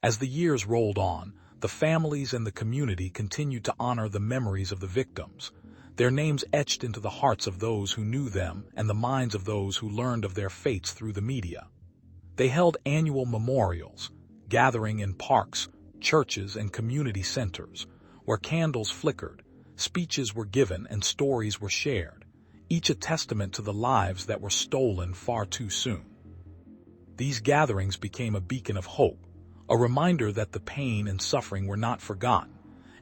As the years rolled on, the families and the community continued to honor the memories of the victims, their names etched into the hearts of those who knew them and the minds of those who learned of their fates through the media. They held annual memorials, gathering in parks, churches, and community centers, where candles flickered, speeches were given, and stories were shared, each a testament to the lives that were stolen far too soon. These gatherings became a beacon of hope, a reminder that the pain and suffering were not forgotten,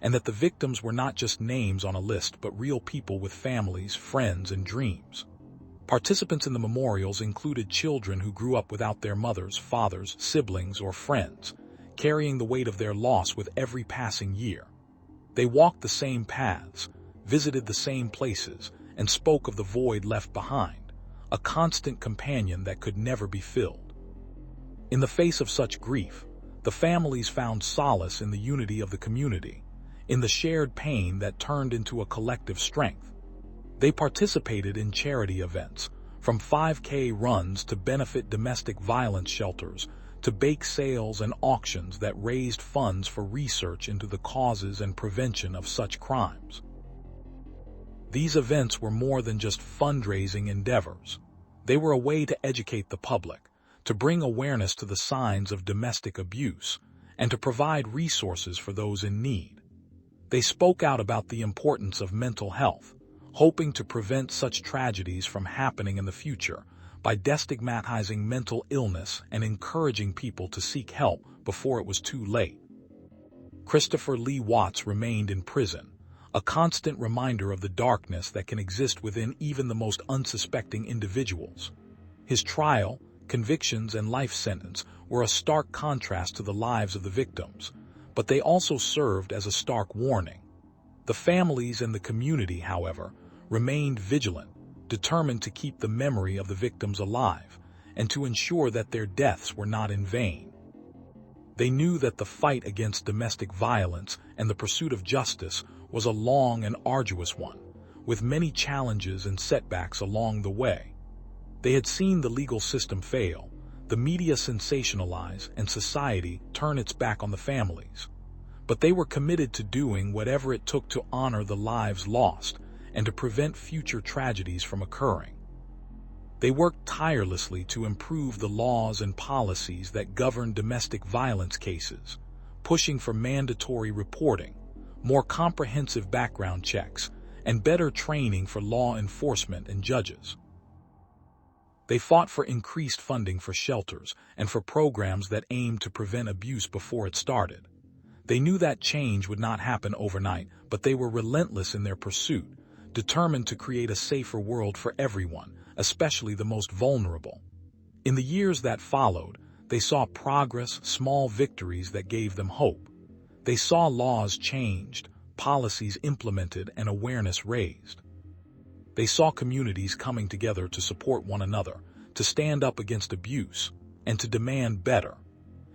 and that the victims were not just names on a list but real people with families, friends, and dreams. Participants in the memorials included children who grew up without their mothers, fathers, siblings, or friends, carrying the weight of their loss with every passing year. They walked the same paths, visited the same places, and spoke of the void left behind, a constant companion that could never be filled. In the face of such grief, the families found solace in the unity of the community, in the shared pain that turned into a collective strength. They participated in charity events, from 5K runs to benefit domestic violence shelters, to bake sales and auctions that raised funds for research into the causes and prevention of such crimes. These events were more than just fundraising endeavors. They were a way to educate the public, to bring awareness to the signs of domestic abuse, and to provide resources for those in need. They spoke out about the importance of mental health, hoping to prevent such tragedies from happening in the future by destigmatizing mental illness and encouraging people to seek help before it was too late. Christopher Lee Watts remained in prison, a constant reminder of the darkness that can exist within even the most unsuspecting individuals. His trial, convictions, and life sentence were a stark contrast to the lives of the victims, but they also served as a stark warning. The families and the community, however, remained vigilant, determined to keep the memory of the victims alive and to ensure that their deaths were not in vain. They knew that the fight against domestic violence and the pursuit of justice was a long and arduous one, with many challenges and setbacks along the way. They had seen the legal system fail, the media sensationalize, and society turn its back on the families. But they were committed to doing whatever it took to honor the lives lost and to prevent future tragedies from occurring. They worked tirelessly to improve the laws and policies that govern domestic violence cases, pushing for mandatory reporting, more comprehensive background checks, and better training for law enforcement and judges. They fought for increased funding for shelters and for programs that aimed to prevent abuse before it started. They knew that change would not happen overnight, but they were relentless in their pursuit, determined to create a safer world for everyone, especially the most vulnerable. In the years that followed, they saw progress, small victories that gave them hope. They saw laws changed, policies implemented, and awareness raised. They saw communities coming together to support one another, to stand up against abuse, and to demand better.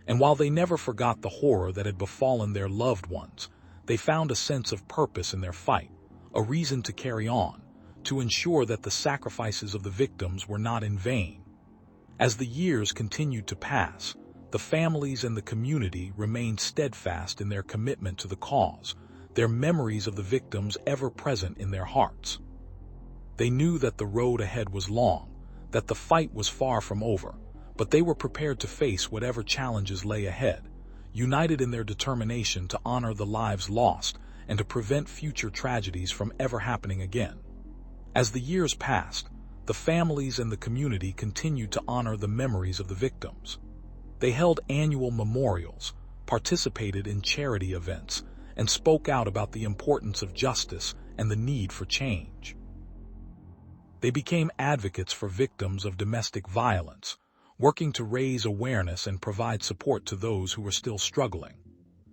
And while they never forgot the horror that had befallen their loved ones, they found a sense of purpose in their fight, a reason to carry on, to ensure that the sacrifices of the victims were not in vain. As the years continued to pass, the families and the community remained steadfast in their commitment to the cause, their memories of the victims ever present in their hearts. They knew that the road ahead was long, that the fight was far from over, but they were prepared to face whatever challenges lay ahead, united in their determination to honor the lives lost and to prevent future tragedies from ever happening again. As the years passed, the families and the community continued to honor the memories of the victims. They held annual memorials, participated in charity events, and spoke out about the importance of justice and the need for change. They became advocates for victims of domestic violence, working to raise awareness and provide support to those who were still struggling.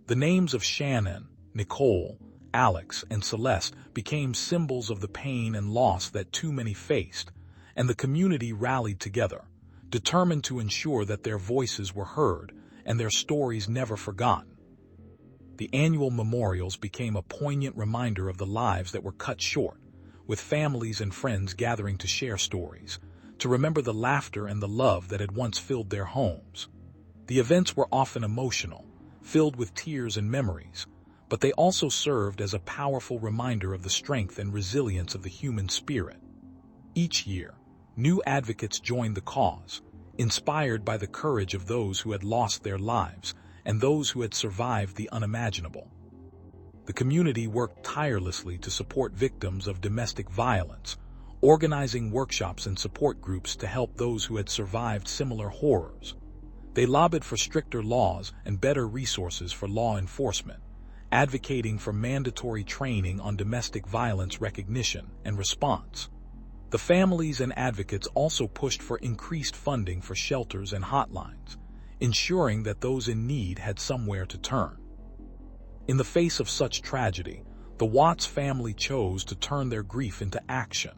The names of Shannon, Nicole, Alex, and Celeste became symbols of the pain and loss that too many faced, and the community rallied together, determined to ensure that their voices were heard and their stories never forgotten. The annual memorials became a poignant reminder of the lives that were cut short, with families and friends gathering to share stories, to remember the laughter and the love that had once filled their homes. The events were often emotional, filled with tears and memories, but they also served as a powerful reminder of the strength and resilience of the human spirit. Each year, new advocates joined the cause, inspired by the courage of those who had lost their lives and those who had survived the unimaginable. The community worked tirelessly to support victims of domestic violence, organizing workshops and support groups to help those who had survived similar horrors. They lobbied for stricter laws and better resources for law enforcement, advocating for mandatory training on domestic violence recognition and response. The families and advocates also pushed for increased funding for shelters and hotlines, ensuring that those in need had somewhere to turn. In the face of such tragedy, the Watts family chose to turn their grief into action.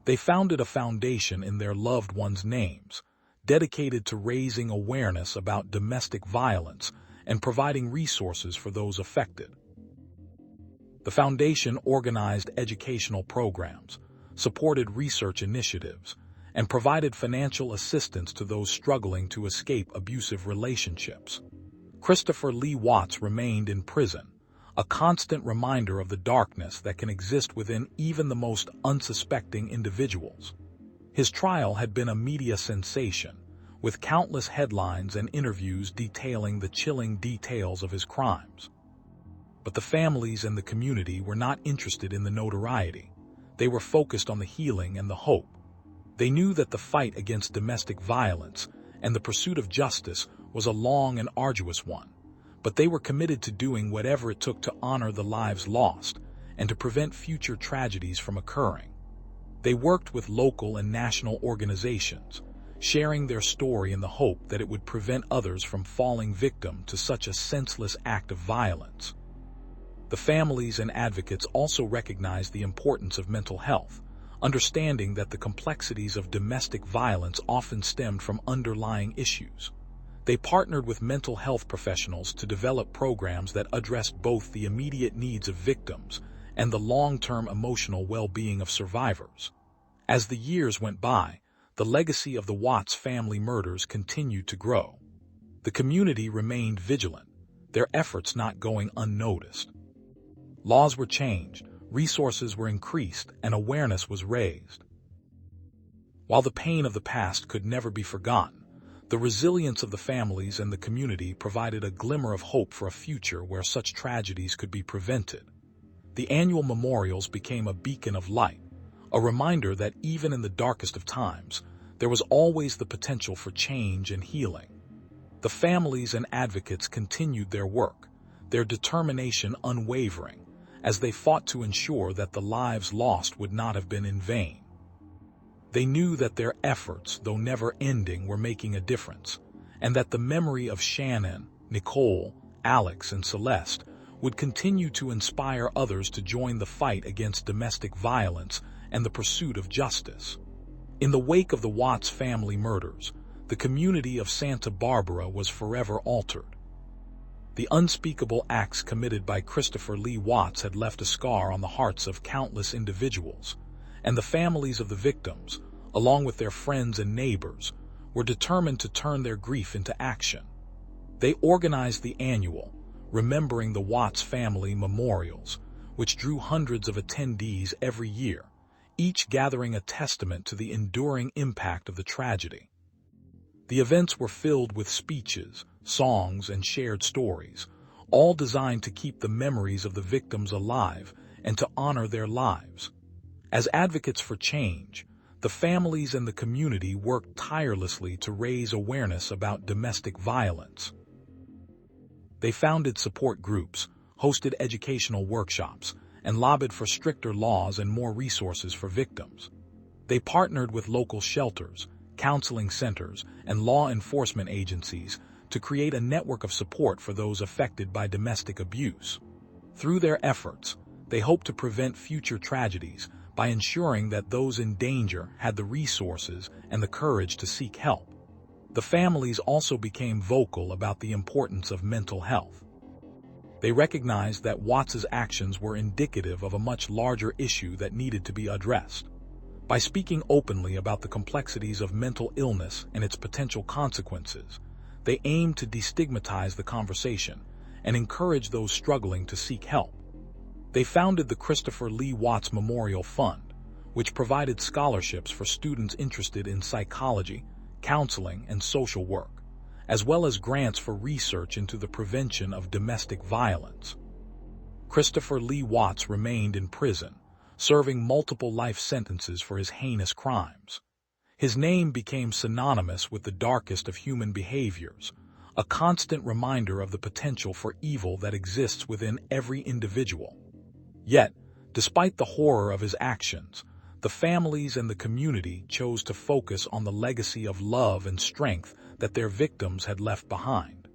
They founded a foundation in their loved ones' names, dedicated to raising awareness about domestic violence and providing resources for those affected. The foundation organized educational programs, supported research initiatives, and provided financial assistance to those struggling to escape abusive relationships. Christopher Lee Watts remained in prison, a constant reminder of the darkness that can exist within even the most unsuspecting individuals. His trial had been a media sensation, with countless headlines and interviews detailing the chilling details of his crimes. But the families and the community were not interested in the notoriety. They were focused on the healing and the hope. They knew that the fight against domestic violence and the pursuit of justice was a long and arduous one, but they were committed to doing whatever it took to honor the lives lost and to prevent future tragedies from occurring. They worked with local and national organizations, sharing their story in the hope that it would prevent others from falling victim to such a senseless act of violence. The families and advocates also recognized the importance of mental health, understanding that the complexities of domestic violence often stemmed from underlying issues. They partnered with mental health professionals to develop programs that addressed both the immediate needs of victims and the long-term emotional well-being of survivors. As the years went by, the legacy of the Watts family murders continued to grow. The community remained vigilant, their efforts not going unnoticed. Laws were changed, resources were increased, and awareness was raised. While the pain of the past could never be forgotten, the resilience of the families and the community provided a glimmer of hope for a future where such tragedies could be prevented. The annual memorials became a beacon of light, a reminder that even in the darkest of times, there was always the potential for change and healing. The families and advocates continued their work, their determination unwavering, as they fought to ensure that the lives lost would not have been in vain. They knew that their efforts, though never ending, were making a difference, and that the memory of Shannon, Nicole, Alex, and Celeste would continue to inspire others to join the fight against domestic violence and the pursuit of justice. In the wake of the Watts family murders, the community of Santa Barbara was forever altered. The unspeakable acts committed by Christopher Lee Watts had left a scar on the hearts of countless individuals, and the families of the victims, along with their friends and neighbors, were determined to turn their grief into action. They organized the annual Remembering the Watts Family Memorials, which drew hundreds of attendees every year, each gathering a testament to the enduring impact of the tragedy. The events were filled with speeches, songs, and shared stories, all designed to keep the memories of the victims alive and to honor their lives. As advocates for change, the families and the community worked tirelessly to raise awareness about domestic violence. They founded support groups, hosted educational workshops, and lobbied for stricter laws and more resources for victims. They partnered with local shelters, counseling centers, and law enforcement agencies to create a network of support for those affected by domestic abuse. Through their efforts, they hoped to prevent future tragedies by ensuring that those in danger had the resources and the courage to seek help. The families also became vocal about the importance of mental health. They recognized that Watts's actions were indicative of a much larger issue that needed to be addressed. By speaking openly about the complexities of mental illness and its potential consequences, they aimed to destigmatize the conversation and encourage those struggling to seek help. They founded the Christopher Lee Watts Memorial Fund, which provided scholarships for students interested in psychology, counseling, and social work, as well as grants for research into the prevention of domestic violence. Christopher Lee Watts remained in prison, serving multiple life sentences for his heinous crimes. His name became synonymous with the darkest of human behaviors, a constant reminder of the potential for evil that exists within every individual. Yet, despite the horror of his actions, the families and the community chose to focus on the legacy of love and strength that their victims had left behind.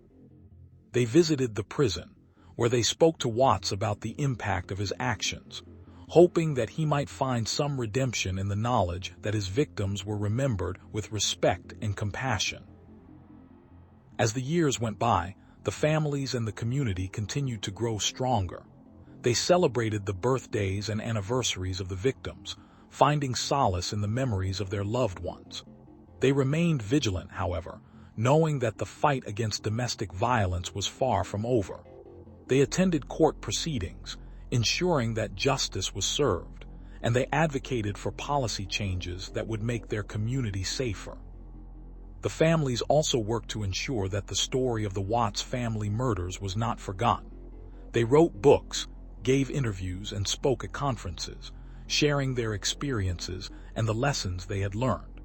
They visited the prison, where they spoke to Watts about the impact of his actions, hoping that he might find some redemption in the knowledge that his victims were remembered with respect and compassion. As the years went by, the families and the community continued to grow stronger. They celebrated the birthdays and anniversaries of the victims, finding solace in the memories of their loved ones. They remained vigilant, however, knowing that the fight against domestic violence was far from over. They attended court proceedings, ensuring that justice was served, and they advocated for policy changes that would make their community safer. The families also worked to ensure that the story of the Watts family murders was not forgotten. They wrote books, gave interviews, and spoke at conferences, sharing their experiences and the lessons they had learned.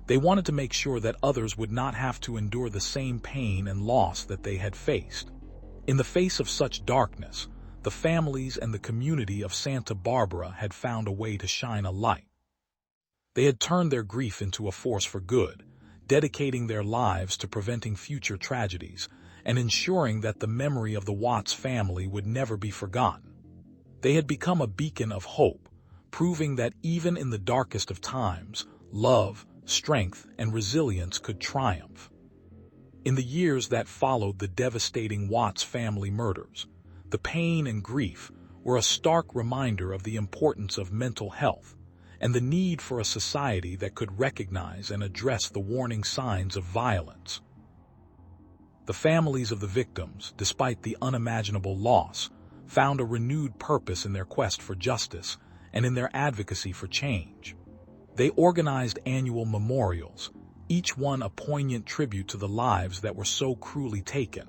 They wanted to make sure that others would not have to endure the same pain and loss that they had faced. In the face of such darkness, the families and the community of Santa Barbara had found a way to shine a light. They had turned their grief into a force for good, dedicating their lives to preventing future tragedies and ensuring that the memory of the Watts family would never be forgotten. They had become a beacon of hope, proving that even in the darkest of times, love, strength, and resilience could triumph. In the years that followed the devastating Watts family murders, the pain and grief were a stark reminder of the importance of mental health and the need for a society that could recognize and address the warning signs of violence. The families of the victims, despite the unimaginable loss, found a renewed purpose in their quest for justice and in their advocacy for change. They organized annual memorials, each one a poignant tribute to the lives that were so cruelly taken.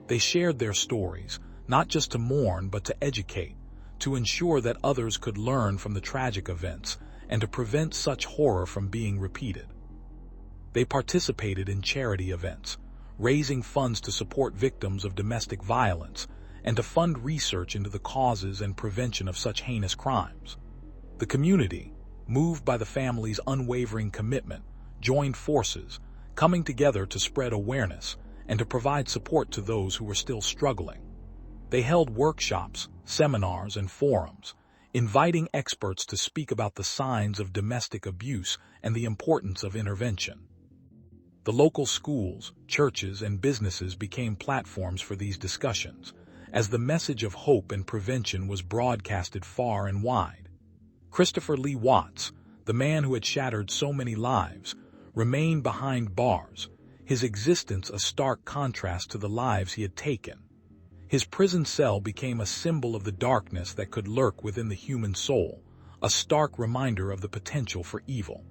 They shared their stories, not just to mourn but to educate, to ensure that others could learn from the tragic events and to prevent such horror from being repeated. They participated in charity events, raising funds to support victims of domestic violence and to fund research into the causes and prevention of such heinous crimes. The community, moved by the family's unwavering commitment, joined forces, coming together to spread awareness and to provide support to those who were still struggling. They held workshops, seminars, and forums, inviting experts to speak about the signs of domestic abuse and the importance of intervention. The local schools, churches, and businesses became platforms for these discussions, as the message of hope and prevention was broadcasted far and wide. Christopher Lee Watts, the man who had shattered so many lives, remained behind bars, his existence a stark contrast to the lives he had taken. His prison cell became a symbol of the darkness that could lurk within the human soul, a stark reminder of the potential for evil.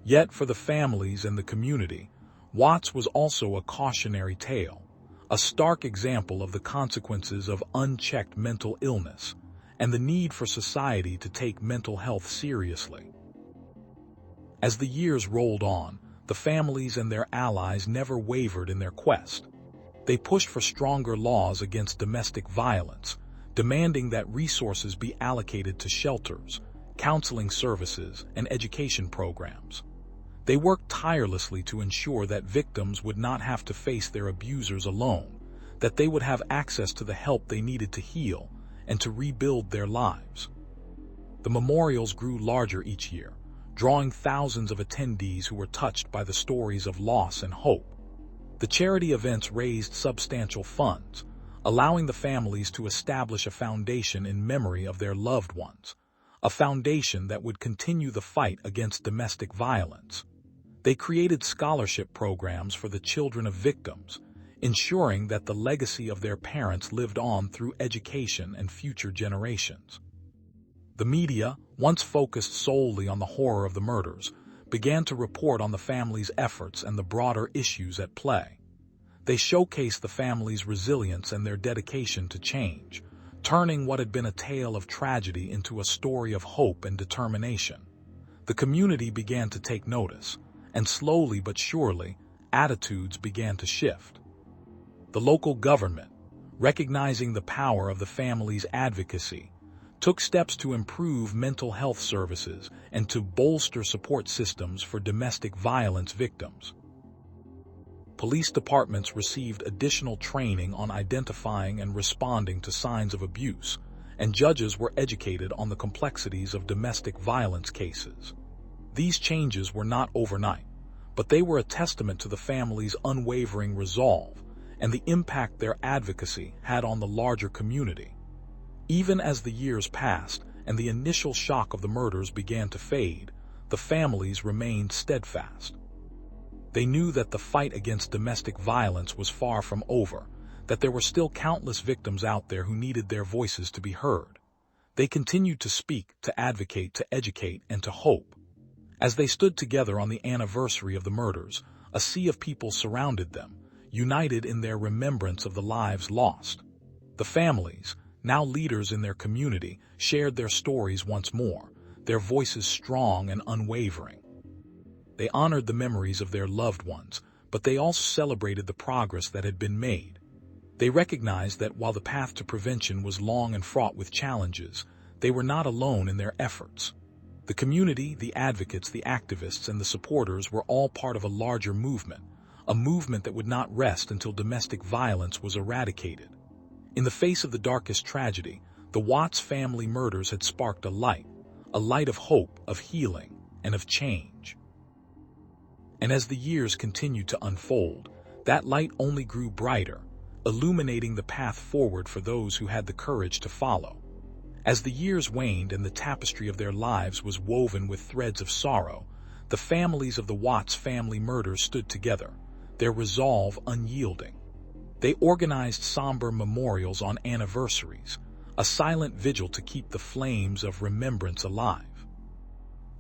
Yet for the families and the community, Watts was also a cautionary tale, a stark example of the consequences of unchecked mental illness and the need for society to take mental health seriously. As the years rolled on, the families and their allies never wavered in their quest. They pushed for stronger laws against domestic violence, demanding that resources be allocated to shelters, counseling services, and education programs. They worked tirelessly to ensure that victims would not have to face their abusers alone, that they would have access to the help they needed to heal and to rebuild their lives. The memorials grew larger each year, drawing thousands of attendees who were touched by the stories of loss and hope. The charity events raised substantial funds, allowing the families to establish a foundation in memory of their loved ones, a foundation that would continue the fight against domestic violence. They created scholarship programs for the children of victims, ensuring that the legacy of their parents lived on through education and future generations. The media, once focused solely on the horror of the murders, began to report on the family's efforts and the broader issues at play. They showcased the family's resilience and their dedication to change, turning what had been a tale of tragedy into a story of hope and determination. The community began to take notice, and slowly but surely, attitudes began to shift. The local government, recognizing the power of the family's advocacy, took steps to improve mental health services and to bolster support systems for domestic violence victims. Police departments received additional training on identifying and responding to signs of abuse, and judges were educated on the complexities of domestic violence cases. These changes were not overnight, but they were a testament to the family's unwavering resolve and the impact their advocacy had on the larger community. Even as the years passed and the initial shock of the murders began to fade, the families remained steadfast. They knew that the fight against domestic violence was far from over, that there were still countless victims out there who needed their voices to be heard. They continued to speak, to advocate, to educate, and to hope. As they stood together on the anniversary of the murders, a sea of people surrounded them, united in their remembrance of the lives lost. The families, now leaders in their community, shared their stories once more, their voices strong and unwavering. They honored the memories of their loved ones, but they also celebrated the progress that had been made. They recognized that while the path to prevention was long and fraught with challenges, they were not alone in their efforts. The community, the advocates, the activists, and the supporters were all part of a larger movement, a movement that would not rest until domestic violence was eradicated. In the face of the darkest tragedy, the Watts family murders had sparked a light of hope, of healing, and of change. And as the years continued to unfold, that light only grew brighter, illuminating the path forward for those who had the courage to follow. As the years waned and the tapestry of their lives was woven with threads of sorrow, the families of the Watts family murders stood together, their resolve unyielding. They organized somber memorials on anniversaries, a silent vigil to keep the flames of remembrance alive.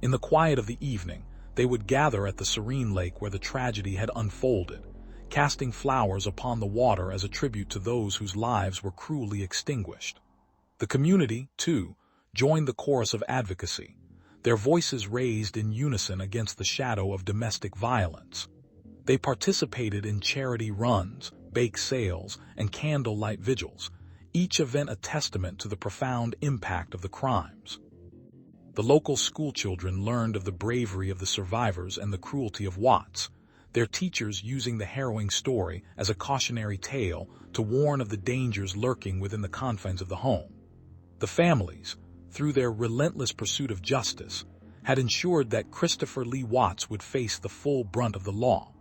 In the quiet of the evening, they would gather at the serene lake where the tragedy had unfolded, casting flowers upon the water as a tribute to those whose lives were cruelly extinguished. The community, too, joined the chorus of advocacy, their voices raised in unison against the shadow of domestic violence. They participated in charity runs, bake sales, and candlelight vigils, each event a testament to the profound impact of the crimes. The local schoolchildren learned of the bravery of the survivors and the cruelty of Watts, their teachers using the harrowing story as a cautionary tale to warn of the dangers lurking within the confines of the home. The families, through their relentless pursuit of justice, had ensured that Christopher Lee Watts would face the full brunt of the law.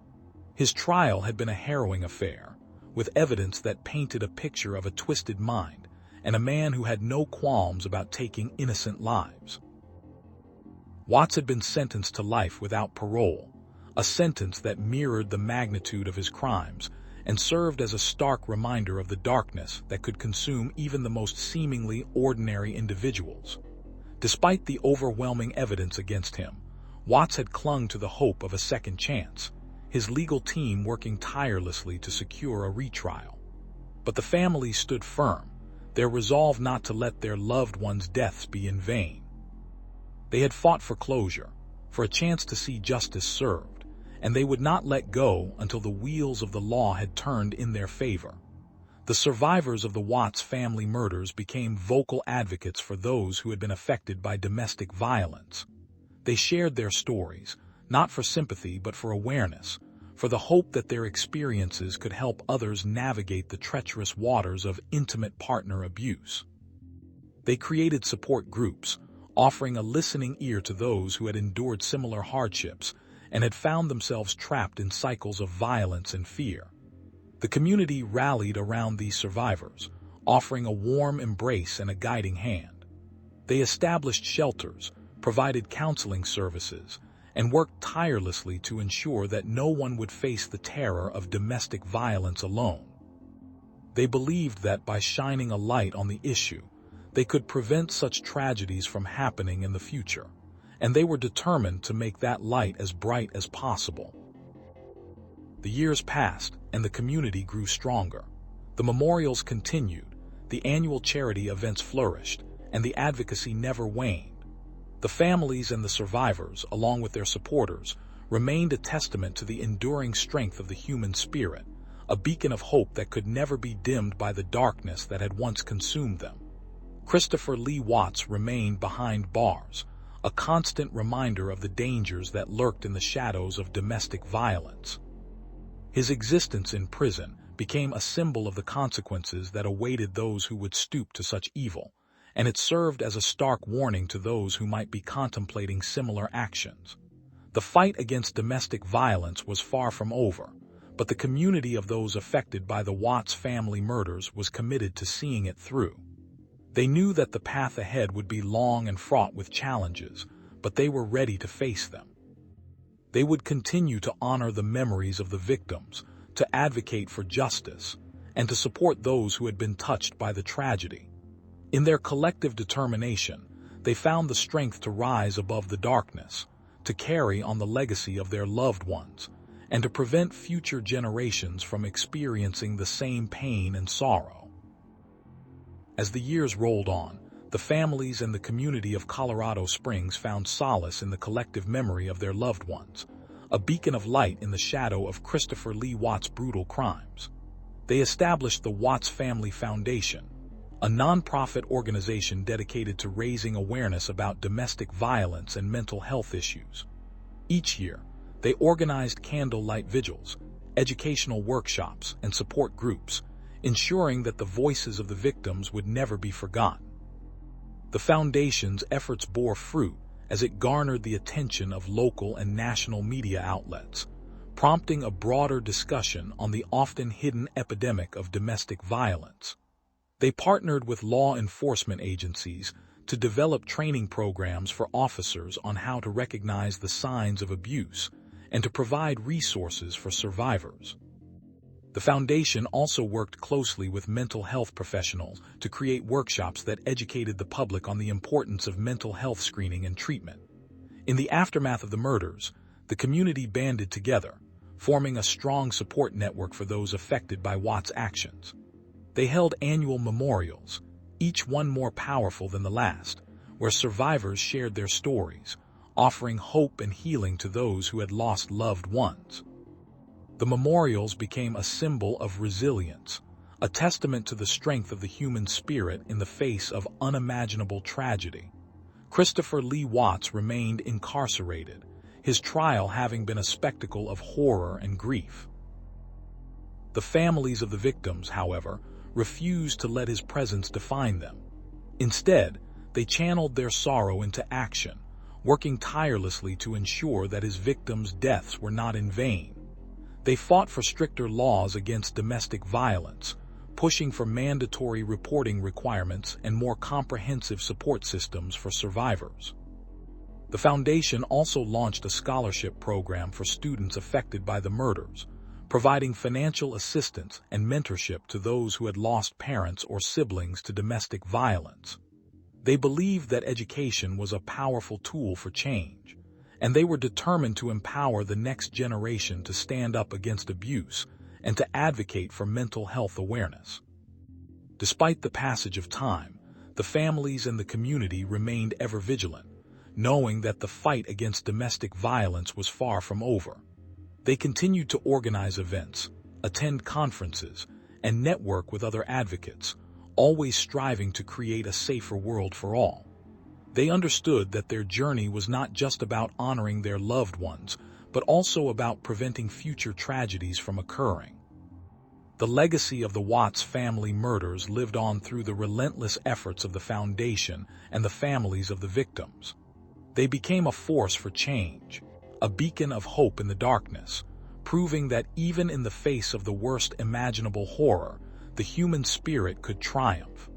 His trial had been a harrowing affair, with evidence that painted a picture of a twisted mind and a man who had no qualms about taking innocent lives. Watts had been sentenced to life without parole, a sentence that mirrored the magnitude of his crimes and served as a stark reminder of the darkness that could consume even the most seemingly ordinary individuals. Despite the overwhelming evidence against him, Watts had clung to the hope of a second chance, his legal team working tirelessly to secure a retrial. But the family stood firm, their resolve not to let their loved ones' deaths be in vain. They had fought for closure, for a chance to see justice served, and they would not let go until the wheels of the law had turned in their favor. The survivors of the Watts family murders became vocal advocates for those who had been affected by domestic violence. They shared their stories, not for sympathy but for awareness, for the hope that their experiences could help others navigate the treacherous waters of intimate partner abuse. They created support groups, offering a listening ear to those who had endured similar hardships and had found themselves trapped in cycles of violence and fear. The community rallied around these survivors, offering a warm embrace and a guiding hand. They established shelters, provided counseling services, and worked tirelessly to ensure that no one would face the terror of domestic violence alone. They believed that by shining a light on the issue, they could prevent such tragedies from happening in the future, and they were determined to make that light as bright as possible. The years passed, and the community grew stronger. The memorials continued, the annual charity events flourished, and the advocacy never waned. The families and the survivors, along with their supporters, remained a testament to the enduring strength of the human spirit, a beacon of hope that could never be dimmed by the darkness that had once consumed them. Christopher Lee Watts remained behind bars, a constant reminder of the dangers that lurked in the shadows of domestic violence. His existence in prison became a symbol of the consequences that awaited those who would stoop to such evil, and it served as a stark warning to those who might be contemplating similar actions. The fight against domestic violence was far from over, but the community of those affected by the Watts family murders was committed to seeing it through. They knew that the path ahead would be long and fraught with challenges, but they were ready to face them. They would continue to honor the memories of the victims, to advocate for justice, and to support those who had been touched by the tragedy. In their collective determination, they found the strength to rise above the darkness, to carry on the legacy of their loved ones, and to prevent future generations from experiencing the same pain and sorrow. As the years rolled on, the families and the community of Colorado Springs found solace in the collective memory of their loved ones, a beacon of light in the shadow of Christopher Lee Watts' brutal crimes. They established the Watts Family Foundation, a nonprofit organization dedicated to raising awareness about domestic violence and mental health issues. Each year, they organized candlelight vigils, educational workshops, and support groups, ensuring that the voices of the victims would never be forgotten. The foundation's efforts bore fruit as it garnered the attention of local and national media outlets, prompting a broader discussion on the often hidden epidemic of domestic violence. They partnered with law enforcement agencies to develop training programs for officers on how to recognize the signs of abuse and to provide resources for survivors. The foundation also worked closely with mental health professionals to create workshops that educated the public on the importance of mental health screening and treatment. In the aftermath of the murders, the community banded together, forming a strong support network for those affected by Watts' actions. They held annual memorials, each one more powerful than the last, where survivors shared their stories, offering hope and healing to those who had lost loved ones. The memorials became a symbol of resilience, a testament to the strength of the human spirit in the face of unimaginable tragedy. Christopher Lee Watts remained incarcerated, his trial having been a spectacle of horror and grief. The families of the victims, however, refused to let his presence define them. Instead, they channeled their sorrow into action, working tirelessly to ensure that his victims' deaths were not in vain. They fought for stricter laws against domestic violence, pushing for mandatory reporting requirements and more comprehensive support systems for survivors. The foundation also launched a scholarship program for students affected by the murders, providing financial assistance and mentorship to those who had lost parents or siblings to domestic violence. They believed that education was a powerful tool for change, and they were determined to empower the next generation to stand up against abuse and to advocate for mental health awareness. Despite the passage of time, the families and the community remained ever vigilant, knowing that the fight against domestic violence was far from over. They continued to organize events, attend conferences, and network with other advocates, always striving to create a safer world for all. They understood that their journey was not just about honoring their loved ones, but also about preventing future tragedies from occurring. The legacy of the Watts family murders lived on through the relentless efforts of the foundation and the families of the victims. They became a force for change, a beacon of hope in the darkness, proving that even in the face of the worst imaginable horror, the human spirit could triumph.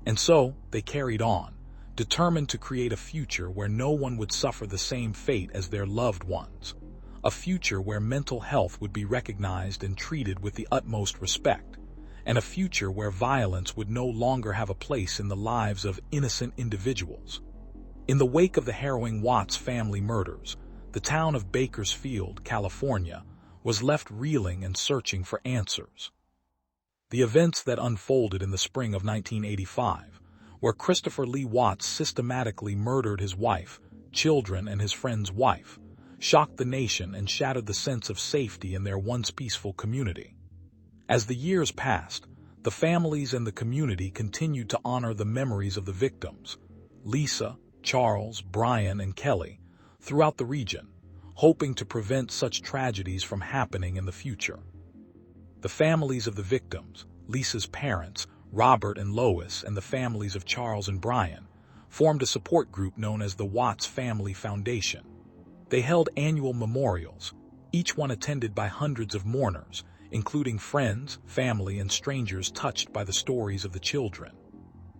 And so, they carried on, determined to create a future where no one would suffer the same fate as their loved ones, a future where mental health would be recognized and treated with the utmost respect, and a future where violence would no longer have a place in the lives of innocent individuals. In the wake of the harrowing Watts family murders, the town of Bakersfield, California, was left reeling and searching for answers. The events that unfolded in the spring of 1985, where Christopher Lee Watts systematically murdered his wife, children, and his friend's wife, shocked the nation and shattered the sense of safety in their once peaceful community. As the years passed, the families and the community continued to honor the memories of the victims, Lisa, Charles, Brian, and Kelly, throughout the region, hoping to prevent such tragedies from happening in the future. The families of the victims, Lisa's parents, Robert and Lois, and the families of Charles and Brian, formed a support group known as the Watts Family Foundation. They held annual memorials, each one attended by hundreds of mourners, including friends, family, and strangers touched by the stories of the children.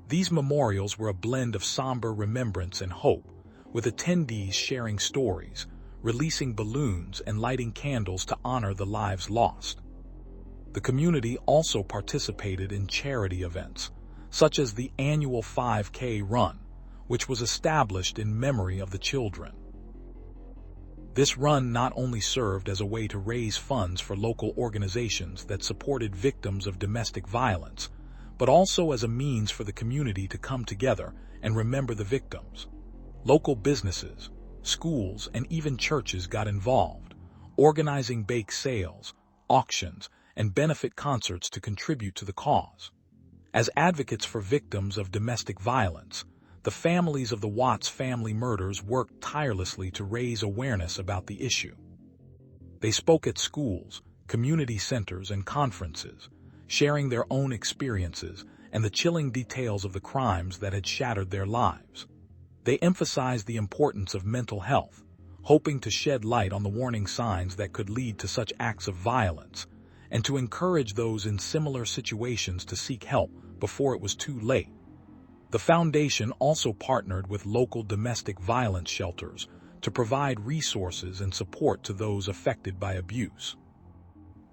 These memorials were a blend of somber remembrance and hope, with attendees sharing stories, releasing balloons, and lighting candles to honor the lives lost. The community also participated in charity events, such as the annual 5K run, which was established in memory of the children. This run not only served as a way to raise funds for local organizations that supported victims of domestic violence, but also as a means for the community to come together and remember the victims. Local businesses, schools, and even churches got involved, organizing bake sales, auctions, and benefit concerts to contribute to the cause. As advocates for victims of domestic violence, the families of the Watts family murders worked tirelessly to raise awareness about the issue. They spoke at schools, community centers, and conferences, sharing their own experiences and the chilling details of the crimes that had shattered their lives. They emphasized the importance of mental health, hoping to shed light on the warning signs that could lead to such acts of violence, and to encourage those in similar situations to seek help before it was too late. The foundation also partnered with local domestic violence shelters to provide resources and support to those affected by abuse.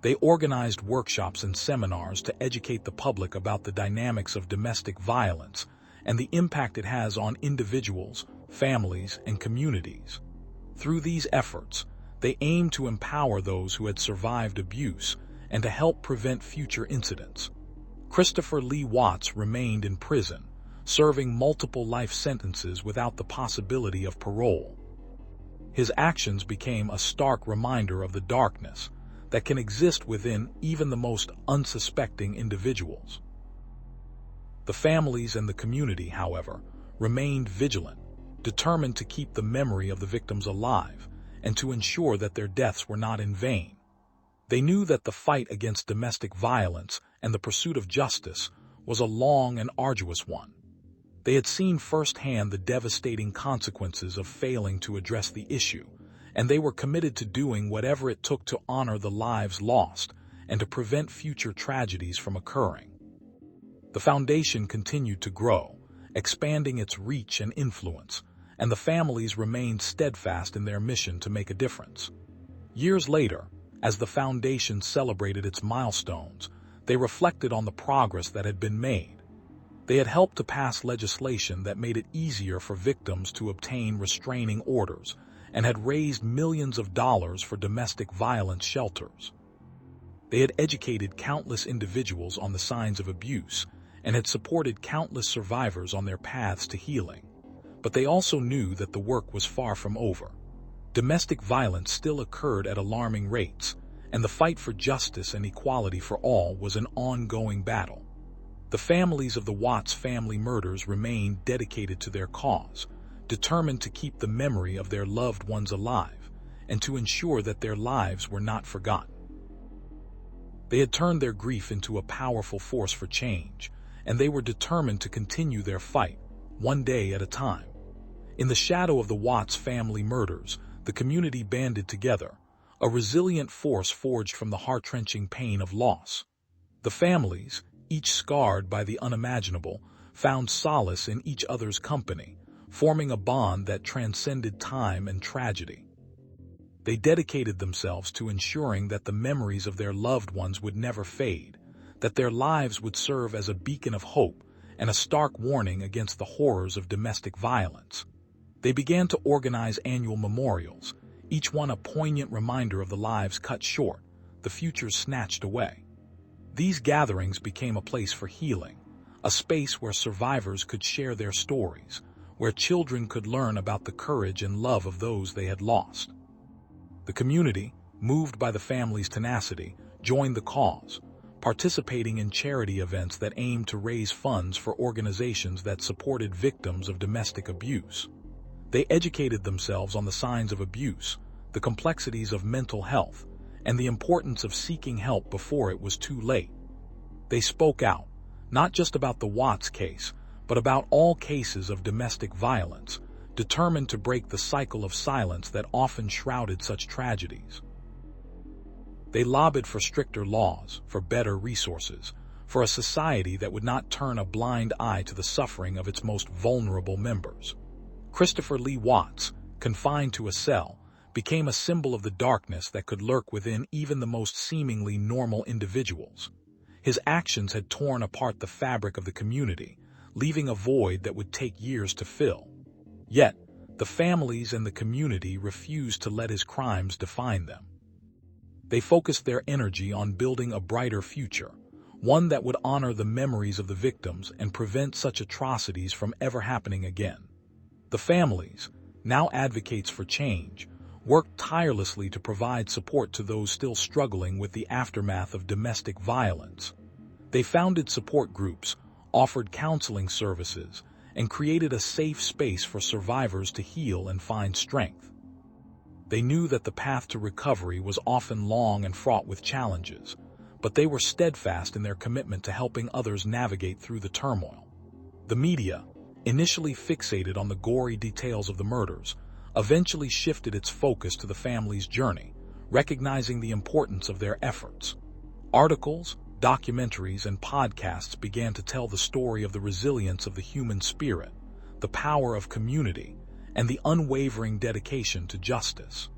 They organized workshops and seminars to educate the public about the dynamics of domestic violence and the impact it has on individuals, families, and communities. Through these efforts, they aimed to empower those who had survived abuse and to help prevent future incidents. Christopher Lee Watts remained in prison, serving multiple life sentences without the possibility of parole. His actions became a stark reminder of the darkness that can exist within even the most unsuspecting individuals. The families and the community, however, remained vigilant, determined to keep the memory of the victims alive and to ensure that their deaths were not in vain. They knew that the fight against domestic violence and the pursuit of justice was a long and arduous one. They had seen firsthand the devastating consequences of failing to address the issue, and they were committed to doing whatever it took to honor the lives lost and to prevent future tragedies from occurring. The foundation continued to grow, expanding its reach and influence, and the families remained steadfast in their mission to make a difference. Years later, as the foundation celebrated its milestones, they reflected on the progress that had been made. They had helped to pass legislation that made it easier for victims to obtain restraining orders and had raised millions of dollars for domestic violence shelters. They had educated countless individuals on the signs of abuse and had supported countless survivors on their paths to healing. But they also knew that the work was far from over. Domestic violence still occurred at alarming rates, and the fight for justice and equality for all was an ongoing battle. The families of the Watts family murders remained dedicated to their cause, determined to keep the memory of their loved ones alive and to ensure that their lives were not forgotten. They had turned their grief into a powerful force for change, and they were determined to continue their fight, one day at a time. In the shadow of the Watts family murders, the community banded together, a resilient force forged from the heart-wrenching pain of loss. The families, each scarred by the unimaginable, found solace in each other's company, forming a bond that transcended time and tragedy. They dedicated themselves to ensuring that the memories of their loved ones would never fade, that their lives would serve as a beacon of hope and a stark warning against the horrors of domestic violence. They began to organize annual memorials, each one a poignant reminder of the lives cut short, the futures snatched away. These gatherings became a place for healing, a space where survivors could share their stories, where children could learn about the courage and love of those they had lost. The community, moved by the family's tenacity, joined the cause, participating in charity events that aimed to raise funds for organizations that supported victims of domestic abuse. They educated themselves on the signs of abuse, the complexities of mental health, and the importance of seeking help before it was too late. They spoke out, not just about the Watts case, but about all cases of domestic violence, determined to break the cycle of silence that often shrouded such tragedies. They lobbied for stricter laws, for better resources, for a society that would not turn a blind eye to the suffering of its most vulnerable members. Christopher Lee Watts, confined to a cell, became a symbol of the darkness that could lurk within even the most seemingly normal individuals. His actions had torn apart the fabric of the community, leaving a void that would take years to fill. Yet, the families and the community refused to let his crimes define them. They focused their energy on building a brighter future, one that would honor the memories of the victims and prevent such atrocities from ever happening again. The families, now advocates for change, worked tirelessly to provide support to those still struggling with the aftermath of domestic violence. They founded support groups, offered counseling services, and created a safe space for survivors to heal and find strength. They knew that the path to recovery was often long and fraught with challenges, but they were steadfast in their commitment to helping others navigate through the turmoil. The media, initially fixated on the gory details of the murders, eventually shifted its focus to the family's journey, recognizing the importance of their efforts. Articles, documentaries, and podcasts began to tell the story of the resilience of the human spirit, the power of community, and the unwavering dedication to justice.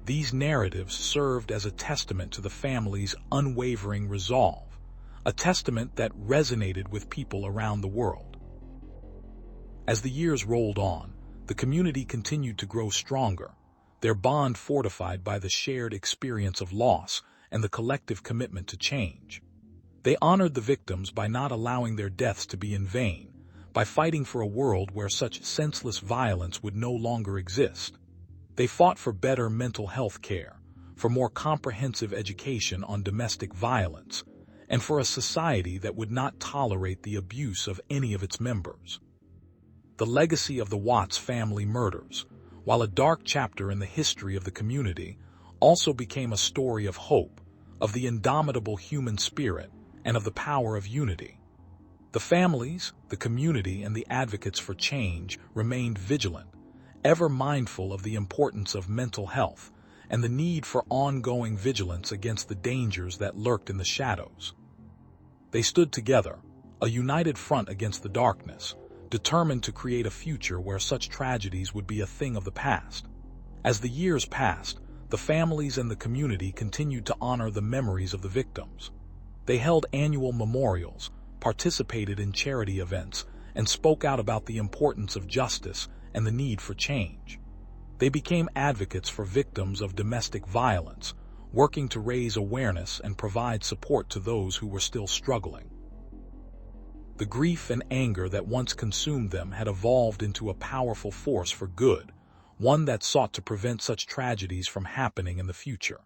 These narratives served as a testament to the family's unwavering resolve, a testament that resonated with people around the world. As the years rolled on, the community continued to grow stronger, their bond fortified by the shared experience of loss and the collective commitment to change. They honored the victims by not allowing their deaths to be in vain, by fighting for a world where such senseless violence would no longer exist. They fought for better mental health care, for more comprehensive education on domestic violence, and for a society that would not tolerate the abuse of any of its members. The legacy of the Watts family murders, while a dark chapter in the history of the community, also became a story of hope, of the indomitable human spirit, and of the power of unity. The families, the community, and the advocates for change remained vigilant, ever mindful of the importance of mental health and the need for ongoing vigilance against the dangers that lurked in the shadows. They stood together, a united front against the darkness, determined to create a future where such tragedies would be a thing of the past. As the years passed, the families and the community continued to honor the memories of the victims. They held annual memorials, participated in charity events, and spoke out about the importance of justice and the need for change. They became advocates for victims of domestic violence, working to raise awareness and provide support to those who were still struggling. The grief and anger that once consumed them had evolved into a powerful force for good, one that sought to prevent such tragedies from happening in the future.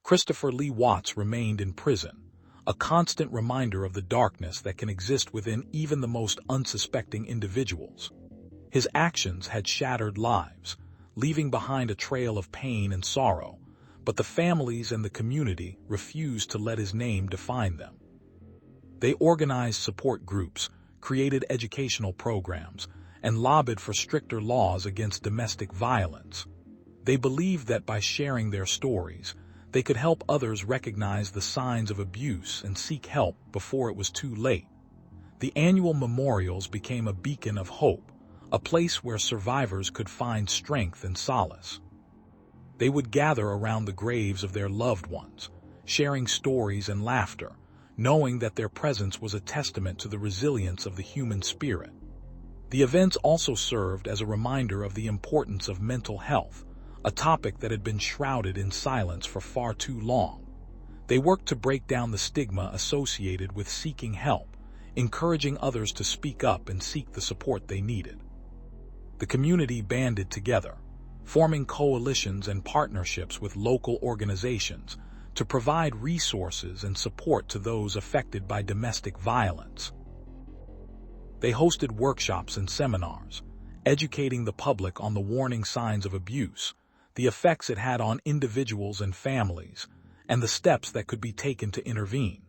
Christopher Lee Watts remained in prison, a constant reminder of the darkness that can exist within even the most unsuspecting individuals. His actions had shattered lives, leaving behind a trail of pain and sorrow, but the families and the community refused to let his name define them. They organized support groups, created educational programs, and lobbied for stricter laws against domestic violence. They believed that by sharing their stories, they could help others recognize the signs of abuse and seek help before it was too late. The annual memorials became a beacon of hope, a place where survivors could find strength and solace. They would gather around the graves of their loved ones, sharing stories and laughter, knowing that their presence was a testament to the resilience of the human spirit. The events also served as a reminder of the importance of mental health, a topic that had been shrouded in silence for far too long. They worked to break down the stigma associated with seeking help, encouraging others to speak up and seek the support they needed. The community banded together, forming coalitions and partnerships with local organizations to provide resources and support to those affected by domestic violence. They hosted workshops and seminars, educating the public on the warning signs of abuse, the effects it had on individuals and families, and the steps that could be taken to intervene.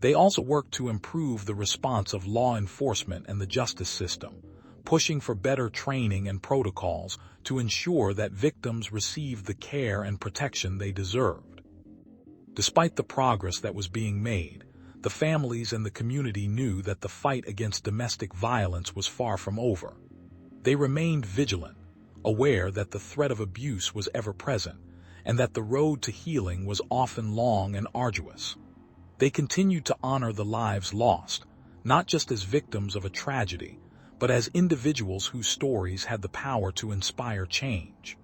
They also worked to improve the response of law enforcement and the justice system, pushing for better training and protocols to ensure that victims received the care and protection they deserved. Despite the progress that was being made, the families and the community knew that the fight against domestic violence was far from over. They remained vigilant, aware that the threat of abuse was ever present, and that the road to healing was often long and arduous. They continued to honor the lives lost, not just as victims of a tragedy, but as individuals whose stories had the power to inspire change.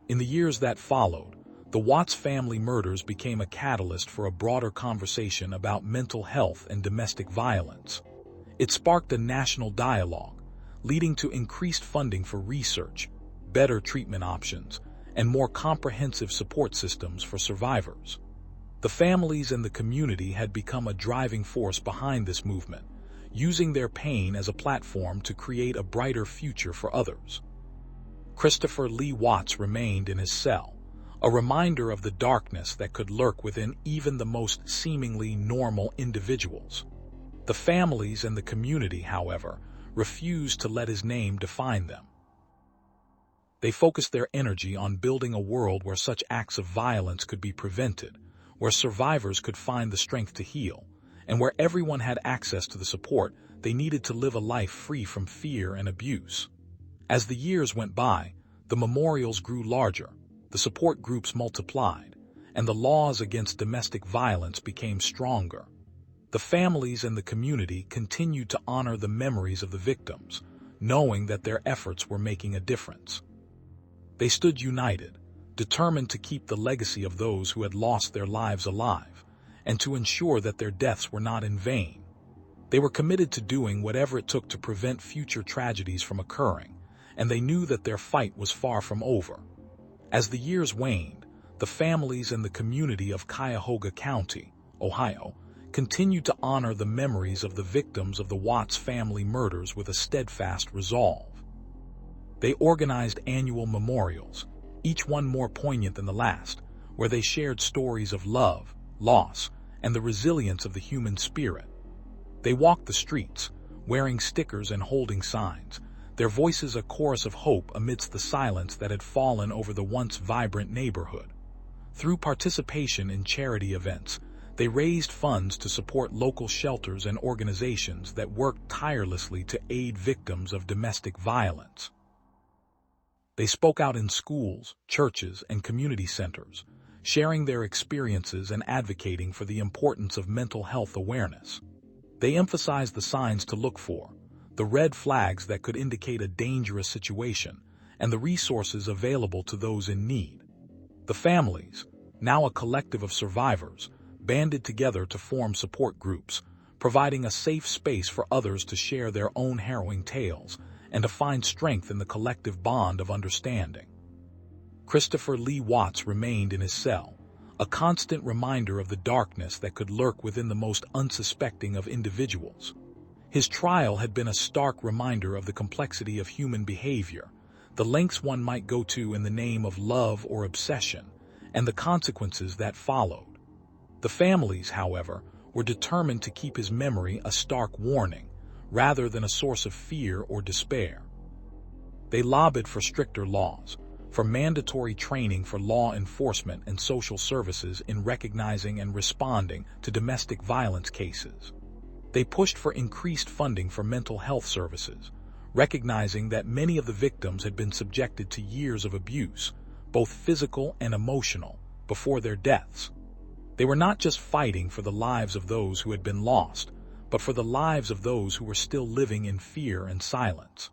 In the years that followed, the Watts family murders became a catalyst for a broader conversation about mental health and domestic violence. It sparked a national dialogue, leading to increased funding for research, better treatment options, and more comprehensive support systems for survivors. The families and the community had become a driving force behind this movement, using their pain as a platform to create a brighter future for others. Christopher Lee Watts remained in his cell, a reminder of the darkness that could lurk within even the most seemingly normal individuals. The families and the community, however, refused to let his name define them. They focused their energy on building a world where such acts of violence could be prevented, where survivors could find the strength to heal, and where everyone had access to the support they needed to live a life free from fear and abuse. As the years went by, the memorials grew larger, the support groups multiplied, and the laws against domestic violence became stronger. The families and the community continued to honor the memories of the victims, knowing that their efforts were making a difference. They stood united, determined to keep the legacy of those who had lost their lives alive, and to ensure that their deaths were not in vain. They were committed to doing whatever it took to prevent future tragedies from occurring, and they knew that their fight was far from over. As the years waned, the families and the community of Cuyahoga County, Ohio, continued to honor the memories of the victims of the Watts family murders with a steadfast resolve. They organized annual memorials, each one more poignant than the last, where they shared stories of love, loss, and the resilience of the human spirit. They walked the streets, wearing stickers and holding signs, their voices a chorus of hope amidst the silence that had fallen over the once vibrant neighborhood. Through participation in charity events, they raised funds to support local shelters and organizations that worked tirelessly to aid victims of domestic violence. They spoke out in schools, churches, and community centers, sharing their experiences and advocating for the importance of mental health awareness. They emphasized the signs to look for, the red flags that could indicate a dangerous situation, and the resources available to those in need. The families, now a collective of survivors, banded together to form support groups, providing a safe space for others to share their own harrowing tales and to find strength in the collective bond of understanding. Christopher Lee Watts remained in his cell, a constant reminder of the darkness that could lurk within the most unsuspecting of individuals. His trial had been a stark reminder of the complexity of human behavior, the lengths one might go to in the name of love or obsession, and the consequences that followed. The families, however, were determined to keep his memory a stark warning, rather than a source of fear or despair. They lobbied for stricter laws, for mandatory training for law enforcement and social services in recognizing and responding to domestic violence cases. They pushed for increased funding for mental health services, recognizing that many of the victims had been subjected to years of abuse, both physical and emotional, before their deaths. They were not just fighting for the lives of those who had been lost, but for the lives of those who were still living in fear and silence.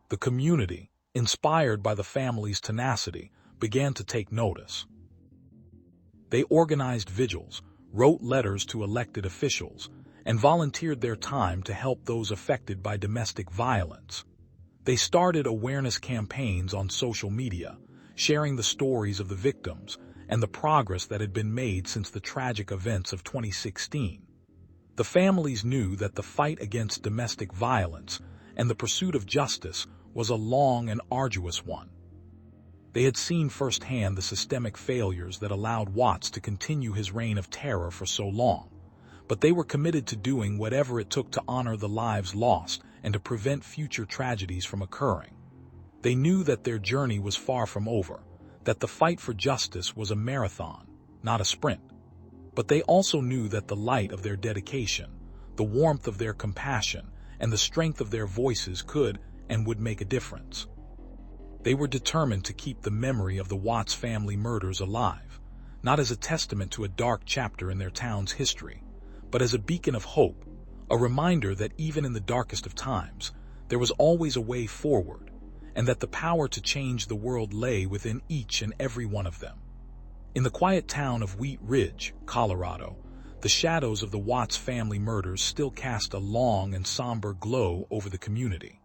The community, inspired by the family's tenacity, began to take notice. They organized vigils, wrote letters to elected officials, and volunteered their time to help those affected by domestic violence. They started awareness campaigns on social media, sharing the stories of the victims and the progress that had been made since the tragic events of 2016. The families knew that the fight against domestic violence and the pursuit of justice was a long and arduous one. They had seen firsthand the systemic failures that allowed Watts to continue his reign of terror for so long, but they were committed to doing whatever it took to honor the lives lost and to prevent future tragedies from occurring. They knew that their journey was far from over, that the fight for justice was a marathon, not a sprint. But they also knew that the light of their dedication, the warmth of their compassion, and the strength of their voices could and would make a difference. They were determined to keep the memory of the Watts family murders alive, not as a testament to a dark chapter in their town's history, but as a beacon of hope, a reminder that even in the darkest of times, there was always a way forward, and that the power to change the world lay within each and every one of them. In the quiet town of Wheat Ridge, Colorado, the shadows of the Watts family murders still cast a long and somber glow over the community.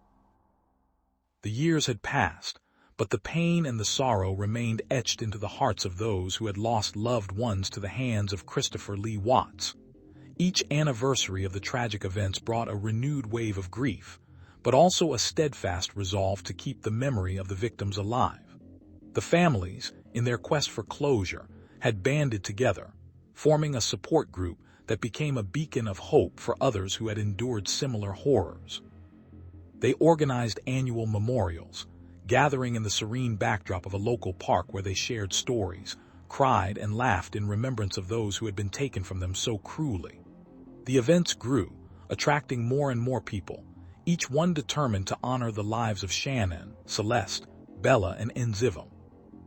The years had passed, but the pain and the sorrow remained etched into the hearts of those who had lost loved ones to the hands of Christopher Lee Watts. Each anniversary of the tragic events brought a renewed wave of grief, but also a steadfast resolve to keep the memory of the victims alive. The families, in their quest for closure, had banded together, forming a support group that became a beacon of hope for others who had endured similar horrors. They organized annual memorials, gathering in the serene backdrop of a local park where they shared stories, cried, and laughed in remembrance of those who had been taken from them so cruelly. The events grew, attracting more and more people, each one determined to honor the lives of Shannon, Celeste, Bella, and Enzivim.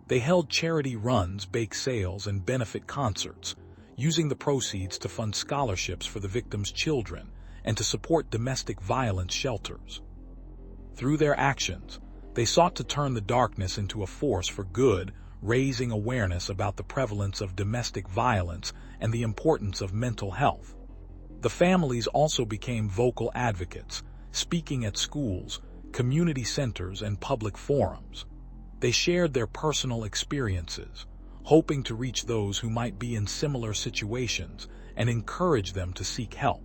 They held charity runs, bake sales, and benefit concerts, using the proceeds to fund scholarships for the victims' children and to support domestic violence shelters. Through their actions, they sought to turn the darkness into a force for good, raising awareness about the prevalence of domestic violence and the importance of mental health. The families also became vocal advocates, speaking at schools, community centers, and public forums. They shared their personal experiences, hoping to reach those who might be in similar situations and encourage them to seek help.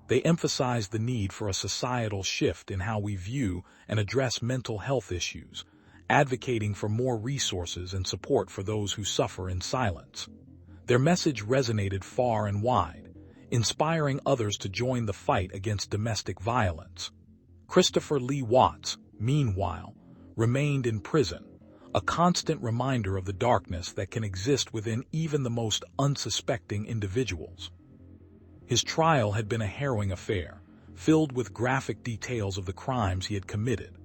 They emphasized the need for a societal shift in how we view and address mental health issues, advocating for more resources and support for those who suffer in silence. Their message resonated far and wide, inspiring others to join the fight against domestic violence. Christopher Lee Watts, meanwhile, remained in prison, a constant reminder of the darkness that can exist within even the most unsuspecting individuals. His trial had been a harrowing affair, filled with graphic details of the crimes he had committed.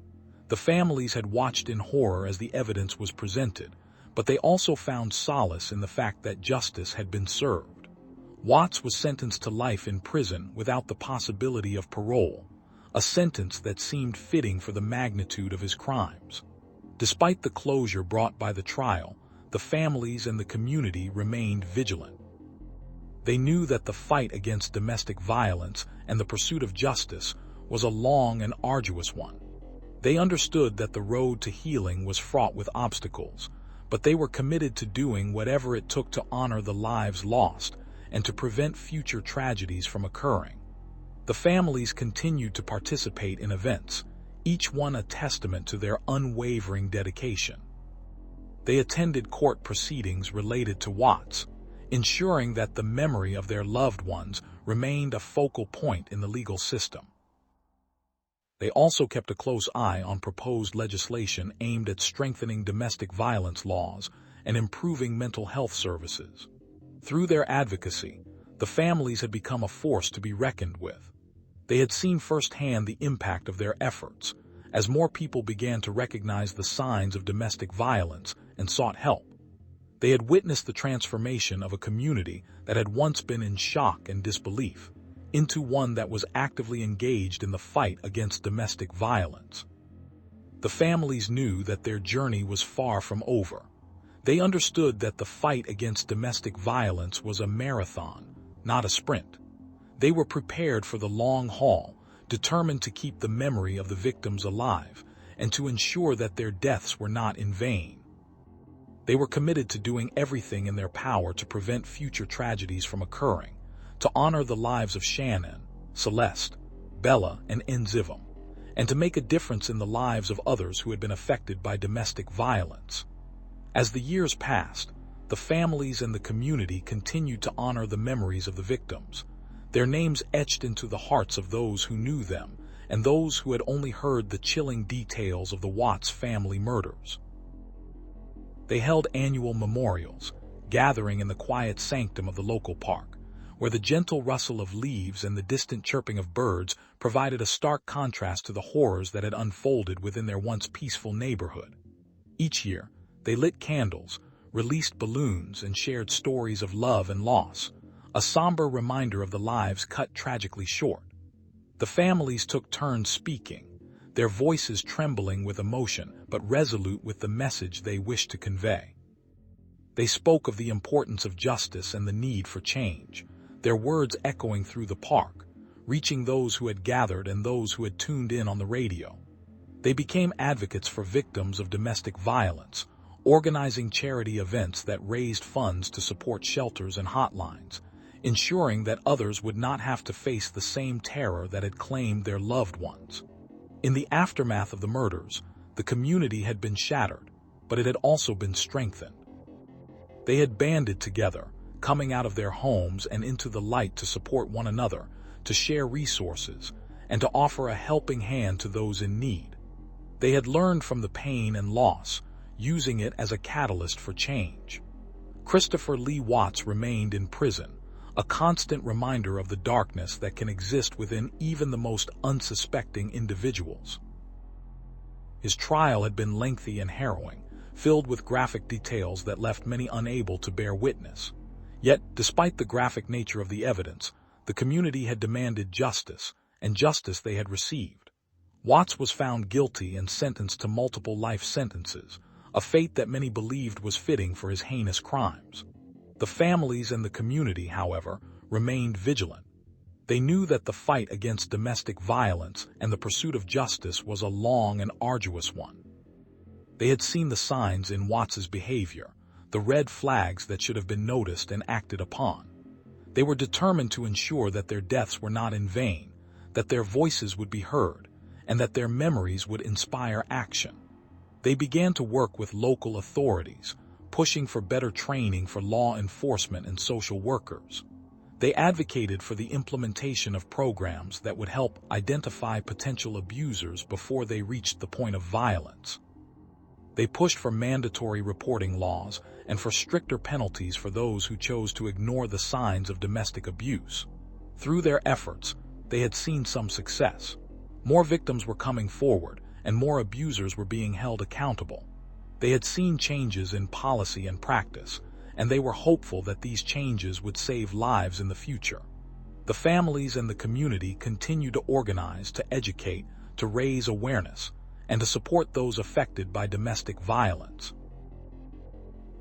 The families had watched in horror as the evidence was presented, but they also found solace in the fact that justice had been served. Watts was sentenced to life in prison without the possibility of parole, a sentence that seemed fitting for the magnitude of his crimes. Despite the closure brought by the trial, the families and the community remained vigilant. They knew that the fight against domestic violence and the pursuit of justice was a long and arduous one. They understood that the road to healing was fraught with obstacles, but they were committed to doing whatever it took to honor the lives lost and to prevent future tragedies from occurring. The families continued to participate in events, each one a testament to their unwavering dedication. They attended court proceedings related to Watts, ensuring that the memory of their loved ones remained a focal point in the legal system. They also kept a close eye on proposed legislation aimed at strengthening domestic violence laws and improving mental health services. Through their advocacy, the families had become a force to be reckoned with. They had seen firsthand the impact of their efforts, as more people began to recognize the signs of domestic violence and sought help. They had witnessed the transformation of a community that had once been in shock and disbelief into one that was actively engaged in the fight against domestic violence. The families knew that their journey was far from over. They understood that the fight against domestic violence was a marathon, not a sprint. They were prepared for the long haul, determined to keep the memory of the victims alive and to ensure that their deaths were not in vain. They were committed to doing everything in their power to prevent future tragedies from occurring, to honor the lives of Shannon, Celeste, Bella, and Nzivam, and to make a difference in the lives of others who had been affected by domestic violence. As the years passed, the families and the community continued to honor the memories of the victims, their names etched into the hearts of those who knew them and those who had only heard the chilling details of the Watts family murders. They held annual memorials, gathering in the quiet sanctum of the local park, where the gentle rustle of leaves and the distant chirping of birds provided a stark contrast to the horrors that had unfolded within their once peaceful neighborhood. Each year, they lit candles, released balloons, and shared stories of love and loss, a somber reminder of the lives cut tragically short. The families took turns speaking, their voices trembling with emotion but resolute with the message they wished to convey. They spoke of the importance of justice and the need for change, their words echoing through the park, reaching those who had gathered and those who had tuned in on the radio. They became advocates for victims of domestic violence, organizing charity events that raised funds to support shelters and hotlines, ensuring that others would not have to face the same terror that had claimed their loved ones. In the aftermath of the murders, the community had been shattered, but it had also been strengthened. They had banded together, coming out of their homes and into the light to support one another, to share resources, and to offer a helping hand to those in need. They had learned from the pain and loss, using it as a catalyst for change. Christopher Lee Watts remained in prison, a constant reminder of the darkness that can exist within even the most unsuspecting individuals. His trial had been lengthy and harrowing, filled with graphic details that left many unable to bear witness. Yet, despite the graphic nature of the evidence, the community had demanded justice, and justice they had received. Watts was found guilty and sentenced to multiple life sentences, a fate that many believed was fitting for his heinous crimes. The families and the community, however, remained vigilant. They knew that the fight against domestic violence and the pursuit of justice was a long and arduous one. They had seen the signs in Watts's behavior, the red flags that should have been noticed and acted upon. They were determined to ensure that their deaths were not in vain, that their voices would be heard, and that their memories would inspire action. They began to work with local authorities, pushing for better training for law enforcement and social workers. They advocated for the implementation of programs that would help identify potential abusers before they reached the point of violence. They pushed for mandatory reporting laws and for stricter penalties for those who chose to ignore the signs of domestic abuse. Through their efforts, they had seen some success. More victims were coming forward, and more abusers were being held accountable. They had seen changes in policy and practice, and they were hopeful that these changes would save lives in the future. The families and the community continued to organize, to educate, to raise awareness, and to support those affected by domestic violence.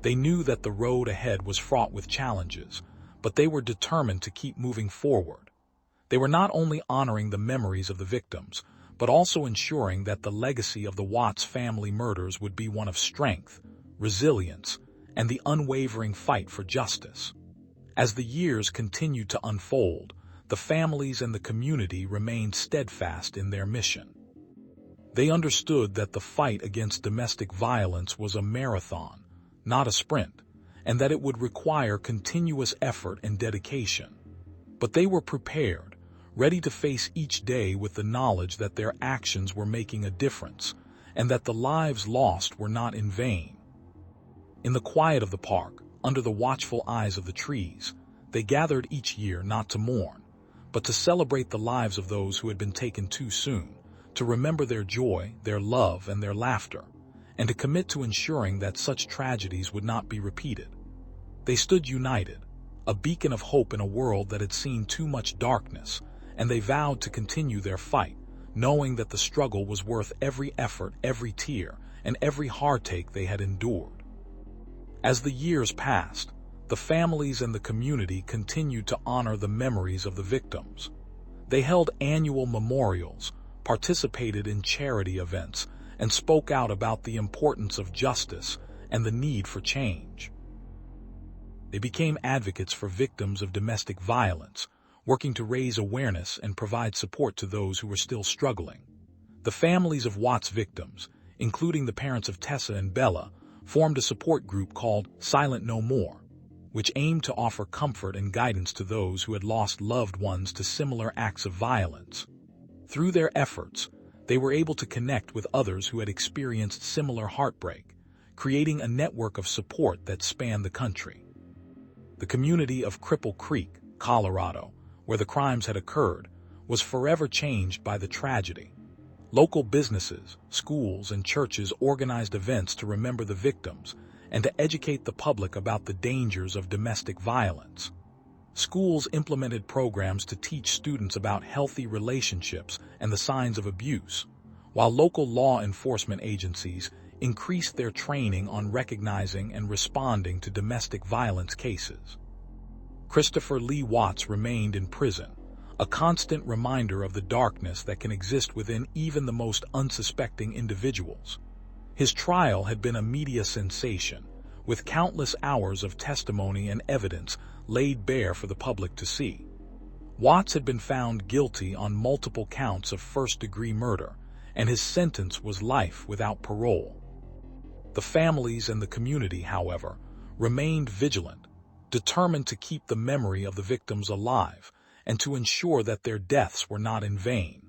They knew that the road ahead was fraught with challenges, but they were determined to keep moving forward. They were not only honoring the memories of the victims, but also ensuring that the legacy of the Watts family murders would be one of strength, resilience, and the unwavering fight for justice. As the years continued to unfold, the families and the community remained steadfast in their mission. They understood that the fight against domestic violence was a marathon, not a sprint, and that it would require continuous effort and dedication. But they were prepared, ready to face each day with the knowledge that their actions were making a difference, and that the lives lost were not in vain. In the quiet of the park, under the watchful eyes of the trees, They gathered each year not to mourn, but to celebrate the lives of those who had been taken too soon, to remember their joy, their love, and their laughter, and to commit to ensuring that such tragedies would not be repeated. They stood united, a beacon of hope in a world that had seen too much darkness, and they vowed to continue their fight, knowing that the struggle was worth every effort, every tear, and every heartache they had endured. As the years passed, the families and the community continued to honor the memories of the victims. They held annual memorials, participated in charity events, and spoke out about the importance of justice and the need for change. They became advocates for victims of domestic violence, working to raise awareness and provide support to those who were still struggling. The families of Watts victims, including the parents of Tessa and Bella, formed a support group called Silent No More, which aimed to offer comfort and guidance to those who had lost loved ones to similar acts of violence. Through their efforts, they were able to connect with others who had experienced similar heartbreak, creating a network of support that spanned the country. The community of Cripple Creek, Colorado, where the crimes had occurred, was forever changed by the tragedy. Local businesses, schools, and churches organized events to remember the victims and to educate the public about the dangers of domestic violence. Schools implemented programs to teach students about healthy relationships and the signs of abuse, while local law enforcement agencies increased their training on recognizing and responding to domestic violence cases. Christopher Lee Watts remained in prison, a constant reminder of the darkness that can exist within even the most unsuspecting individuals. His trial had been a media sensation, with countless hours of testimony and evidence laid bare for the public to see. Watts had been found guilty on multiple counts of first-degree murder, and his sentence was life without parole. The families and the community, however, remained vigilant, determined to keep the memory of the victims alive and to ensure that their deaths were not in vain.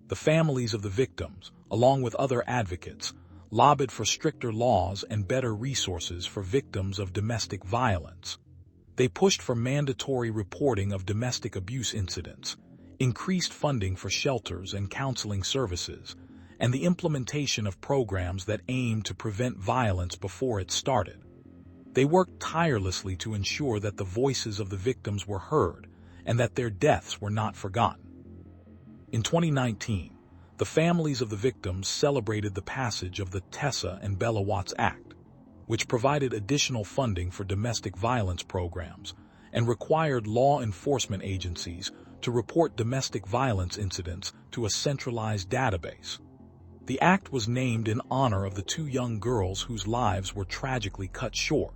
The families of the victims, along with other advocates, lobbied for stricter laws and better resources for victims of domestic violence. They pushed for mandatory reporting of domestic abuse incidents, increased funding for shelters and counseling services, and the implementation of programs that aimed to prevent violence before it started. They worked tirelessly to ensure that the voices of the victims were heard and that their deaths were not forgotten. In 2019, the families of the victims celebrated the passage of the Tessa and Bella Watts Act, which provided additional funding for domestic violence programs and required law enforcement agencies to report domestic violence incidents to a centralized database. The act was named in honor of the two young girls whose lives were tragically cut short,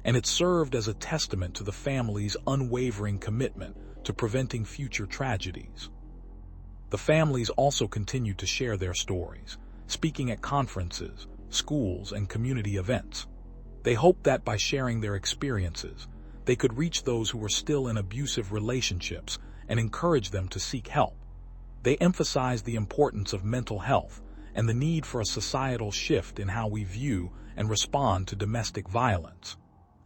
and it served as a testament to the family's unwavering commitment to preventing future tragedies. The families also continued to share their stories, speaking at conferences, schools, and community events. They hoped that by sharing their experiences, they could reach those who were still in abusive relationships and encourage them to seek help. They emphasized the importance of mental health and the need for a societal shift in how we view and respond to domestic violence.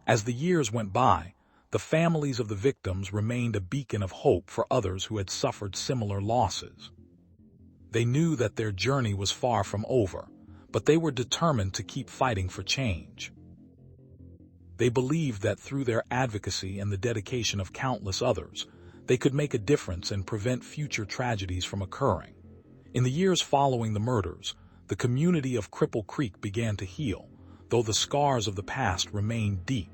As the years went by, the families of the victims remained a beacon of hope for others who had suffered similar losses. They knew that their journey was far from over, but they were determined to keep fighting for change. They believed that through their advocacy and the dedication of countless others, they could make a difference and prevent future tragedies from occurring. In the years following the murders, the community of Cripple Creek began to heal, though the scars of the past remained deep.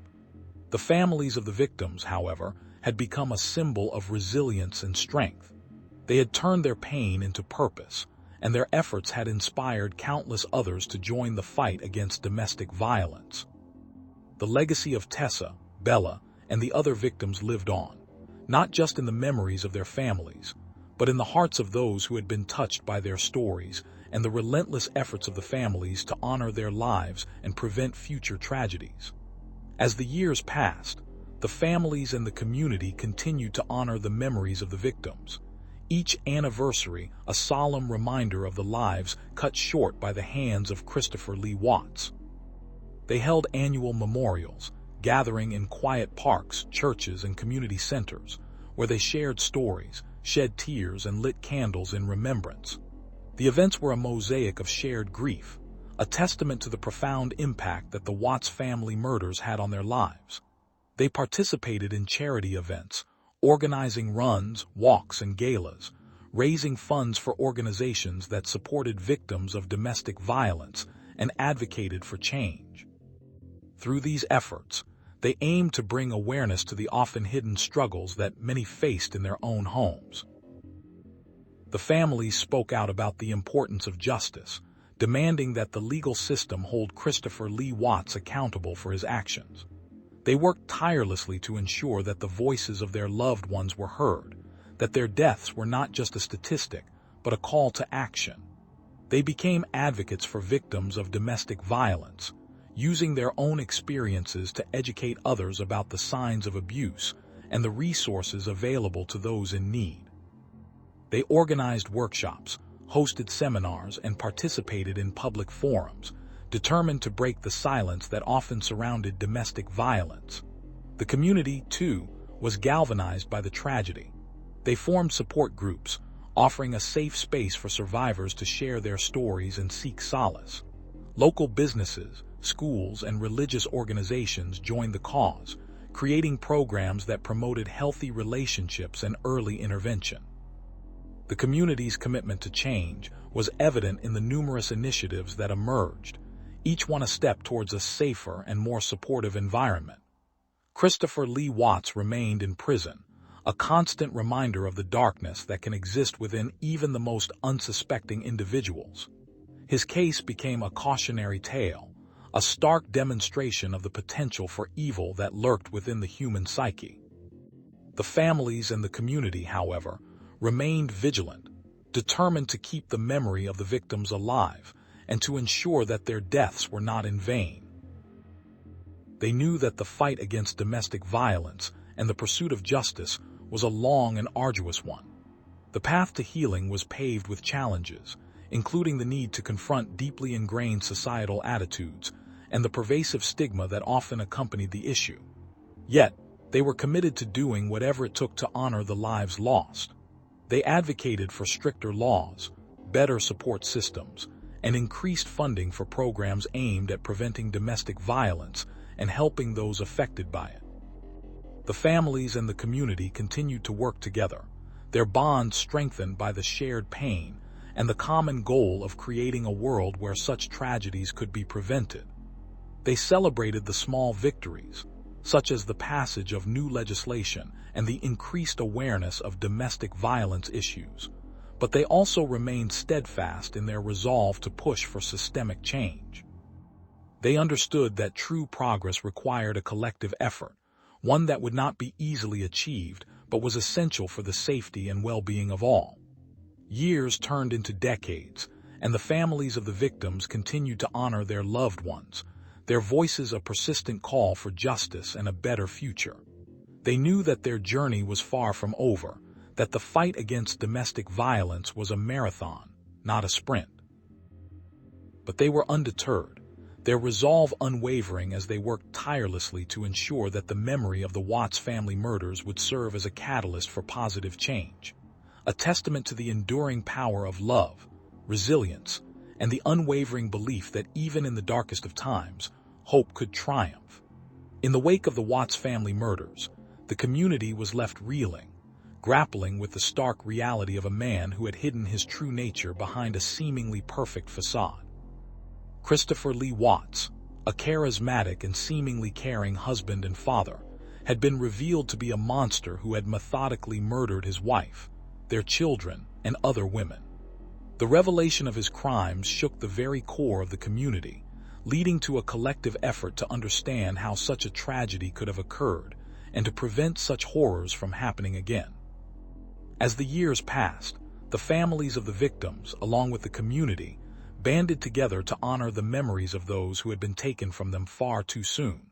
The families of the victims, however, had become a symbol of resilience and strength. They had turned their pain into purpose, and their efforts had inspired countless others to join the fight against domestic violence. The legacy of Tessa, Bella, and the other victims lived on, not just in the memories of their families, but in the hearts of those who had been touched by their stories and the relentless efforts of the families to honor their lives and prevent future tragedies. As the years passed, the families and the community continued to honor the memories of the victims, each anniversary a solemn reminder of the lives cut short by the hands of Christopher Lee Watts. They held annual memorials, gathering in quiet parks, churches, and community centers, where they shared stories, shed tears, and lit candles in remembrance. The events were a mosaic of shared grief, a testament to the profound impact that the Watts family murders had on their lives. They participated in charity events, organizing runs, walks, and galas, raising funds for organizations that supported victims of domestic violence and advocated for change. Through these efforts, they aimed to bring awareness to the often hidden struggles that many faced in their own homes. The families spoke out about the importance of justice, demanding that the legal system hold Christopher Lee Watts accountable for his actions. They worked tirelessly to ensure that the voices of their loved ones were heard, that their deaths were not just a statistic, but a call to action. They became advocates for victims of domestic violence, using their own experiences to educate others about the signs of abuse and the resources available to those in need. They organized workshops, hosted seminars, and participated in public forums, determined to break the silence that often surrounded domestic violence. The community, too, was galvanized by the tragedy. They formed support groups, offering a safe space for survivors to share their stories and seek solace. Local businesses, schools, and religious organizations joined the cause, creating programs that promoted healthy relationships and early intervention. The community's commitment to change was evident in the numerous initiatives that emerged, each one a step towards a safer and more supportive environment. Christopher Lee Watts remained in prison, a constant reminder of the darkness that can exist within even the most unsuspecting individuals. His case became a cautionary tale, a stark demonstration of the potential for evil that lurked within the human psyche. The families and the community, however, remained vigilant, determined to keep the memory of the victims alive and to ensure that their deaths were not in vain. They knew that the fight against domestic violence and the pursuit of justice was a long and arduous one. The path to healing was paved with challenges, including the need to confront deeply ingrained societal attitudes and the pervasive stigma that often accompanied the issue. Yet, they were committed to doing whatever it took to honor the lives lost. They advocated for stricter laws, better support systems, and increased funding for programs aimed at preventing domestic violence and helping those affected by it. The families and the community continued to work together, their bond strengthened by the shared pain and the common goal of creating a world where such tragedies could be prevented. They celebrated the small victories, such as the passage of new legislation and the increased awareness of domestic violence issues, but they also remained steadfast in their resolve to push for systemic change. They understood that true progress required a collective effort, one that would not be easily achieved but was essential for the safety and well-being of all. Years turned into decades, and the families of the victims continued to honor their loved ones, their voices a persistent call for justice and a better future. They knew that their journey was far from over, that the fight against domestic violence was a marathon, not a sprint. But they were undeterred, their resolve unwavering as they worked tirelessly to ensure that the memory of the Watts family murders would serve as a catalyst for positive change, a testament to the enduring power of love, resilience, and the unwavering belief that even in the darkest of times, hope could triumph. In the wake of the Watts family murders, the community was left reeling, grappling with the stark reality of a man who had hidden his true nature behind a seemingly perfect facade. Christopher Lee Watts, a charismatic and seemingly caring husband and father, had been revealed to be a monster who had methodically murdered his wife, their children, and other women. The revelation of his crimes shook the very core of the community, leading to a collective effort to understand how such a tragedy could have occurred and to prevent such horrors from happening again. As the years passed, the families of the victims, along with the community, banded together to honor the memories of those who had been taken from them far too soon.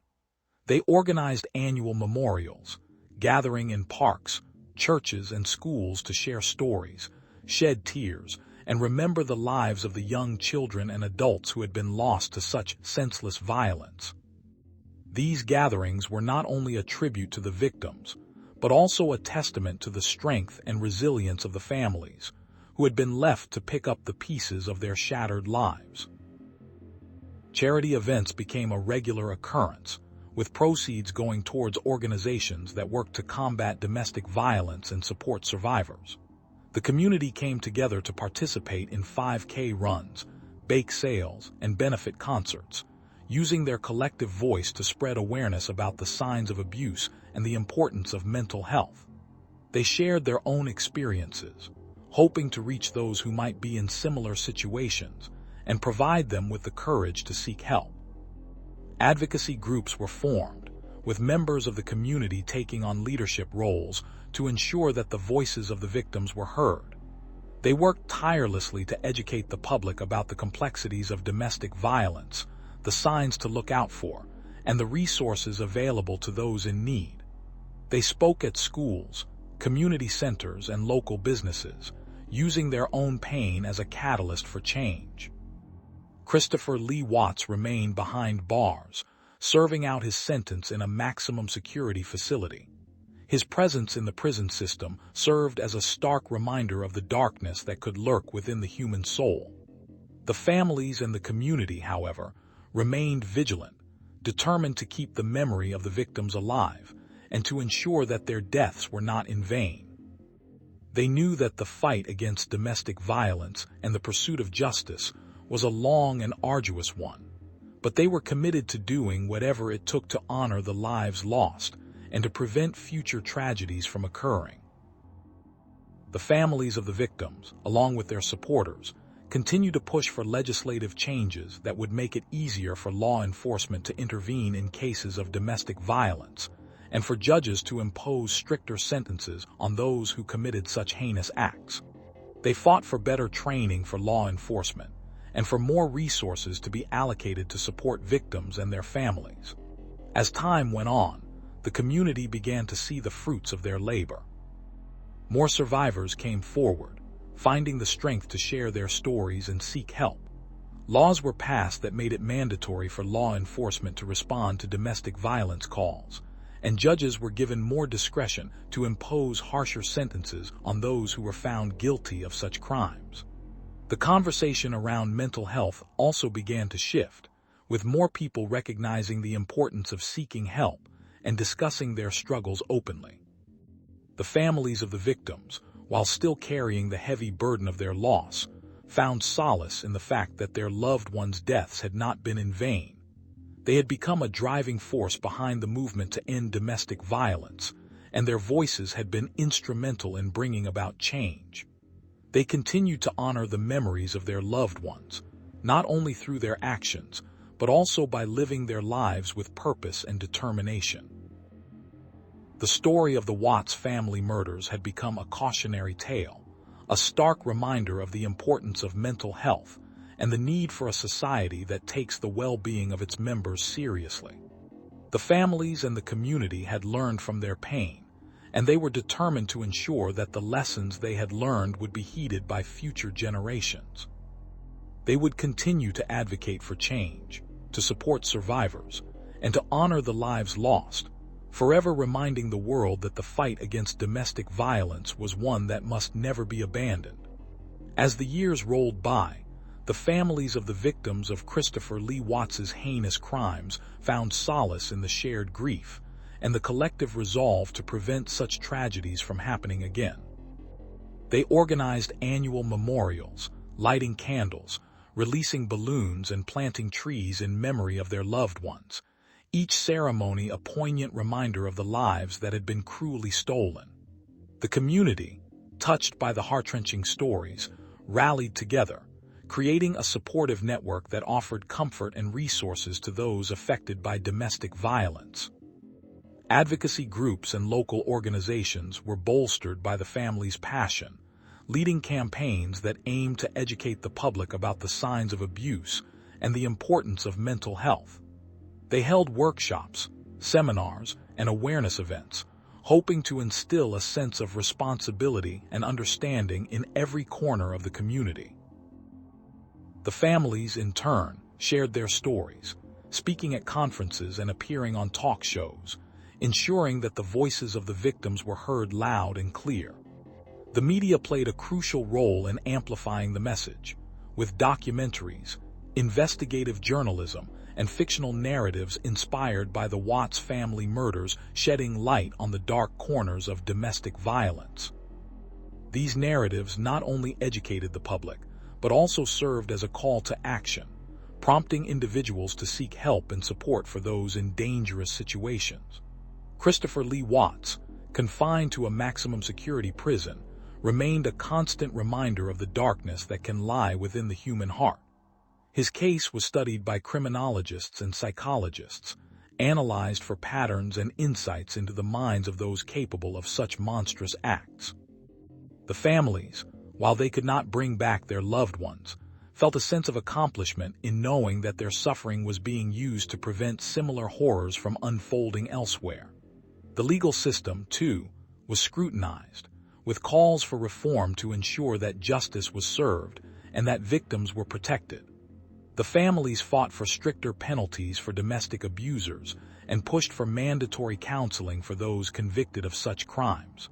They organized annual memorials, gathering in parks, churches, and schools to share stories, shed tears, and remember the lives of the young children and adults who had been lost to such senseless violence. These gatherings were not only a tribute to the victims, but also a testament to the strength and resilience of the families, who had been left to pick up the pieces of their shattered lives. Charity events became a regular occurrence, with proceeds going towards organizations that work to combat domestic violence and support survivors. The community came together to participate in 5K runs, bake sales, and benefit concerts, using their collective voice to spread awareness about the signs of abuse and the importance of mental health. They shared their own experiences, hoping to reach those who might be in similar situations and provide them with the courage to seek help. Advocacy groups were formed, with members of the community taking on leadership roles to ensure that the voices of the victims were heard. They worked tirelessly to educate the public about the complexities of domestic violence, the signs to look out for, and the resources available to those in need. They spoke at schools, community centers, and local businesses, using their own pain as a catalyst for change. Christopher Lee Watts remained behind bars, serving out his sentence in a maximum security facility. His presence in the prison system served as a stark reminder of the darkness that could lurk within the human soul. The families and the community, however, remained vigilant, determined to keep the memory of the victims alive and to ensure that their deaths were not in vain. They knew that the fight against domestic violence and the pursuit of justice was a long and arduous one, but they were committed to doing whatever it took to honor the lives lost and to prevent future tragedies from occurring. The families of the victims, along with their supporters, continued to push for legislative changes that would make it easier for law enforcement to intervene in cases of domestic violence and for judges to impose stricter sentences on those who committed such heinous acts. They fought for better training for law enforcement and for more resources to be allocated to support victims and their families. As time went on, the community began to see the fruits of their labor. More survivors came forward, finding the strength to share their stories and seek help. Laws were passed that made it mandatory for law enforcement to respond to domestic violence calls, and judges were given more discretion to impose harsher sentences on those who were found guilty of such crimes. The conversation around mental health also began to shift, with more people recognizing the importance of seeking help and discussing their struggles openly. The families of the victims, while still carrying the heavy burden of their loss, found solace in the fact that their loved ones' deaths had not been in vain. They had become a driving force behind the movement to end domestic violence, and their voices had been instrumental in bringing about change. They continued to honor the memories of their loved ones, not only through their actions, but also by living their lives with purpose and determination. The story of the Watts family murders had become a cautionary tale, a stark reminder of the importance of mental health and the need for a society that takes the well-being of its members seriously. The families and the community had learned from their pain, and they were determined to ensure that the lessons they had learned would be heeded by future generations. They would continue to advocate for change, to support survivors, and to honor the lives lost, forever reminding the world that the fight against domestic violence was one that must never be abandoned. As the years rolled by, the families of the victims of Christopher Lee Watts's heinous crimes found solace in the shared grief and the collective resolve to prevent such tragedies from happening again. They organized annual memorials, lighting candles, releasing balloons, and planting trees in memory of their loved ones, each ceremony a poignant reminder of the lives that had been cruelly stolen. The community, touched by the heart-wrenching stories, rallied together, creating a supportive network that offered comfort and resources to those affected by domestic violence. Advocacy groups and local organizations were bolstered by the family's passion, leading campaigns that aimed to educate the public about the signs of abuse and the importance of mental health. They held workshops, seminars, and awareness events, hoping to instill a sense of responsibility and understanding in every corner of the community. The families, in turn, shared their stories, speaking at conferences and appearing on talk shows, ensuring that the voices of the victims were heard loud and clear. The media played a crucial role in amplifying the message, with documentaries, investigative journalism, and fictional narratives inspired by the Watts family murders shedding light on the dark corners of domestic violence. These narratives not only educated the public, but also served as a call to action, prompting individuals to seek help and support for those in dangerous situations. Christopher Lee Watts, confined to a maximum security prison, remained a constant reminder of the darkness that can lie within the human heart. His case was studied by criminologists and psychologists, analyzed for patterns and insights into the minds of those capable of such monstrous acts. The families, while they could not bring back their loved ones, felt a sense of accomplishment in knowing that their suffering was being used to prevent similar horrors from unfolding elsewhere. The legal system, too, was scrutinized, with calls for reform to ensure that justice was served and that victims were protected. The families fought for stricter penalties for domestic abusers and pushed for mandatory counseling for those convicted of such crimes.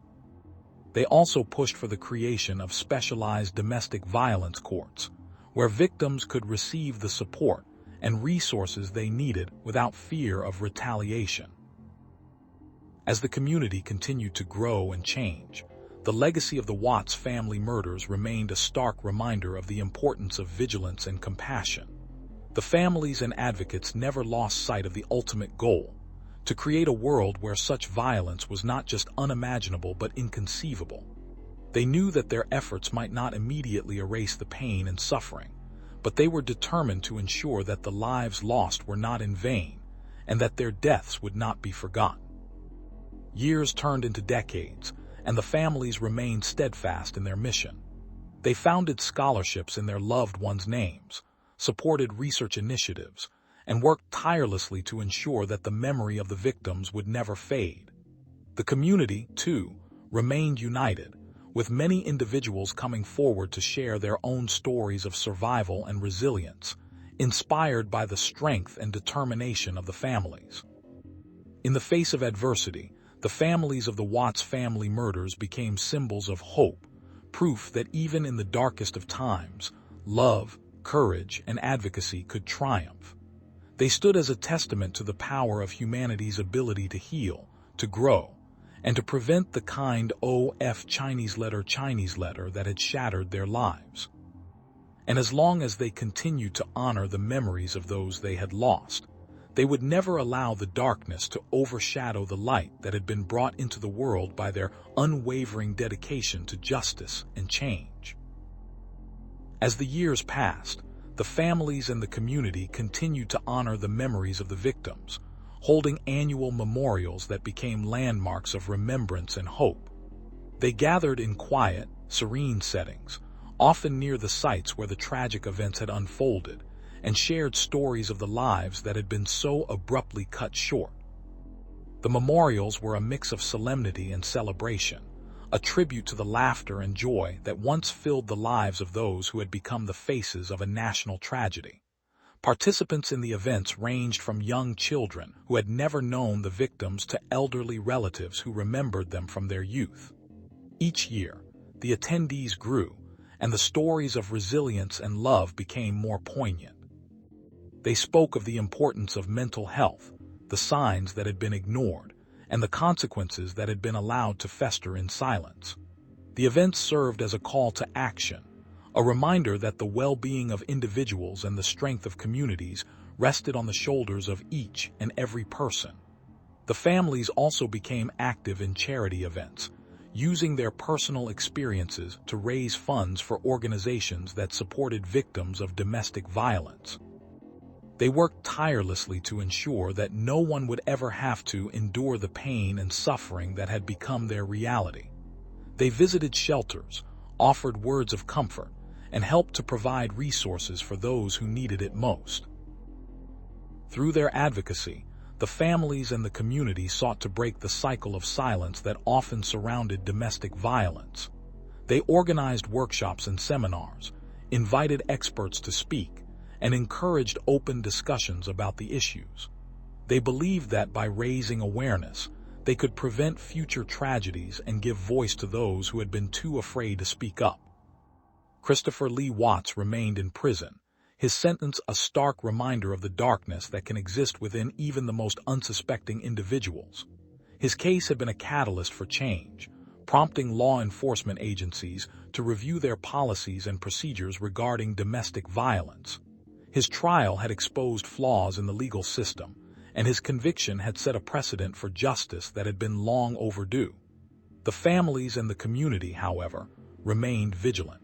They also pushed for the creation of specialized domestic violence courts, where victims could receive the support and resources they needed without fear of retaliation. As the community continued to grow and change, the legacy of the Watts family murders remained a stark reminder of the importance of vigilance and compassion. The families and advocates never lost sight of the ultimate goal, to create a world where such violence was not just unimaginable but inconceivable. They knew that their efforts might not immediately erase the pain and suffering, but they were determined to ensure that the lives lost were not in vain, and that their deaths would not be forgotten. Years turned into decades, and the families remained steadfast in their mission. They founded scholarships in their loved ones' names, supported research initiatives, and worked tirelessly to ensure that the memory of the victims would never fade. The community, too, remained united, with many individuals coming forward to share their own stories of survival and resilience, inspired by the strength and determination of the families. In the face of adversity, the families of the Watts family murders became symbols of hope, proof that even in the darkest of times, love, courage, and advocacy could triumph. They stood as a testament to the power of humanity's ability to heal, to grow, and to prevent the kind of Chinese letter that had shattered their lives. And as long as they continued to honor the memories of those they had lost, they would never allow the darkness to overshadow the light that had been brought into the world by their unwavering dedication to justice and change. As the years passed, the families and the community continued to honor the memories of the victims, holding annual memorials that became landmarks of remembrance and hope. They gathered in quiet, serene settings, often near the sites where the tragic events had unfolded, and shared stories of the lives that had been so abruptly cut short. The memorials were a mix of solemnity and celebration, a tribute to the laughter and joy that once filled the lives of those who had become the faces of a national tragedy. Participants in the events ranged from young children who had never known the victims to elderly relatives who remembered them from their youth. Each year, the attendees grew, and the stories of resilience and love became more poignant. They spoke of the importance of mental health, the signs that had been ignored, and the consequences that had been allowed to fester in silence. The events served as a call to action, a reminder that the well-being of individuals and the strength of communities rested on the shoulders of each and every person. The families also became active in charity events, using their personal experiences to raise funds for organizations that supported victims of domestic violence. They worked tirelessly to ensure that no one would ever have to endure the pain and suffering that had become their reality. They visited shelters, offered words of comfort, and helped to provide resources for those who needed it most. Through their advocacy, the families and the community sought to break the cycle of silence that often surrounded domestic violence. They organized workshops and seminars, invited experts to speak, and encouraged open discussions about the issues. They believed that by raising awareness, they could prevent future tragedies and give voice to those who had been too afraid to speak up. Christopher Lee Watts remained in prison, his sentence a stark reminder of the darkness that can exist within even the most unsuspecting individuals. His case had been a catalyst for change, prompting law enforcement agencies to review their policies and procedures regarding domestic violence. His trial had exposed flaws in the legal system, and his conviction had set a precedent for justice that had been long overdue. The families and the community, however, remained vigilant.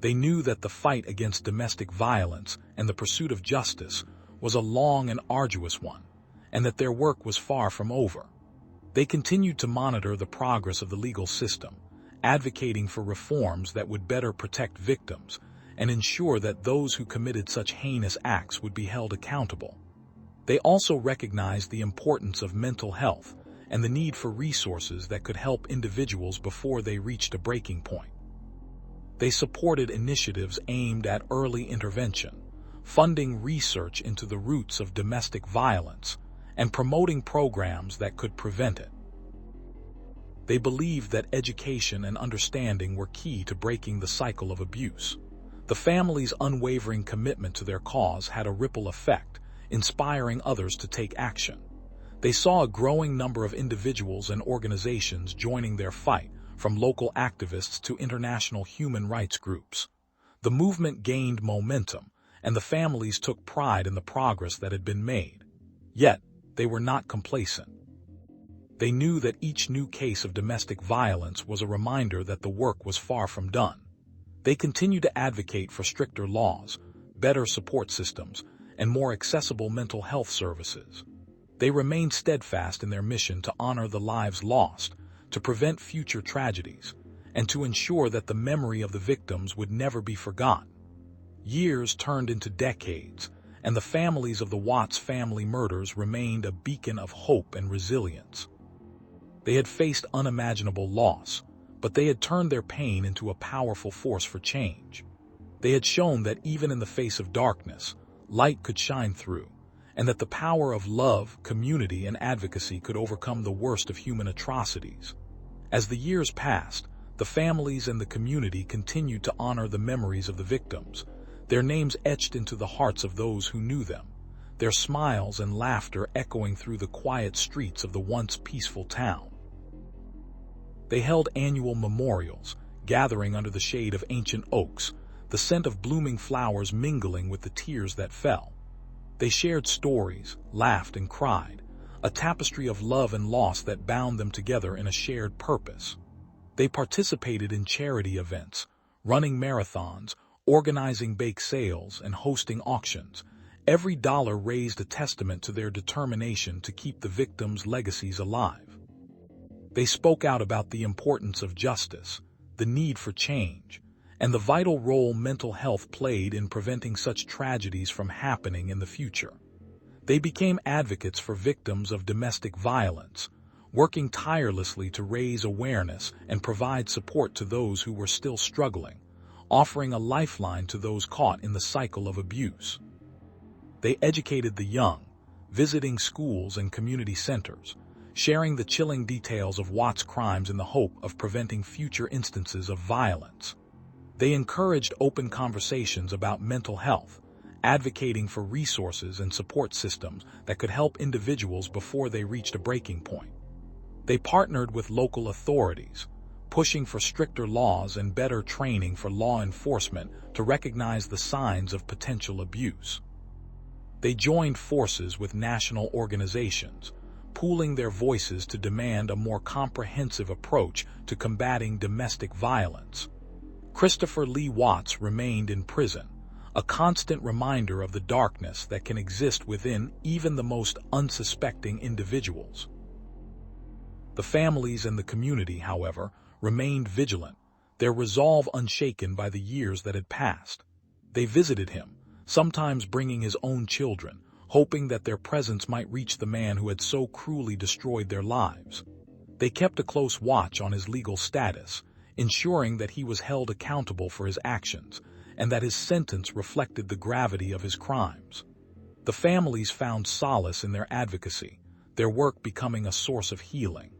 They knew that the fight against domestic violence and the pursuit of justice was a long and arduous one, and that their work was far from over. They continued to monitor the progress of the legal system, advocating for reforms that would better protect victims and ensure that those who committed such heinous acts would be held accountable. They also recognized the importance of mental health and the need for resources that could help individuals before they reached a breaking point. They supported initiatives aimed at early intervention, funding research into the roots of domestic violence, and promoting programs that could prevent it. They believed that education and understanding were key to breaking the cycle of abuse. The family's unwavering commitment to their cause had a ripple effect, inspiring others to take action. They saw a growing number of individuals and organizations joining their fight, from local activists to international human rights groups. The movement gained momentum, and the families took pride in the progress that had been made. Yet, they were not complacent. They knew that each new case of domestic violence was a reminder that the work was far from done. They continued to advocate for stricter laws, better support systems, and more accessible mental health services. They remained steadfast in their mission to honor the lives lost, to prevent future tragedies, and to ensure that the memory of the victims would never be forgotten. Years turned into decades, and the families of the Watts family murders remained a beacon of hope and resilience. They had faced unimaginable loss, but they had turned their pain into a powerful force for change. They had shown that even in the face of darkness, light could shine through, and that the power of love, community, and advocacy could overcome the worst of human atrocities. As the years passed, the families and the community continued to honor the memories of the victims, their names etched into the hearts of those who knew them, their smiles and laughter echoing through the quiet streets of the once peaceful town. They held annual memorials, gathering under the shade of ancient oaks, the scent of blooming flowers mingling with the tears that fell. They shared stories, laughed and cried, a tapestry of love and loss that bound them together in a shared purpose. They participated in charity events, running marathons, organizing bake sales, and hosting auctions. Every dollar raised a testament to their determination to keep the victims' legacies alive. They spoke out about the importance of justice, the need for change, and the vital role mental health played in preventing such tragedies from happening in the future. They became advocates for victims of domestic violence, working tirelessly to raise awareness and provide support to those who were still struggling, offering a lifeline to those caught in the cycle of abuse. They educated the young, visiting schools and community centers, sharing the chilling details of Watts' crimes in the hope of preventing future instances of violence. They encouraged open conversations about mental health, advocating for resources and support systems that could help individuals before they reached a breaking point. They partnered with local authorities, pushing for stricter laws and better training for law enforcement to recognize the signs of potential abuse. They joined forces with national organizations, pooling their voices to demand a more comprehensive approach to combating domestic violence. Christopher Lee Watts remained in prison, a constant reminder of the darkness that can exist within even the most unsuspecting individuals. The families and the community, however, remained vigilant, their resolve unshaken by the years that had passed. They visited him, sometimes bringing his own children, hoping that their presence might reach the man who had so cruelly destroyed their lives. They kept a close watch on his legal status, ensuring that he was held accountable for his actions, and that his sentence reflected the gravity of his crimes. The families found solace in their advocacy, their work becoming a source of healing.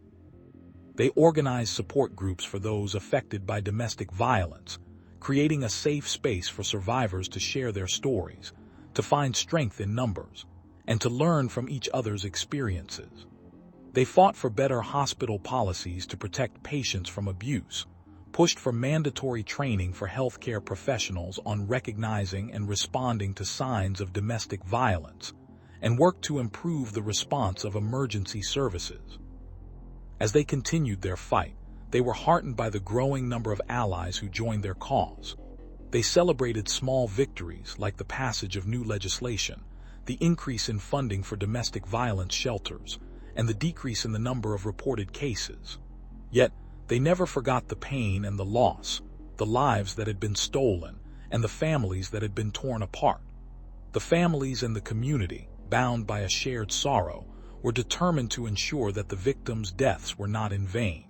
They organized support groups for those affected by domestic violence, creating a safe space for survivors to share their stories, to find strength in numbers, and to learn from each other's experiences. They fought for better hospital policies to protect patients from abuse, pushed for mandatory training for healthcare professionals on recognizing and responding to signs of domestic violence, and worked to improve the response of emergency services. As they continued their fight, they were heartened by the growing number of allies who joined their cause. They celebrated small victories like the passage of new legislation, the increase in funding for domestic violence shelters, and the decrease in the number of reported cases. Yet, they never forgot the pain and the loss, the lives that had been stolen, and the families that had been torn apart. The families and the community, bound by a shared sorrow, were determined to ensure that the victims' deaths were not in vain.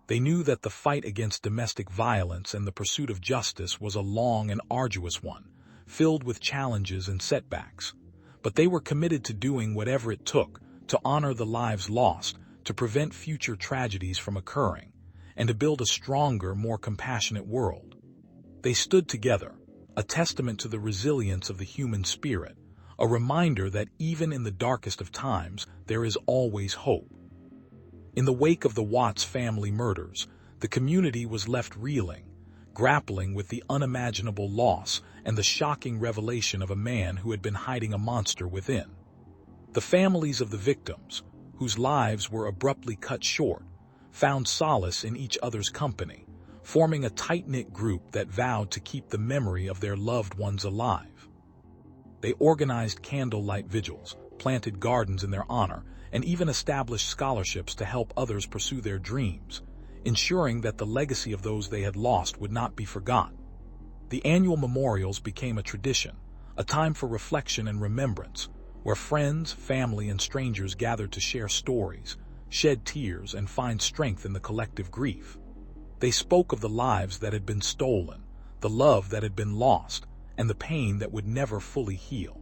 They knew that the fight against domestic violence and the pursuit of justice was a long and arduous one, filled with challenges and setbacks. But they were committed to doing whatever it took to honor the lives lost, to prevent future tragedies from occurring, and to build a stronger, more compassionate world. They stood together, a testament to the resilience of the human spirit, a reminder that even in the darkest of times, there is always hope. In the wake of the Watts family murders, the community was left reeling, grappling with the unimaginable loss and the shocking revelation of a man who had been hiding a monster within. The families of the victims, whose lives were abruptly cut short, found solace in each other's company, forming a tight-knit group that vowed to keep the memory of their loved ones alive. They organized candlelight vigils, planted gardens in their honor, and even established scholarships to help others pursue their dreams, ensuring that the legacy of those they had lost would not be forgotten. The annual memorials became a tradition, a time for reflection and remembrance, where friends, family, and strangers gathered to share stories, shed tears, and find strength in the collective grief. They spoke of the lives that had been stolen, the love that had been lost, and the pain that would never fully heal.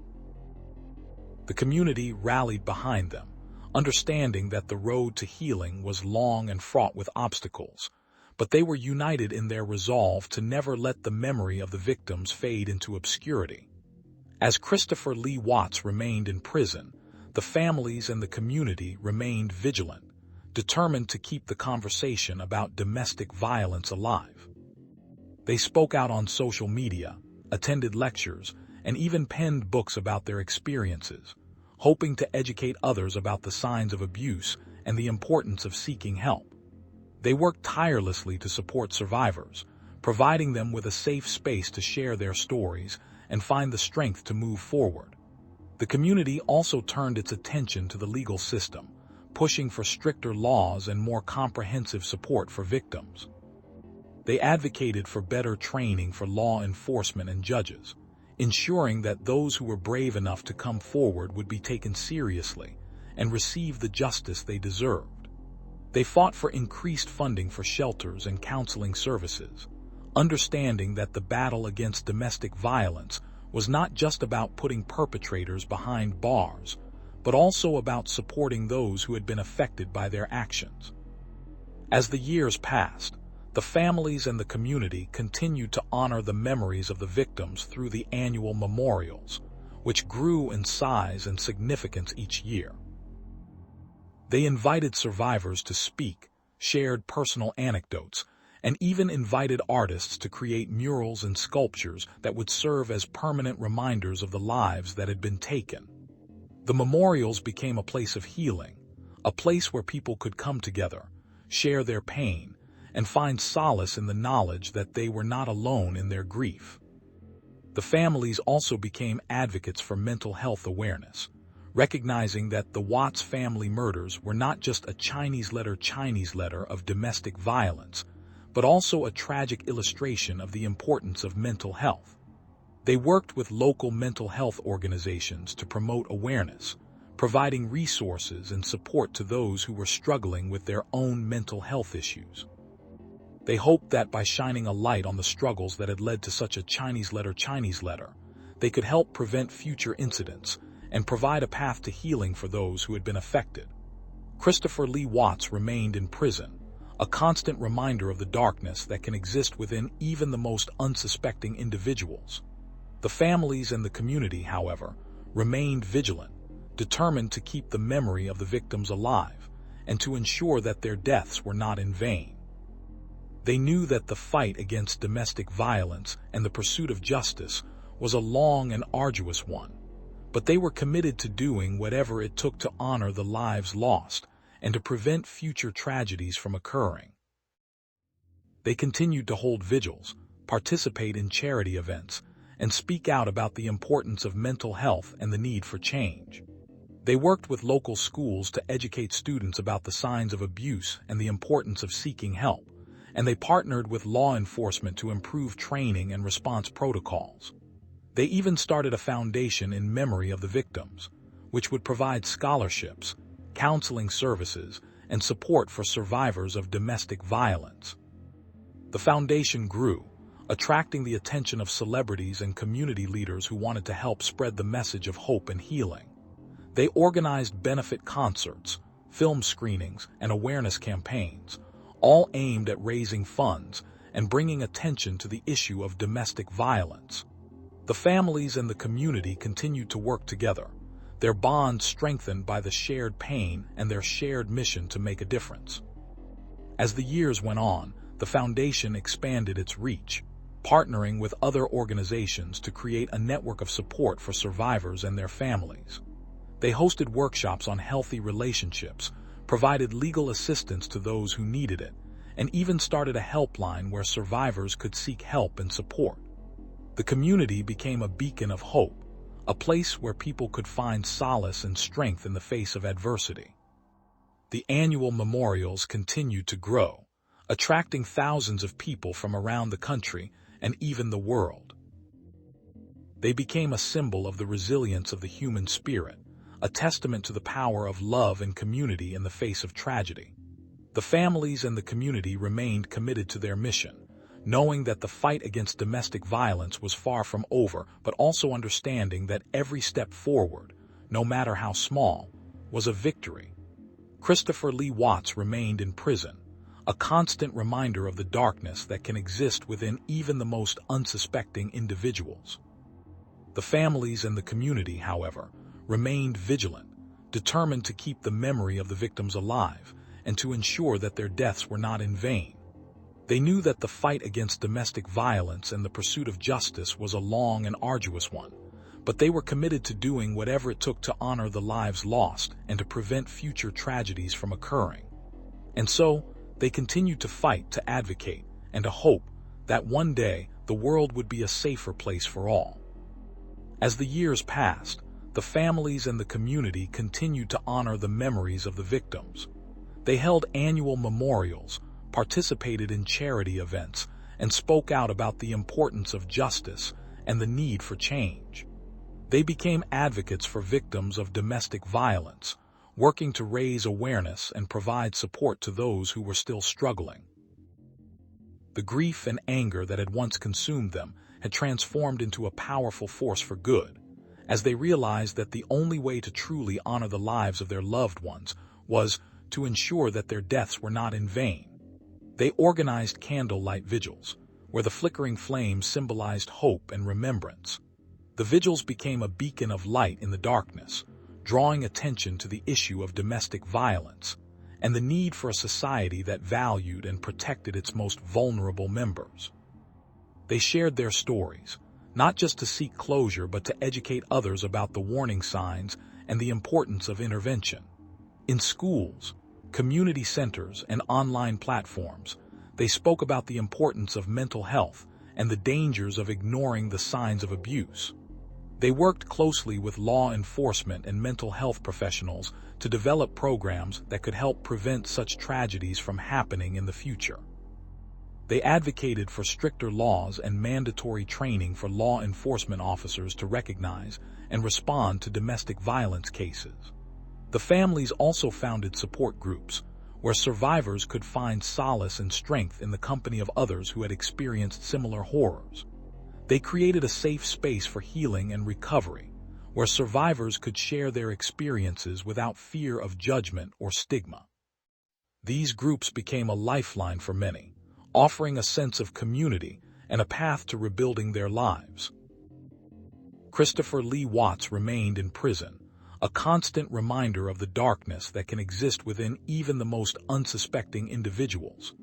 The community rallied behind them, understanding that the road to healing was long and fraught with obstacles, but they were united in their resolve to never let the memory of the victims fade into obscurity. As Christopher Lee Watts remained in prison, the families and the community remained vigilant, determined to keep the conversation about domestic violence alive. They spoke out on social media, attended lectures, and even penned books about their experiences, hoping to educate others about the signs of abuse and the importance of seeking help. They worked tirelessly to support survivors, providing them with a safe space to share their stories and find the strength to move forward. The community also turned its attention to the legal system, pushing for stricter laws and more comprehensive support for victims. They advocated for better training for law enforcement and judges, ensuring that those who were brave enough to come forward would be taken seriously and receive the justice they deserved. They fought for increased funding for shelters and counseling services, understanding that the battle against domestic violence was not just about putting perpetrators behind bars, but also about supporting those who had been affected by their actions. As the years passed, the families and the community continued to honor the memories of the victims through the annual memorials, which grew in size and significance each year. They invited survivors to speak, shared personal anecdotes, and even invited artists to create murals and sculptures that would serve as permanent reminders of the lives that had been taken. The memorials became a place of healing, a place where people could come together, share their pain, and find solace in the knowledge that they were not alone in their grief. The families also became advocates for mental health awareness, recognizing that the Watts family murders were not just a Chinese letter of domestic violence, but also a tragic illustration of the importance of mental health. They worked with local mental health organizations to promote awareness, providing resources and support to those who were struggling with their own mental health issues. They hoped that by shining a light on the struggles that had led to such a Chinese letter, they could help prevent future incidents and provide a path to healing for those who had been affected. Christopher Lee Watts remained in prison, a constant reminder of the darkness that can exist within even the most unsuspecting individuals. The families and the community, however, remained vigilant, determined to keep the memory of the victims alive and to ensure that their deaths were not in vain. They knew that the fight against domestic violence and the pursuit of justice was a long and arduous one, but they were committed to doing whatever it took to honor the lives lost and to prevent future tragedies from occurring. They continued to hold vigils, participate in charity events, and speak out about the importance of mental health and the need for change. They worked with local schools to educate students about the signs of abuse and the importance of seeking help, and they partnered with law enforcement to improve training and response protocols. They even started a foundation in memory of the victims, which would provide scholarships, counseling services, and support for survivors of domestic violence. The foundation grew, attracting the attention of celebrities and community leaders who wanted to help spread the message of hope and healing. They organized benefit concerts, film screenings, and awareness campaigns, all aimed at raising funds and bringing attention to the issue of domestic violence. The families and the community continued to work together, their bond strengthened by the shared pain and their shared mission to make a difference. As the years went on, the foundation expanded its reach, partnering with other organizations to create a network of support for survivors and their families. They hosted workshops on healthy relationships, provided legal assistance to those who needed it, and even started a helpline where survivors could seek help and support. The community became a beacon of hope, a place where people could find solace and strength in the face of adversity. The annual memorials continued to grow, attracting thousands of people from around the country and even the world. They became a symbol of the resilience of the human spirit, a testament to the power of love and community in the face of tragedy. The families and the community remained committed to their mission, knowing that the fight against domestic violence was far from over, but also understanding that every step forward, no matter how small, was a victory. Christopher Lee Watts remained in prison, a constant reminder of the darkness that can exist within even the most unsuspecting individuals. The families and the community, however, remained vigilant, determined to keep the memory of the victims alive and to ensure that their deaths were not in vain. They knew that the fight against domestic violence and the pursuit of justice was a long and arduous one, but they were committed to doing whatever it took to honor the lives lost and to prevent future tragedies from occurring. And so, they continued to fight, to advocate, and to hope that one day the world would be a safer place for all. As the years passed, the families and the community continued to honor the memories of the victims. They held annual memorials, participated in charity events, and spoke out about the importance of justice and the need for change. They became advocates for victims of domestic violence, working to raise awareness and provide support to those who were still struggling. The grief and anger that had once consumed them had transformed into a powerful force for good, as they realized that the only way to truly honor the lives of their loved ones was to ensure that their deaths were not in vain. They organized candlelight vigils, where the flickering flames symbolized hope and remembrance. The vigils became a beacon of light in the darkness, drawing attention to the issue of domestic violence and the need for a society that valued and protected its most vulnerable members. They shared their stories, not just to seek closure but to educate others about the warning signs and the importance of intervention. In schools, community centers, and online platforms, they spoke about the importance of mental health and the dangers of ignoring the signs of abuse. They worked closely with law enforcement and mental health professionals to develop programs that could help prevent such tragedies from happening in the future. They advocated for stricter laws and mandatory training for law enforcement officers to recognize and respond to domestic violence cases. The families also founded support groups, where survivors could find solace and strength in the company of others who had experienced similar horrors. They created a safe space for healing and recovery, where survivors could share their experiences without fear of judgment or stigma. These groups became a lifeline for many, offering a sense of community and a path to rebuilding their lives. Christopher Lee Watts remained in prison, a constant reminder of the darkness that can exist within even the most unsuspecting individuals.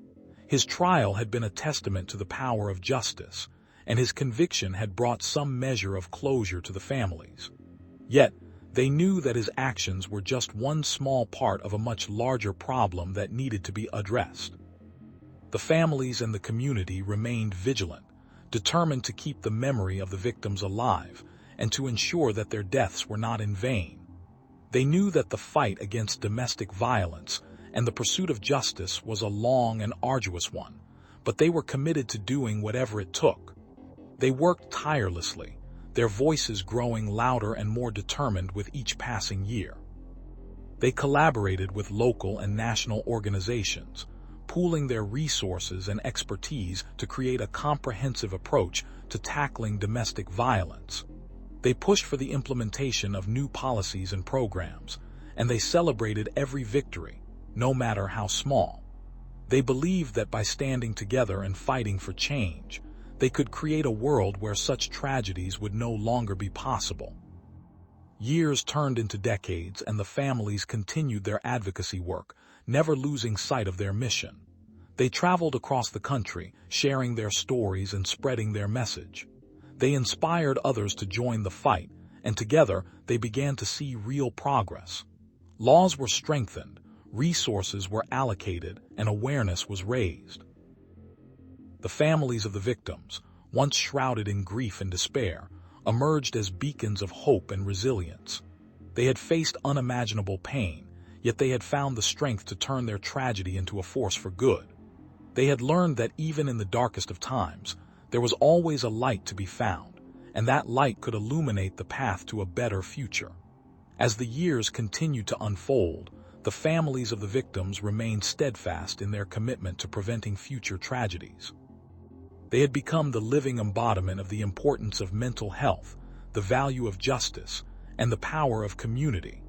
His trial had been a testament to the power of justice, and his conviction had brought some measure of closure to the families. Yet, they knew that his actions were just one small part of a much larger problem that needed to be addressed. The families and the community remained vigilant, determined to keep the memory of the victims alive and to ensure that their deaths were not in vain. They knew that the fight against domestic violence and the pursuit of justice was a long and arduous one, but they were committed to doing whatever it took. They worked tirelessly, their voices growing louder and more determined with each passing year. They collaborated with local and national organizations, pooling their resources and expertise to create a comprehensive approach to tackling domestic violence. They pushed for the implementation of new policies and programs, and they celebrated every victory, no matter how small. They believed that by standing together and fighting for change, they could create a world where such tragedies would no longer be possible. Years turned into decades, and the families continued their advocacy work, never losing sight of their mission. They traveled across the country, sharing their stories and spreading their message. They inspired others to join the fight, and together they began to see real progress. Laws were strengthened, resources were allocated, and awareness was raised. The families of the victims, once shrouded in grief and despair, emerged as beacons of hope and resilience. They had faced unimaginable pain, yet they had found the strength to turn their tragedy into a force for good. They had learned that even in the darkest of times, there was always a light to be found, and that light could illuminate the path to a better future. As the years continued to unfold, the families of the victims remained steadfast in their commitment to preventing future tragedies. They had become the living embodiment of the importance of mental health, the value of justice, and the power of community.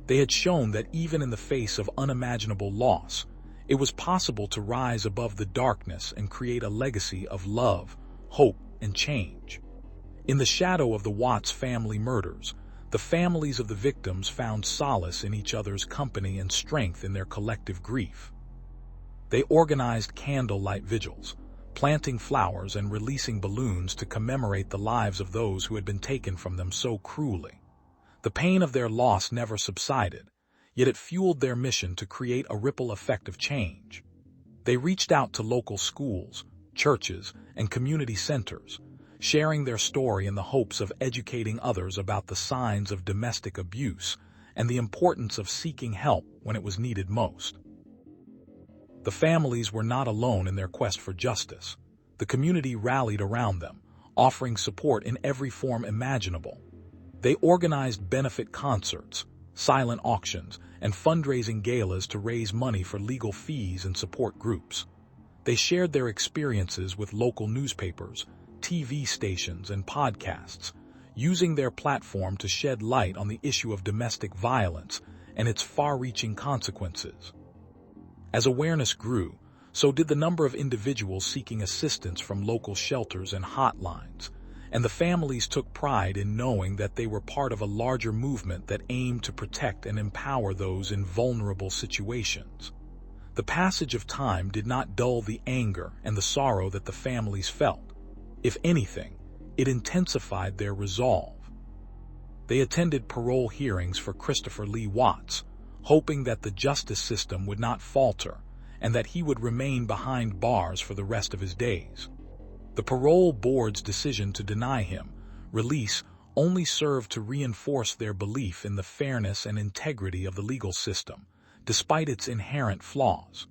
They had shown that even in the face of unimaginable loss, it was possible to rise above the darkness and create a legacy of love, hope, and change. In the shadow of the Watts family murders, the families of the victims found solace in each other's company and strength in their collective grief. They organized candlelight vigils, planting flowers and releasing balloons to commemorate the lives of those who had been taken from them so cruelly. The pain of their loss never subsided, yet it fueled their mission to create a ripple effect of change. They reached out to local schools, churches, and community centers, sharing their story in the hopes of educating others about the signs of domestic abuse and the importance of seeking help when it was needed most. The families were not alone in their quest for justice. The community rallied around them, offering support in every form imaginable. They organized benefit concerts, silent auctions, and fundraising galas to raise money for legal fees and support groups. They shared their experiences with local newspapers, TV stations, and podcasts, using their platform to shed light on the issue of domestic violence and its far-reaching consequences. As awareness grew, so did the number of individuals seeking assistance from local shelters and hotlines, and the families took pride in knowing that they were part of a larger movement that aimed to protect and empower those in vulnerable situations. The passage of time did not dull the anger and the sorrow that the families felt. If anything, it intensified their resolve. They attended parole hearings for Christopher Lee Watts, hoping that the justice system would not falter and that he would remain behind bars for the rest of his days. The parole board's decision to deny him release only served to reinforce their belief in the fairness and integrity of the legal system, despite its inherent flaws.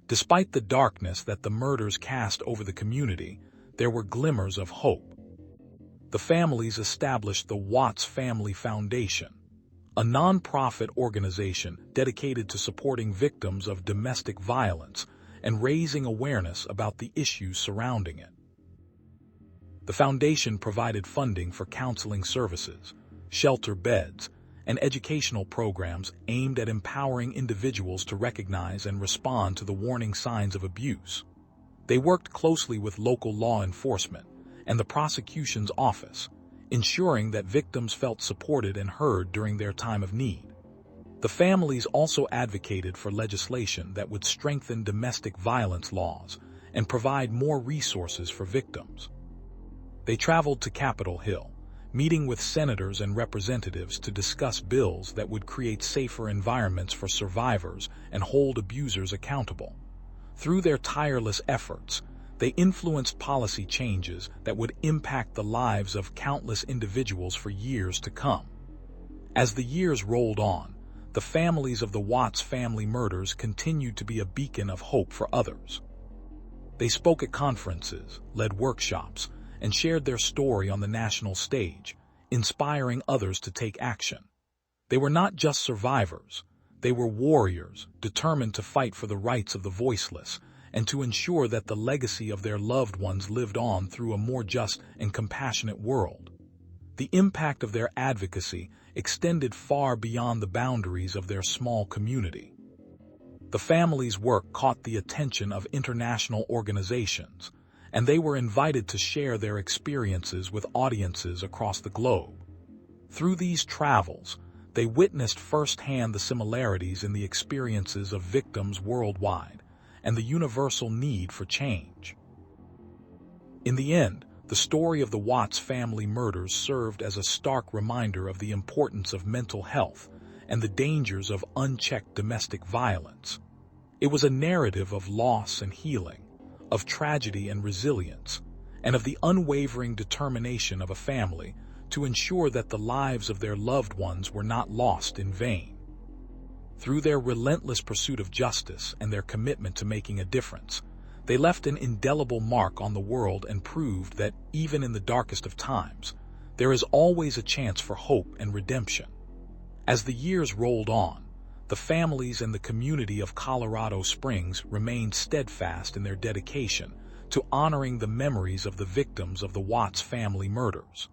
Despite the darkness that the murders cast over the community, there were glimmers of hope. The families established the Watts Family Foundation, a non-profit organization dedicated to supporting victims of domestic violence and raising awareness about the issues surrounding it. The foundation provided funding for counseling services, shelter beds, and educational programs aimed at empowering individuals to recognize and respond to the warning signs of abuse. They worked closely with local law enforcement and the prosecution's office, ensuring that victims felt supported and heard during their time of need. The families also advocated for legislation that would strengthen domestic violence laws and provide more resources for victims. They traveled to Capitol Hill, meeting with senators and representatives to discuss bills that would create safer environments for survivors and hold abusers accountable. Through their tireless efforts, they influenced policy changes that would impact the lives of countless individuals for years to come. As the years rolled on, the families of the Watts family murders continued to be a beacon of hope for others. They spoke at conferences, led workshops, and shared their story on the national stage, inspiring others to take action. They were not just survivors, they were warriors, determined to fight for the rights of the voiceless and to ensure that the legacy of their loved ones lived on through a more just and compassionate world. The impact of their advocacy extended far beyond the boundaries of their small community. The family's work caught the attention of international organizations, and they were invited to share their experiences with audiences across the globe. Through these travels, they witnessed firsthand the similarities in the experiences of victims worldwide and the universal need for change. In the end, the story of the Watts family murders served as a stark reminder of the importance of mental health and the dangers of unchecked domestic violence. It was a narrative of loss and healing, of tragedy and resilience, and of the unwavering determination of a family to ensure that the lives of their loved ones were not lost in vain. Through their relentless pursuit of justice and their commitment to making a difference, they left an indelible mark on the world and proved that, even in the darkest of times, there is always a chance for hope and redemption. As the years rolled on, the families and the community of Colorado Springs remained steadfast in their dedication to honoring the memories of the victims of the Watts family murders.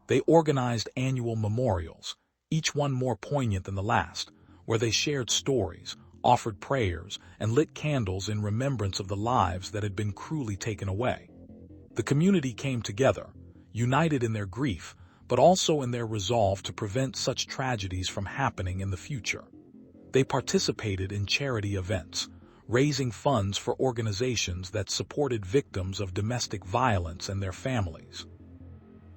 They organized annual memorials, each one more poignant than the last, where they shared stories, offered prayers, and lit candles in remembrance of the lives that had been cruelly taken away. The community came together, united in their grief, but also in their resolve to prevent such tragedies from happening in the future. They participated in charity events, raising funds for organizations that supported victims of domestic violence and their families.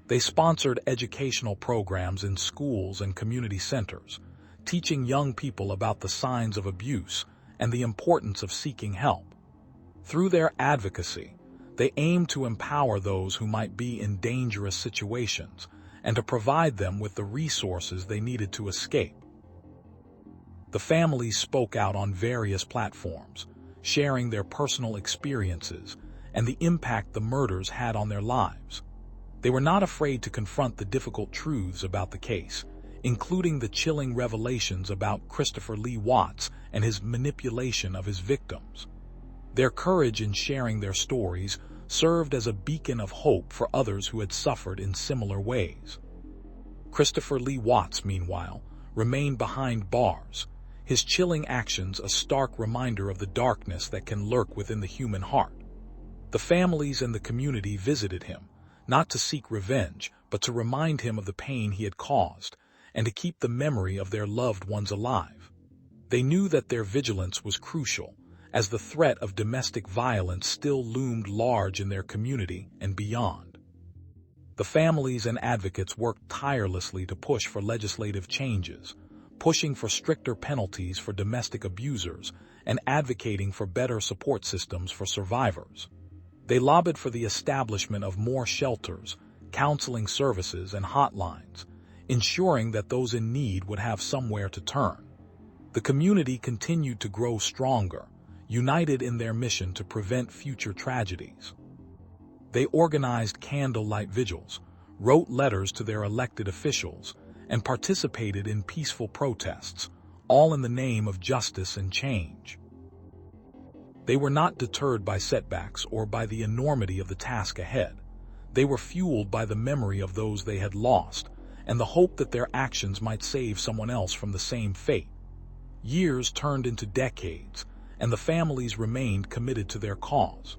They sponsored educational programs in schools and community centers, teaching young people about the signs of abuse and the importance of seeking help. Through their advocacy, they aimed to empower those who might be in dangerous situations and to provide them with the resources they needed to escape. The families spoke out on various platforms, sharing their personal experiences and the impact the murders had on their lives. They were not afraid to confront the difficult truths about the case, including the chilling revelations about Christopher Lee Watts and his manipulation of his victims. Their courage in sharing their stories served as a beacon of hope for others who had suffered in similar ways. Christopher Lee Watts, meanwhile, remained behind bars, his chilling actions a stark reminder of the darkness that can lurk within the human heart. The families and the community visited him, not to seek revenge, but to remind him of the pain he had caused, and to keep the memory of their loved ones alive. They knew that their vigilance was crucial, as the threat of domestic violence still loomed large in their community and beyond. The families and advocates worked tirelessly to push for legislative changes, pushing for stricter penalties for domestic abusers and advocating for better support systems for survivors. They lobbied for the establishment of more shelters, counseling services, and hotlines, ensuring that those in need would have somewhere to turn. The community continued to grow stronger, united in their mission to prevent future tragedies. They organized candlelight vigils, wrote letters to their elected officials, and participated in peaceful protests, all in the name of justice and change. They were not deterred by setbacks or by the enormity of the task ahead. They were fueled by the memory of those they had lost, and the hope that their actions might save someone else from the same fate. Years turned into decades, and the families remained committed to their cause.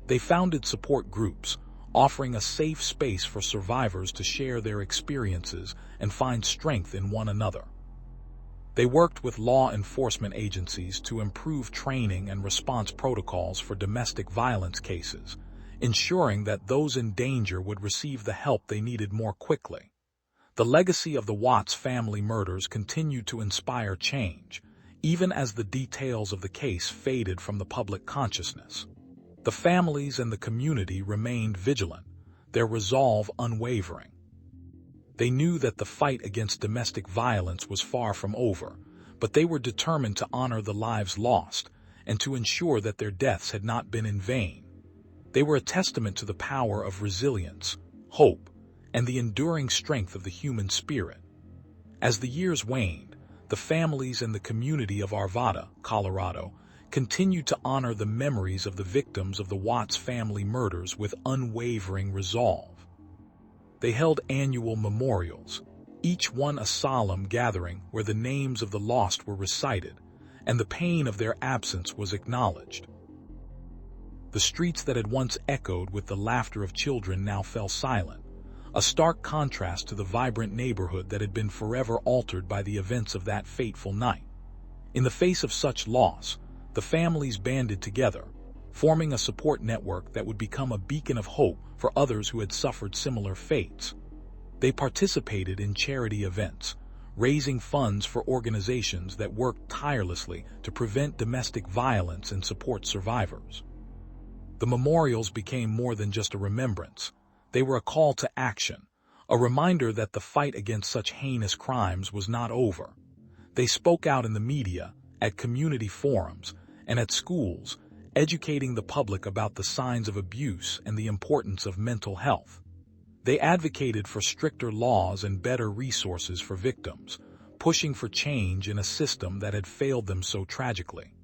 They founded support groups, offering a safe space for survivors to share their experiences and find strength in one another. They worked with law enforcement agencies to improve training and response protocols for domestic violence cases, ensuring that those in danger would receive the help they needed more quickly. The legacy of the Watts family murders continued to inspire change, even as the details of the case faded from the public consciousness. The families and the community remained vigilant, their resolve unwavering. They knew that the fight against domestic violence was far from over, but they were determined to honor the lives lost and to ensure that their deaths had not been in vain. They were a testament to the power of resilience, hope, and the enduring strength of the human spirit. As the years waned, the families and the community of Arvada, Colorado, continued to honor the memories of the victims of the Watts family murders with unwavering resolve. They held annual memorials, each one a solemn gathering where the names of the lost were recited and the pain of their absence was acknowledged. The streets that had once echoed with the laughter of children now fell silent, a stark contrast to the vibrant neighborhood that had been forever altered by the events of that fateful night. In the face of such loss, the families banded together, forming a support network that would become a beacon of hope for others who had suffered similar fates. They participated in charity events, raising funds for organizations that worked tirelessly to prevent domestic violence and support survivors. The memorials became more than just a remembrance. They were a call to action, a reminder that the fight against such heinous crimes was not over. They spoke out in the media, at community forums, and at schools, educating the public about the signs of abuse and the importance of mental health. They advocated for stricter laws and better resources for victims, pushing for change in a system that had failed them so tragically.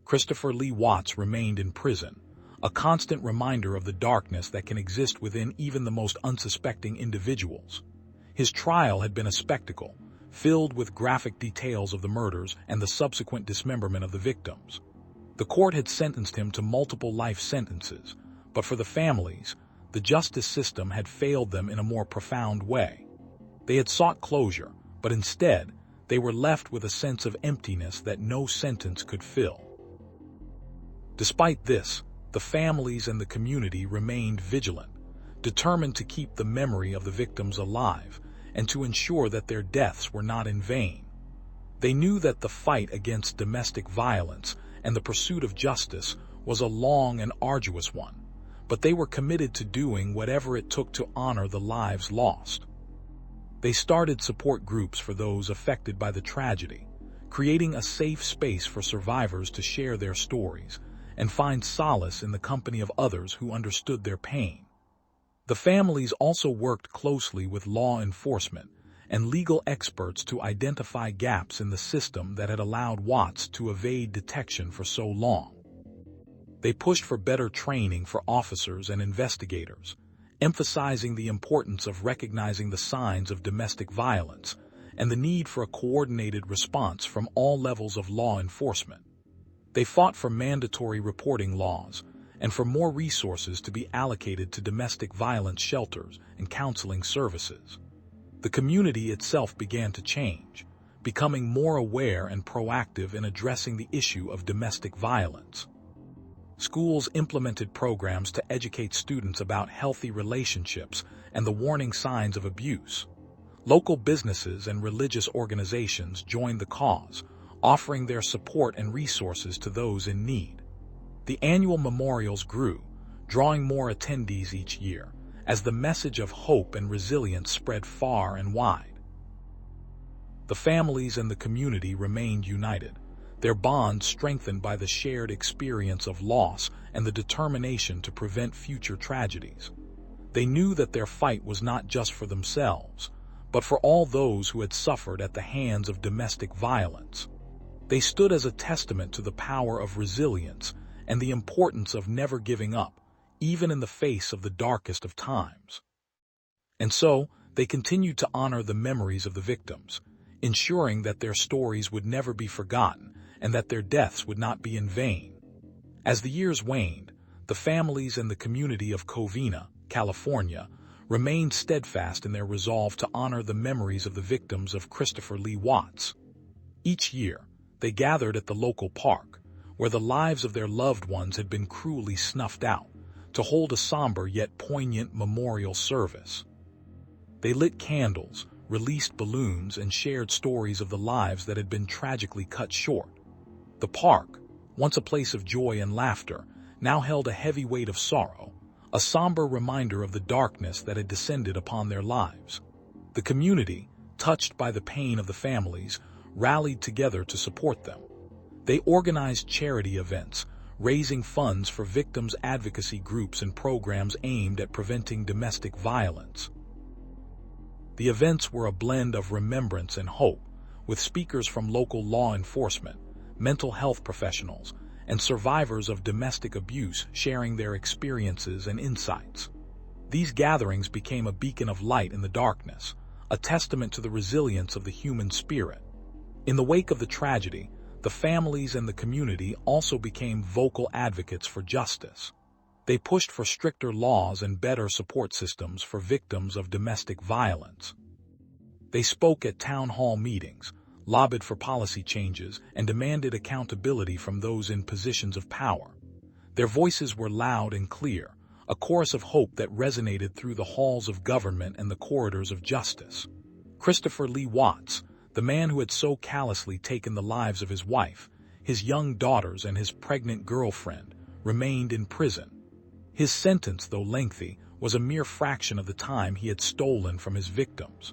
Christopher Lee Watts remained in prison, a constant reminder of the darkness that can exist within even the most unsuspecting individuals. His trial had been a spectacle, filled with graphic details of the murders and the subsequent dismemberment of the victims. The court had sentenced him to multiple life sentences, but for the families, the justice system had failed them in a more profound way. They had sought closure, but instead, they were left with a sense of emptiness that no sentence could fill. Despite this, the families and the community remained vigilant, determined to keep the memory of the victims alive and to ensure that their deaths were not in vain. They knew that the fight against domestic violence and the pursuit of justice was a long and arduous one, but they were committed to doing whatever it took to honor the lives lost. They started support groups for those affected by the tragedy, creating a safe space for survivors to share their stories and find solace in the company of others who understood their pain. The families also worked closely with law enforcement and legal experts to identify gaps in the system that had allowed Watts to evade detection for so long. They pushed for better training for officers and investigators, emphasizing the importance of recognizing the signs of domestic violence and the need for a coordinated response from all levels of law enforcement. They fought for mandatory reporting laws and for more resources to be allocated to domestic violence shelters and counseling services. The community itself began to change, becoming more aware and proactive in addressing the issue of domestic violence. Schools implemented programs to educate students about healthy relationships and the warning signs of abuse. Local businesses and religious organizations joined the cause, offering their support and resources to those in need. The annual memorials grew, drawing more attendees each year, as the message of hope and resilience spread far and wide. The families and the community remained united, their bond strengthened by the shared experience of loss and the determination to prevent future tragedies. They knew that their fight was not just for themselves, but for all those who had suffered at the hands of domestic violence. They stood as a testament to the power of resilience and the importance of never giving up, even in the face of the darkest of times. And so, they continued to honor the memories of the victims, ensuring that their stories would never be forgotten and that their deaths would not be in vain. As the years waned, the families and the community of Covina, California, remained steadfast in their resolve to honor the memories of the victims of Christopher Lee Watts. Each year, they gathered at the local park, where the lives of their loved ones had been cruelly snuffed out, to hold a somber yet poignant memorial service. They lit candles, released balloons, and shared stories of the lives that had been tragically cut short. The park, once a place of joy and laughter, now held a heavy weight of sorrow, a somber reminder of the darkness that had descended upon their lives. The community, touched by the pain of the families, rallied together to support them. They organized charity events, raising funds for victims' advocacy groups and programs aimed at preventing domestic violence. The events were a blend of remembrance and hope, with speakers from local law enforcement, mental health professionals, and survivors of domestic abuse sharing their experiences and insights. These gatherings became a beacon of light in the darkness, a testament to the resilience of the human spirit. In the wake of the tragedy, the families and the community also became vocal advocates for justice. They pushed for stricter laws and better support systems for victims of domestic violence. They spoke at town hall meetings, lobbied for policy changes, and demanded accountability from those in positions of power. Their voices were loud and clear, a chorus of hope that resonated through the halls of government and the corridors of justice. Christopher Lee Watts, the man who had so callously taken the lives of his wife, his young daughters, and his pregnant girlfriend, remained in prison. His sentence, though lengthy, was a mere fraction of the time he had stolen from his victims.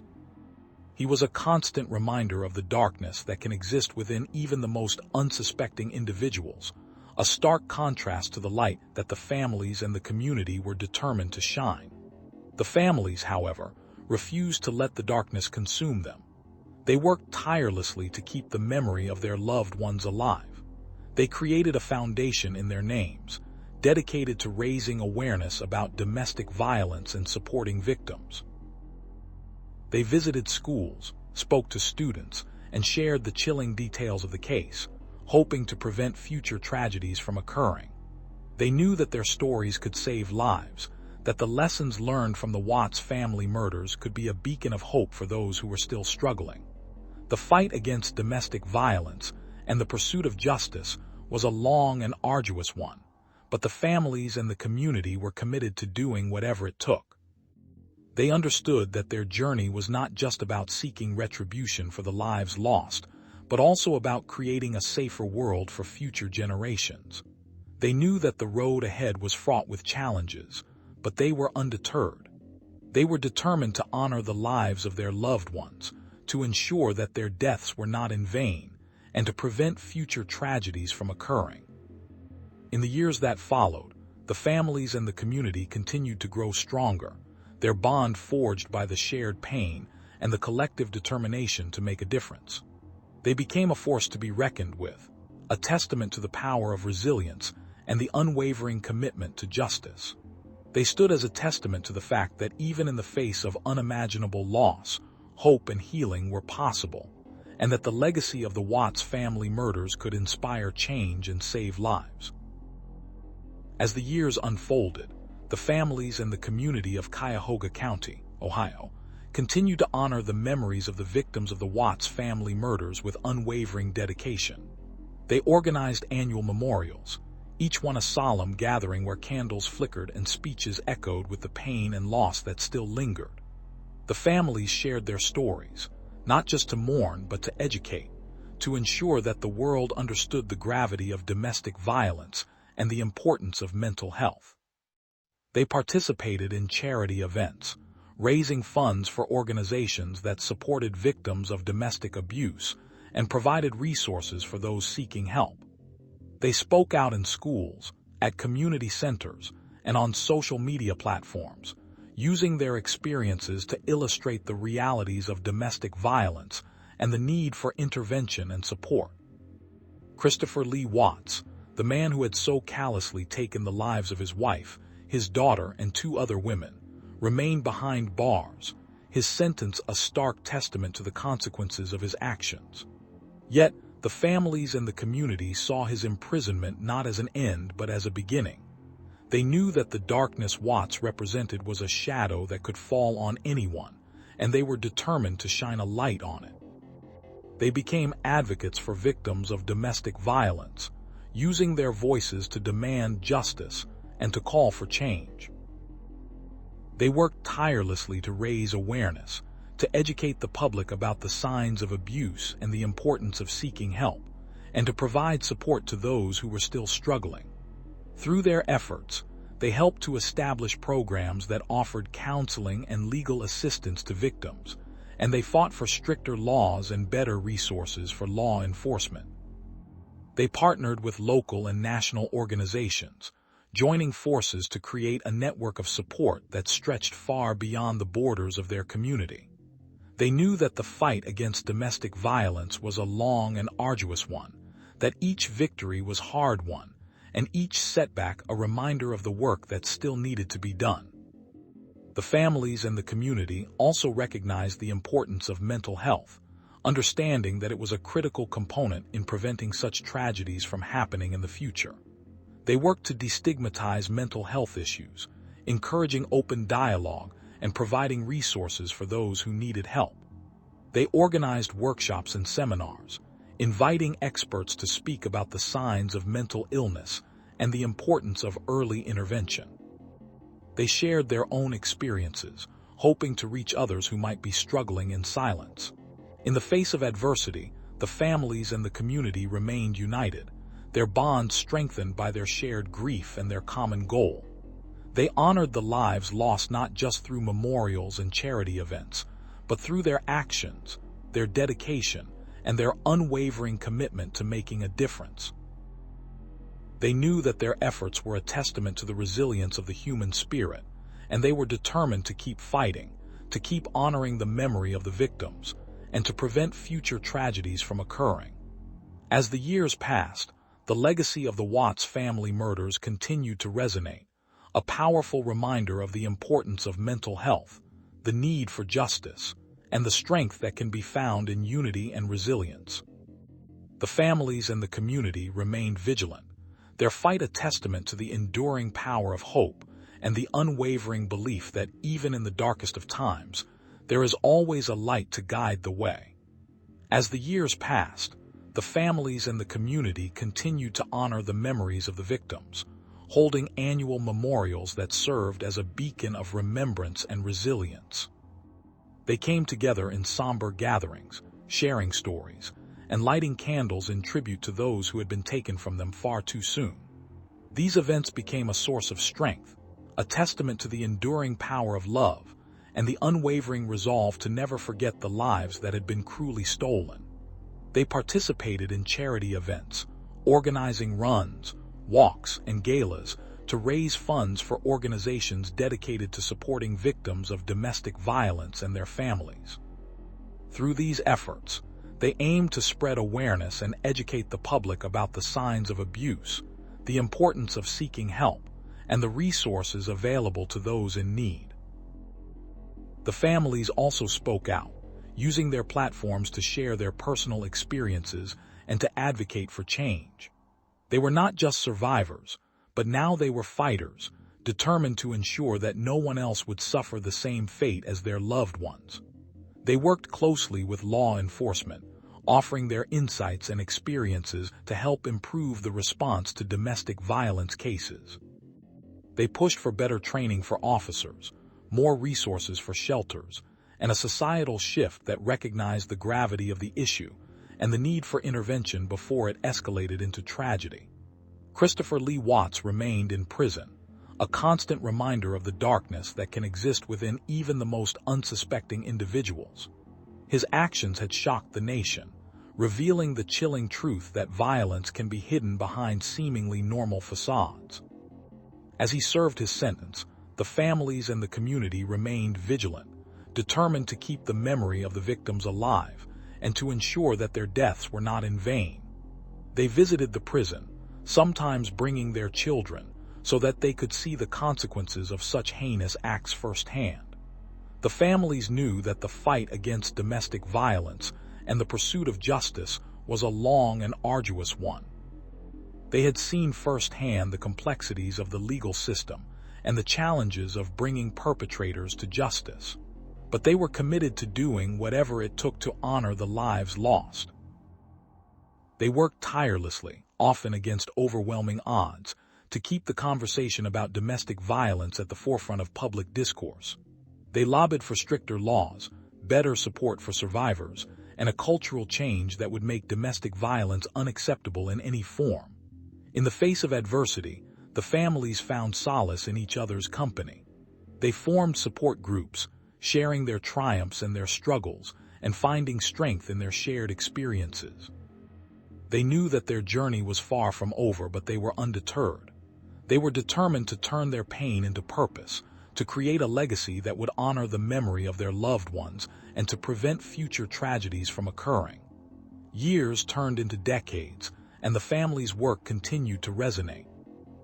He was a constant reminder of the darkness that can exist within even the most unsuspecting individuals, a stark contrast to the light that the families and the community were determined to shine. The families, however, refused to let the darkness consume them. They worked tirelessly to keep the memory of their loved ones alive. They created a foundation in their names, dedicated to raising awareness about domestic violence and supporting victims. They visited schools, spoke to students, and shared the chilling details of the case, hoping to prevent future tragedies from occurring. They knew that their stories could save lives, that the lessons learned from the Watts family murders could be a beacon of hope for those who were still struggling. The fight against domestic violence and the pursuit of justice was a long and arduous one, but the families and the community were committed to doing whatever it took. They understood that their journey was not just about seeking retribution for the lives lost, but also about creating a safer world for future generations. They knew that the road ahead was fraught with challenges, but they were undeterred. They were determined to honor the lives of their loved ones, to ensure that their deaths were not in vain, and to prevent future tragedies from occurring. In the years that followed, the families and the community continued to grow stronger, their bond forged by the shared pain and the collective determination to make a difference. They became a force to be reckoned with, a testament to the power of resilience and the unwavering commitment to justice. They stood as a testament to the fact that even in the face of unimaginable loss, hope and healing were possible, and that the legacy of the Watts family murders could inspire change and save lives. As the years unfolded, the families and the community of Cuyahoga County, Ohio, continued to honor the memories of the victims of the Watts family murders with unwavering dedication. They organized annual memorials, each one a solemn gathering where candles flickered and speeches echoed with the pain and loss that still lingered. The families shared their stories, not just to mourn but to educate, to ensure that the world understood the gravity of domestic violence and the importance of mental health. They participated in charity events, raising funds for organizations that supported victims of domestic abuse and provided resources for those seeking help. They spoke out in schools, at community centers, and on social media platforms, using their experiences to illustrate the realities of domestic violence and the need for intervention and support. Christopher Lee Watts, the man who had so callously taken the lives of his wife, his daughter, and 2 other women, remained behind bars, his sentence a stark testament to the consequences of his actions. Yet, the families and the community saw his imprisonment not as an end but as a beginning. They knew that the darkness Watts represented was a shadow that could fall on anyone, and they were determined to shine a light on it. They became advocates for victims of domestic violence, using their voices to demand justice and to call for change. They worked tirelessly to raise awareness, to educate the public about the signs of abuse and the importance of seeking help, and to provide support to those who were still struggling. Through their efforts, they helped to establish programs that offered counseling and legal assistance to victims, and they fought for stricter laws and better resources for law enforcement. They partnered with local and national organizations, joining forces to create a network of support that stretched far beyond the borders of their community. They knew that the fight against domestic violence was a long and arduous one, that each victory was hard-won, and each setback a reminder of the work that still needed to be done. The families and the community also recognized the importance of mental health, understanding that it was a critical component in preventing such tragedies from happening in the future. They worked to destigmatize mental health issues, encouraging open dialogue and providing resources for those who needed help. They organized workshops and seminars, inviting experts to speak about the signs of mental illness and the importance of early intervention. They shared their own experiences, hoping to reach others who might be struggling in silence. In the face of adversity, the families and the community remained united, their bond strengthened by their shared grief and their common goal. They honored the lives lost not just through memorials and charity events, but through their actions, their dedication, and their unwavering commitment to making a difference. They knew that their efforts were a testament to the resilience of the human spirit, and they were determined to keep fighting, to keep honoring the memory of the victims, and to prevent future tragedies from occurring. As the years passed, the legacy of the Watts family murders continued to resonate, a powerful reminder of the importance of mental health, the need for justice, and the strength that can be found in unity and resilience. The families and the community remained vigilant, their fight a testament to the enduring power of hope and the unwavering belief that even in the darkest of times, there is always a light to guide the way. As the years passed, the families and the community continued to honor the memories of the victims, holding annual memorials that served as a beacon of remembrance and resilience. They came together in somber gatherings, sharing stories, and lighting candles in tribute to those who had been taken from them far too soon. These events became a source of strength, a testament to the enduring power of love, and the unwavering resolve to never forget the lives that had been cruelly stolen. They participated in charity events, organizing runs, walks, and galas to raise funds for organizations dedicated to supporting victims of domestic violence and their families. Through these efforts, they aimed to spread awareness and educate the public about the signs of abuse, the importance of seeking help, and the resources available to those in need. The families also spoke out, using their platforms to share their personal experiences and to advocate for change. They were not just survivors, but now they were fighters, determined to ensure that no one else would suffer the same fate as their loved ones. They worked closely with law enforcement, offering their insights and experiences to help improve the response to domestic violence cases. They pushed for better training for officers, more resources for shelters, and a societal shift that recognized the gravity of the issue and the need for intervention before it escalated into tragedy. Christopher Lee Watts remained in prison, a constant reminder of the darkness that can exist within even the most unsuspecting individuals. His actions had shocked the nation, revealing the chilling truth that violence can be hidden behind seemingly normal facades. As he served his sentence, the families and the community remained vigilant, determined to keep the memory of the victims alive and to ensure that their deaths were not in vain. They visited the prison, sometimes bringing their children, so that they could see the consequences of such heinous acts firsthand. The families knew that the fight against domestic violence and the pursuit of justice was a long and arduous one. They had seen firsthand the complexities of the legal system and the challenges of bringing perpetrators to justice, but they were committed to doing whatever it took to honor the lives lost. They worked tirelessly, often against overwhelming odds, to keep the conversation about domestic violence at the forefront of public discourse. They lobbied for stricter laws, better support for survivors, and a cultural change that would make domestic violence unacceptable in any form. In the face of adversity, the families found solace in each other's company. They formed support groups, sharing their triumphs and their struggles, and finding strength in their shared experiences. They knew that their journey was far from over, but they were undeterred. They were determined to turn their pain into purpose, to create a legacy that would honor the memory of their loved ones and to prevent future tragedies from occurring. Years turned into decades, and the family's work continued to resonate.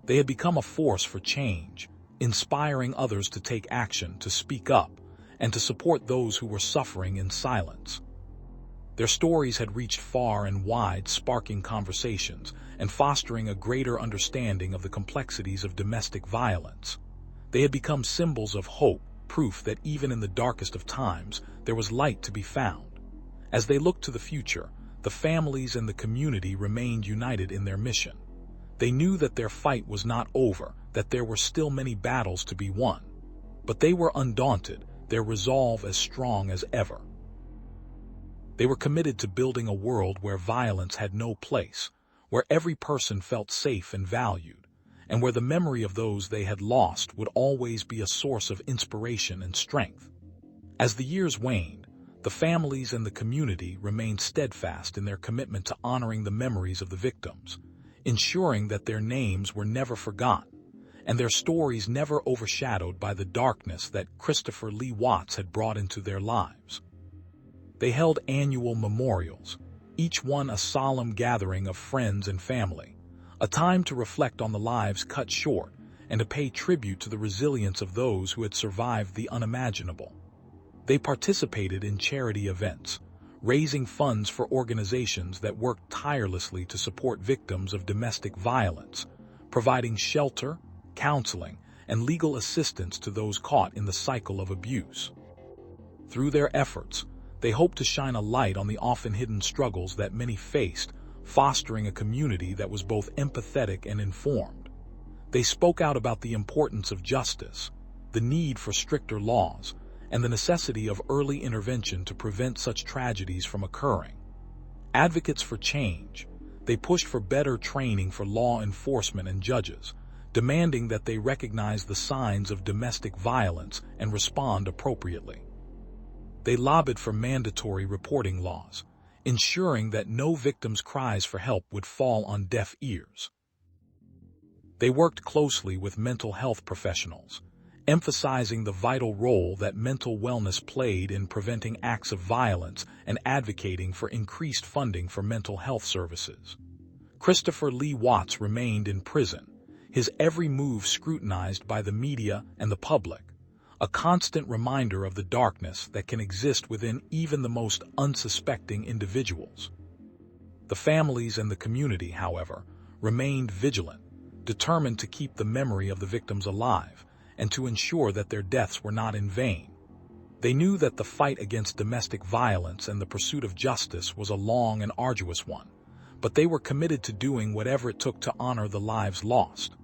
They had become a force for change, inspiring others to take action, to speak up, and to support those who were suffering in silence. Their stories had reached far and wide, sparking conversations and fostering a greater understanding of the complexities of domestic violence. They had become symbols of hope, proof that even in the darkest of times, there was light to be found. As they looked to the future, the families and the community remained united in their mission. They knew that their fight was not over, that there were still many battles to be won. But they were undaunted, their resolve as strong as ever. They were committed to building a world where violence had no place, where every person felt safe and valued, and where the memory of those they had lost would always be a source of inspiration and strength. As the years waned, the families and the community remained steadfast in their commitment to honoring the memories of the victims, ensuring that their names were never forgotten, and their stories never overshadowed by the darkness that Christopher Lee Watts had brought into their lives. They held annual memorials, each one a solemn gathering of friends and family, a time to reflect on the lives cut short and to pay tribute to the resilience of those who had survived the unimaginable. They participated in charity events, raising funds for organizations that worked tirelessly to support victims of domestic violence, providing shelter, counseling, and legal assistance to those caught in the cycle of abuse. Through their efforts, they hoped to shine a light on the often hidden struggles that many faced, fostering a community that was both empathetic and informed. They spoke out about the importance of justice, the need for stricter laws, and the necessity of early intervention to prevent such tragedies from occurring. Advocates for change, they pushed for better training for law enforcement and judges, demanding that they recognize the signs of domestic violence and respond appropriately. They lobbied for mandatory reporting laws, ensuring that no victim's cries for help would fall on deaf ears. They worked closely with mental health professionals, emphasizing the vital role that mental wellness played in preventing acts of violence and advocating for increased funding for mental health services. Christopher Lee Watts remained in prison, his every move scrutinized by the media and the public, a constant reminder of the darkness that can exist within even the most unsuspecting individuals. The families and the community, however, remained vigilant, determined to keep the memory of the victims alive and to ensure that their deaths were not in vain. They knew that the fight against domestic violence and the pursuit of justice was a long and arduous one, but they were committed to doing whatever it took to honor the lives lost.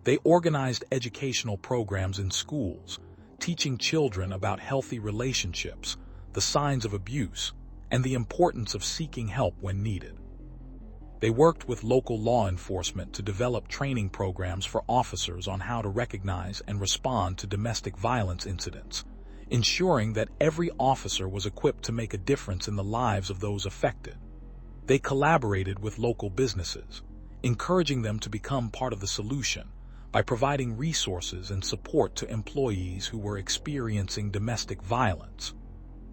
They organized educational programs in schools, teaching children about healthy relationships, the signs of abuse, and the importance of seeking help when needed. They worked with local law enforcement to develop training programs for officers on how to recognize and respond to domestic violence incidents, ensuring that every officer was equipped to make a difference in the lives of those affected. They collaborated with local businesses, encouraging them to become part of the solution by providing resources and support to employees who were experiencing domestic violence.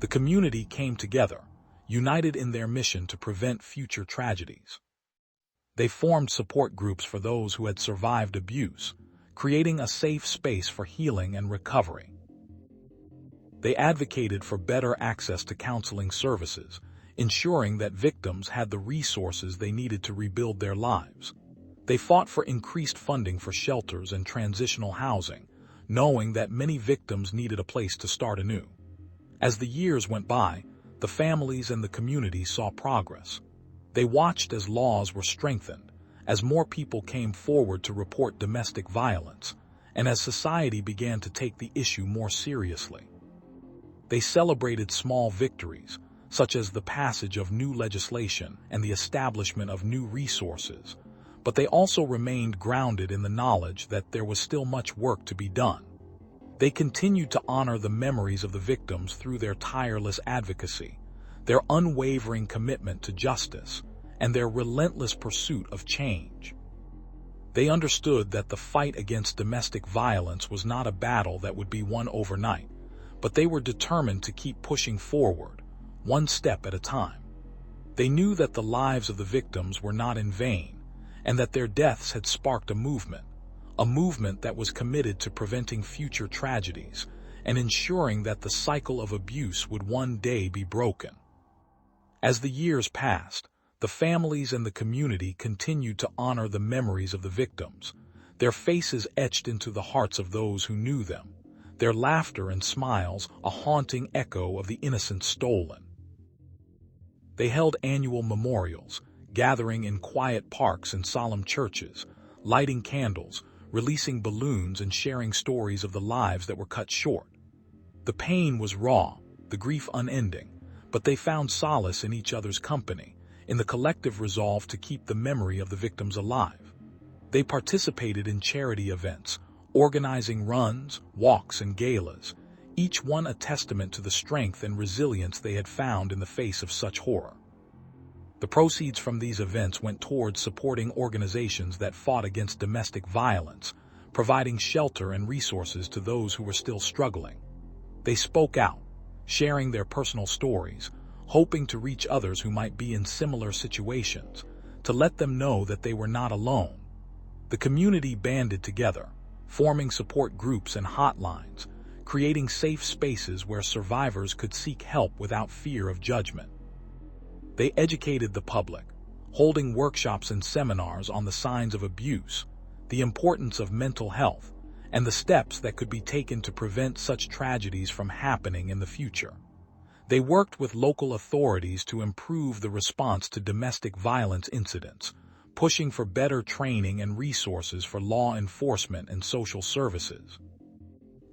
The community came together, united in their mission to prevent future tragedies. They formed support groups for those who had survived abuse, creating a safe space for healing and recovery. They advocated for better access to counseling services, ensuring that victims had the resources they needed to rebuild their lives. They fought for increased funding for shelters and transitional housing, knowing that many victims needed a place to start anew. As the years went by, the families and the community saw progress. They watched as laws were strengthened, as more people came forward to report domestic violence, and as society began to take the issue more seriously. They celebrated small victories, such as the passage of new legislation and the establishment of new resources, but they also remained grounded in the knowledge that there was still much work to be done. They continued to honor the memories of the victims through their tireless advocacy, their unwavering commitment to justice, and their relentless pursuit of change. They understood that the fight against domestic violence was not a battle that would be won overnight, but they were determined to keep pushing forward, one step at a time. They knew that the lives of the victims were not in vain, and that their deaths had sparked a movement that was committed to preventing future tragedies and ensuring that the cycle of abuse would one day be broken. As the years passed, the families and the community continued to honor the memories of the victims, their faces etched into the hearts of those who knew them, their laughter and smiles a haunting echo of the innocence stolen. They held annual memorials, gathering in quiet parks and solemn churches, lighting candles, releasing balloons, and sharing stories of the lives that were cut short. The pain was raw, the grief unending, but they found solace in each other's company, in the collective resolve to keep the memory of the victims alive. They participated in charity events, organizing runs, walks, and galas, each one a testament to the strength and resilience they had found in the face of such horror. The proceeds from these events went towards supporting organizations that fought against domestic violence, providing shelter and resources to those who were still struggling. They spoke out, sharing their personal stories, hoping to reach others who might be in similar situations, to let them know that they were not alone. The community banded together, forming support groups and hotlines, creating safe spaces where survivors could seek help without fear of judgment. They educated the public, holding workshops and seminars on the signs of abuse, the importance of mental health, and the steps that could be taken to prevent such tragedies from happening in the future. They worked with local authorities to improve the response to domestic violence incidents, pushing for better training and resources for law enforcement and social services.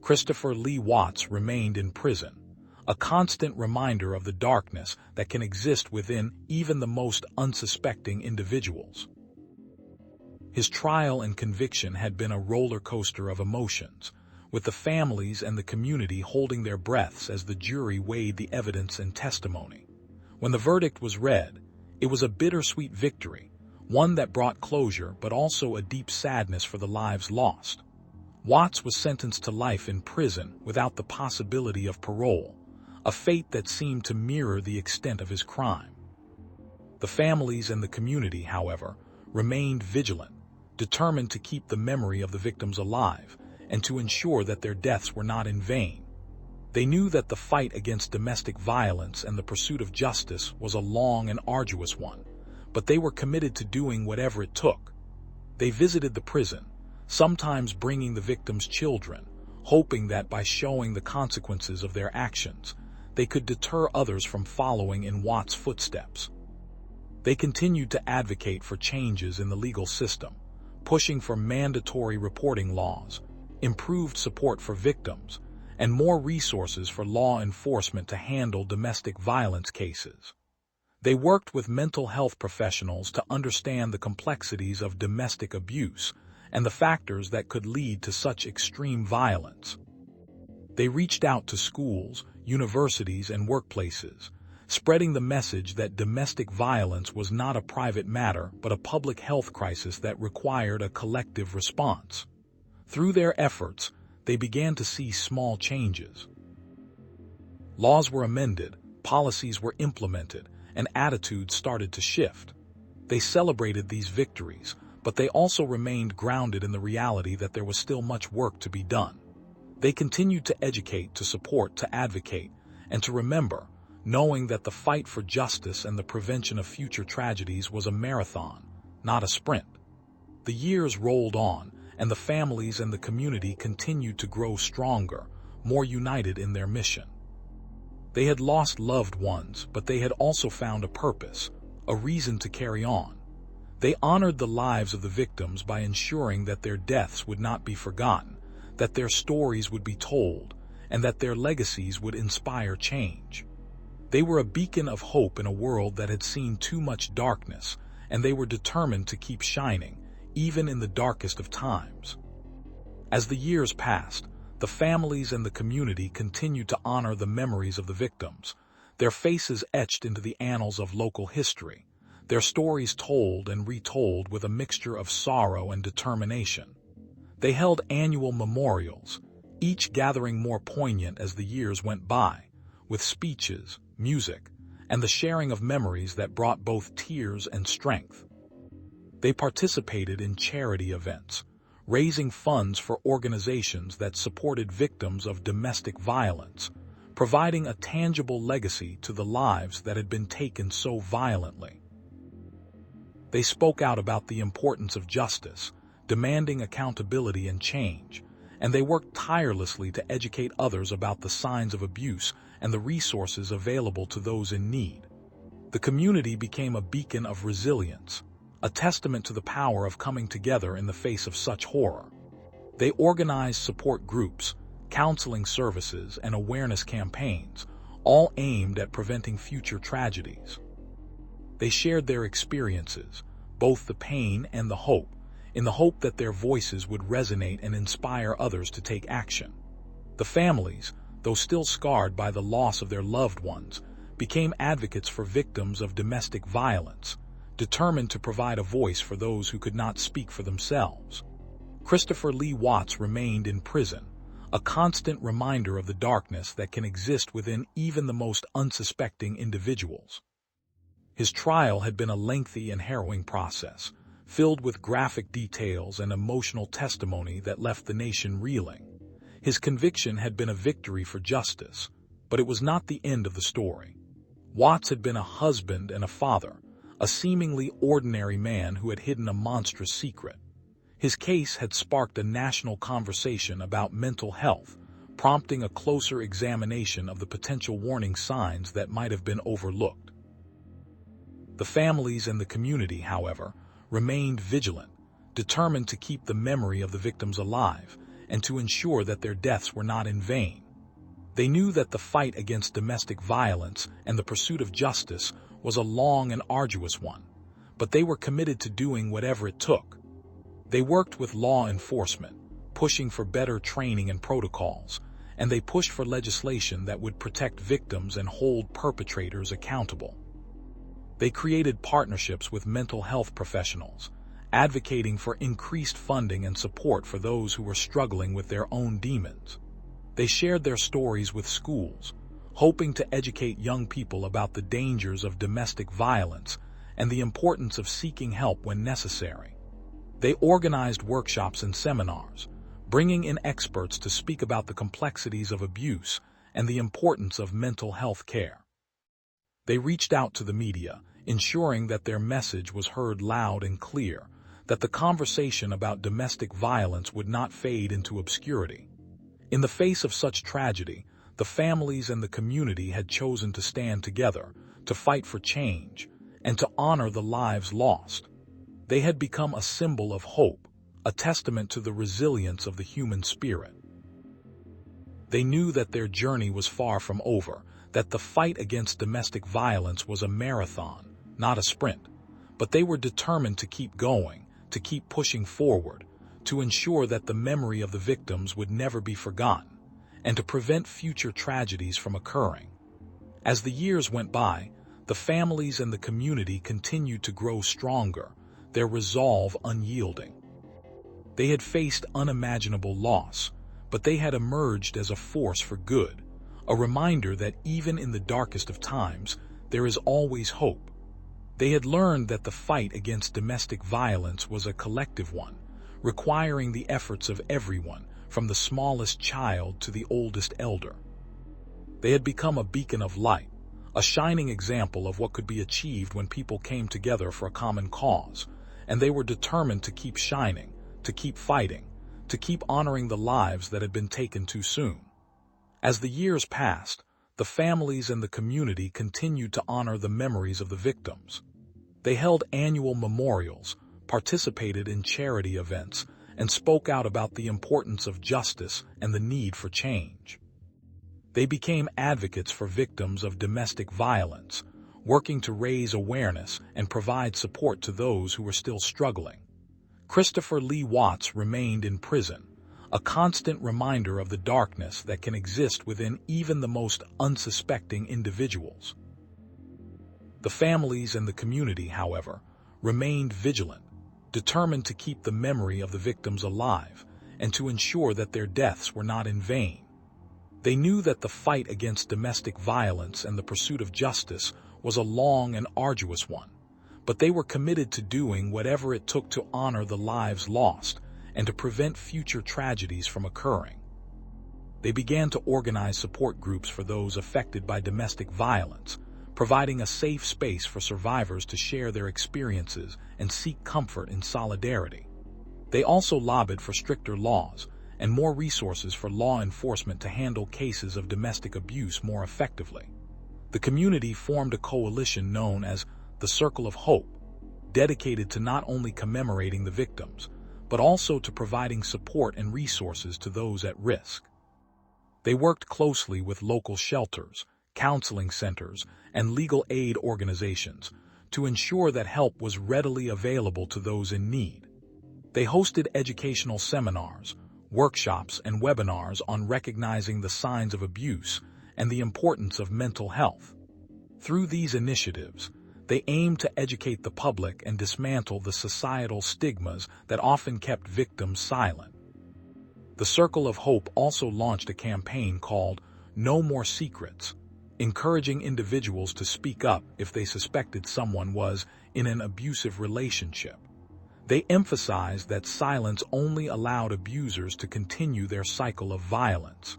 Christopher Lee Watts remained in prison, a constant reminder of the darkness that can exist within even the most unsuspecting individuals. His trial and conviction had been a roller coaster of emotions, with the families and the community holding their breaths as the jury weighed the evidence and testimony. When the verdict was read, it was a bittersweet victory, one that brought closure but also a deep sadness for the lives lost. Watts was sentenced to life in prison without the possibility of parole, a fate that seemed to mirror the extent of his crime. The families and the community, however, remained vigilant, determined to keep the memory of the victims alive and to ensure that their deaths were not in vain. They knew that the fight against domestic violence and the pursuit of justice was a long and arduous one, but they were committed to doing whatever it took. They visited the prison, sometimes bringing the victims' children, hoping that by showing the consequences of their actions, they could deter others from following in Watts' footsteps. They continued to advocate for changes in the legal system, pushing for mandatory reporting laws, improved support for victims, and more resources for law enforcement to handle domestic violence cases. They worked with mental health professionals to understand the complexities of domestic abuse and the factors that could lead to such extreme violence. They reached out to schools, universities, and workplaces, spreading the message that domestic violence was not a private matter but a public health crisis that required a collective response. Through their efforts, they began to see small changes. Laws were amended, policies were implemented, and attitudes started to shift. They celebrated these victories, but they also remained grounded in the reality that there was still much work to be done. They continued to educate, to support, to advocate, and to remember, knowing that the fight for justice and the prevention of future tragedies was a marathon, not a sprint. The years rolled on, and the families and the community continued to grow stronger, more united in their mission. They had lost loved ones, but they had also found a purpose, a reason to carry on. They honored the lives of the victims by ensuring that their deaths would not be forgotten, that their stories would be told, and that their legacies would inspire change. They were a beacon of hope in a world that had seen too much darkness, and they were determined to keep shining, even in the darkest of times. As the years passed, the families and the community continued to honor the memories of the victims, their faces etched into the annals of local history, their stories told and retold with a mixture of sorrow and determination. They held annual memorials, each gathering more poignant as the years went by, with speeches, music, and the sharing of memories that brought both tears and strength. They participated in charity events, raising funds for organizations that supported victims of domestic violence, providing a tangible legacy to the lives that had been taken so violently. They spoke out about the importance of justice, demanding accountability and change, and they worked tirelessly to educate others about the signs of abuse and the resources available to those in need. The community became a beacon of resilience, a testament to the power of coming together in the face of such horror. They organized support groups, counseling services, and awareness campaigns, all aimed at preventing future tragedies. They shared their experiences, both the pain and the hope, in the hope that their voices would resonate and inspire others to take action. The families, though still scarred by the loss of their loved ones, became advocates for victims of domestic violence, determined to provide a voice for those who could not speak for themselves. Christopher Lee Watts remained in prison, a constant reminder of the darkness that can exist within even the most unsuspecting individuals. His trial had been a lengthy and harrowing process, filled with graphic details and emotional testimony that left the nation reeling. His conviction had been a victory for justice, but it was not the end of the story. Watts had been a husband and a father, a seemingly ordinary man who had hidden a monstrous secret. His case had sparked a national conversation about mental health, prompting a closer examination of the potential warning signs that might have been overlooked. The families and the community, however, remained vigilant, determined to keep the memory of the victims alive and to ensure that their deaths were not in vain. They knew that the fight against domestic violence and the pursuit of justice was a long and arduous one, but they were committed to doing whatever it took. They worked with law enforcement, pushing for better training and protocols, and they pushed for legislation that would protect victims and hold perpetrators accountable. They created partnerships with mental health professionals, advocating for increased funding and support for those who were struggling with their own demons. They shared their stories with schools, hoping to educate young people about the dangers of domestic violence and the importance of seeking help when necessary. They organized workshops and seminars, bringing in experts to speak about the complexities of abuse and the importance of mental health care. They reached out to the media, ensuring that their message was heard loud and clear, that the conversation about domestic violence would not fade into obscurity. In the face of such tragedy, the families and the community had chosen to stand together, to fight for change, and to honor the lives lost. They had become a symbol of hope, a testament to the resilience of the human spirit. They knew that their journey was far from over, that the fight against domestic violence was a marathon, not a sprint, but they were determined to keep going, to keep pushing forward, to ensure that the memory of the victims would never be forgotten, and to prevent future tragedies from occurring. As the years went by, the families and the community continued to grow stronger, their resolve unyielding. They had faced unimaginable loss, but they had emerged as a force for good, a reminder that even in the darkest of times, there is always hope. They had learned that the fight against domestic violence was a collective one, requiring the efforts of everyone, from the smallest child to the oldest elder. They had become a beacon of light, a shining example of what could be achieved when people came together for a common cause, and they were determined to keep shining, to keep fighting, to keep honoring the lives that had been taken too soon. As the years passed, the families and the community continued to honor the memories of the victims. They held annual memorials, participated in charity events, and spoke out about the importance of justice and the need for change. They became advocates for victims of domestic violence, working to raise awareness and provide support to those who were still struggling. Christopher Lee Watts remained in prison, a constant reminder of the darkness that can exist within even the most unsuspecting individuals. The families and the community, however, remained vigilant, determined to keep the memory of the victims alive and to ensure that their deaths were not in vain. They knew that the fight against domestic violence and the pursuit of justice was a long and arduous one, but they were committed to doing whatever it took to honor the lives lost and to prevent future tragedies from occurring. They began to organize support groups for those affected by domestic violence, providing a safe space for survivors to share their experiences and seek comfort in solidarity. They also lobbied for stricter laws and more resources for law enforcement to handle cases of domestic abuse more effectively. The community formed a coalition known as the Circle of Hope, dedicated to not only commemorating the victims, but also to providing support and resources to those at risk. They worked closely with local shelters, counseling centers, and legal aid organizations to ensure that help was readily available to those in need. They hosted educational seminars, workshops, and webinars on recognizing the signs of abuse and the importance of mental health. Through these initiatives, they aimed to educate the public and dismantle the societal stigmas that often kept victims silent. The Circle of Hope also launched a campaign called No More Secrets, encouraging individuals to speak up if they suspected someone was in an abusive relationship. They emphasized that silence only allowed abusers to continue their cycle of violence.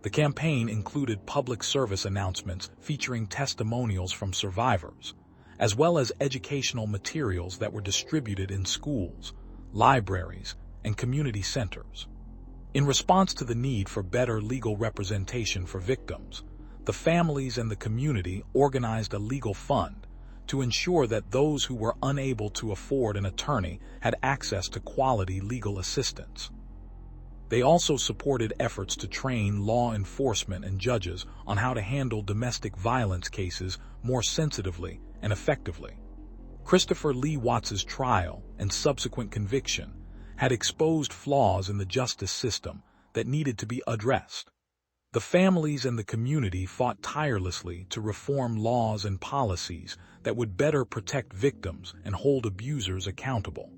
The campaign included public service announcements featuring testimonials from survivors, as well as educational materials that were distributed in schools, libraries, and community centers. In response to the need for better legal representation for victims, the families and the community organized a legal fund to ensure that those who were unable to afford an attorney had access to quality legal assistance. They also supported efforts to train law enforcement and judges on how to handle domestic violence cases more sensitively and effectively. Christopher Lee Watts's trial and subsequent conviction had exposed flaws in the justice system that needed to be addressed. The families and the community fought tirelessly to reform laws and policies that would better protect victims and hold abusers accountable.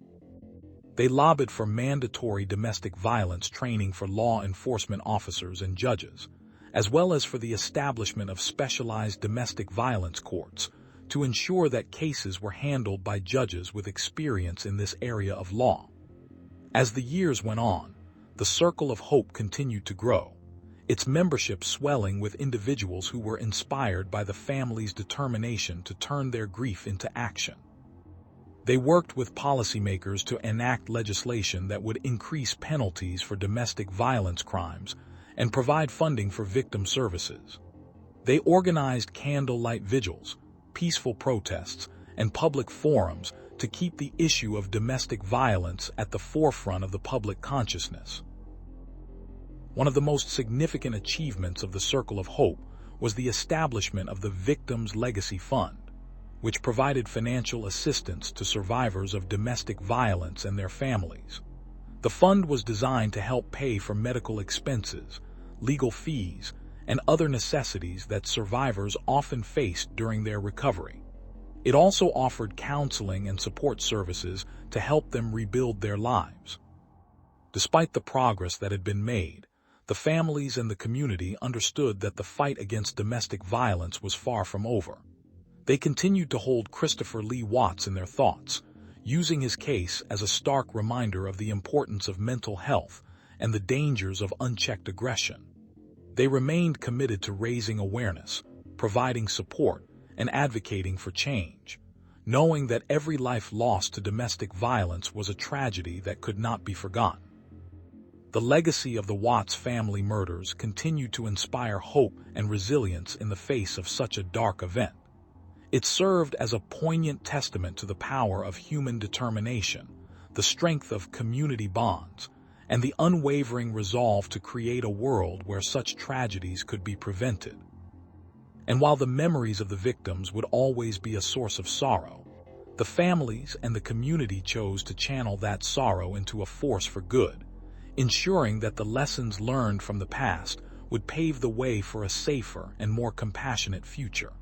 They lobbied for mandatory domestic violence training for law enforcement officers and judges, as well as for the establishment of specialized domestic violence courts to ensure that cases were handled by judges with experience in this area of law. As the years went on, the Circle of Hope continued to grow, its membership swelling with individuals who were inspired by the family's determination to turn their grief into action. They worked with policymakers to enact legislation that would increase penalties for domestic violence crimes and provide funding for victim services. They organized candlelight vigils, peaceful protests, and public forums to keep the issue of domestic violence at the forefront of the public consciousness. One of the most significant achievements of the Circle of Hope was the establishment of the Victims' Legacy Fund, which provided financial assistance to survivors of domestic violence and their families. The fund was designed to help pay for medical expenses, legal fees, and other necessities that survivors often faced during their recovery. It also offered counseling and support services to help them rebuild their lives. Despite the progress that had been made, the families and the community understood that the fight against domestic violence was far from over. They continued to hold Christopher Lee Watts in their thoughts, using his case as a stark reminder of the importance of mental health and the dangers of unchecked aggression. They remained committed to raising awareness, providing support, and advocating for change, knowing that every life lost to domestic violence was a tragedy that could not be forgotten. The legacy of the Watts family murders continued to inspire hope and resilience in the face of such a dark event. It served as a poignant testament to the power of human determination, the strength of community bonds, and the unwavering resolve to create a world where such tragedies could be prevented. And while the memories of the victims would always be a source of sorrow, the families and the community chose to channel that sorrow into a force for good, ensuring that the lessons learned from the past would pave the way for a safer and more compassionate future.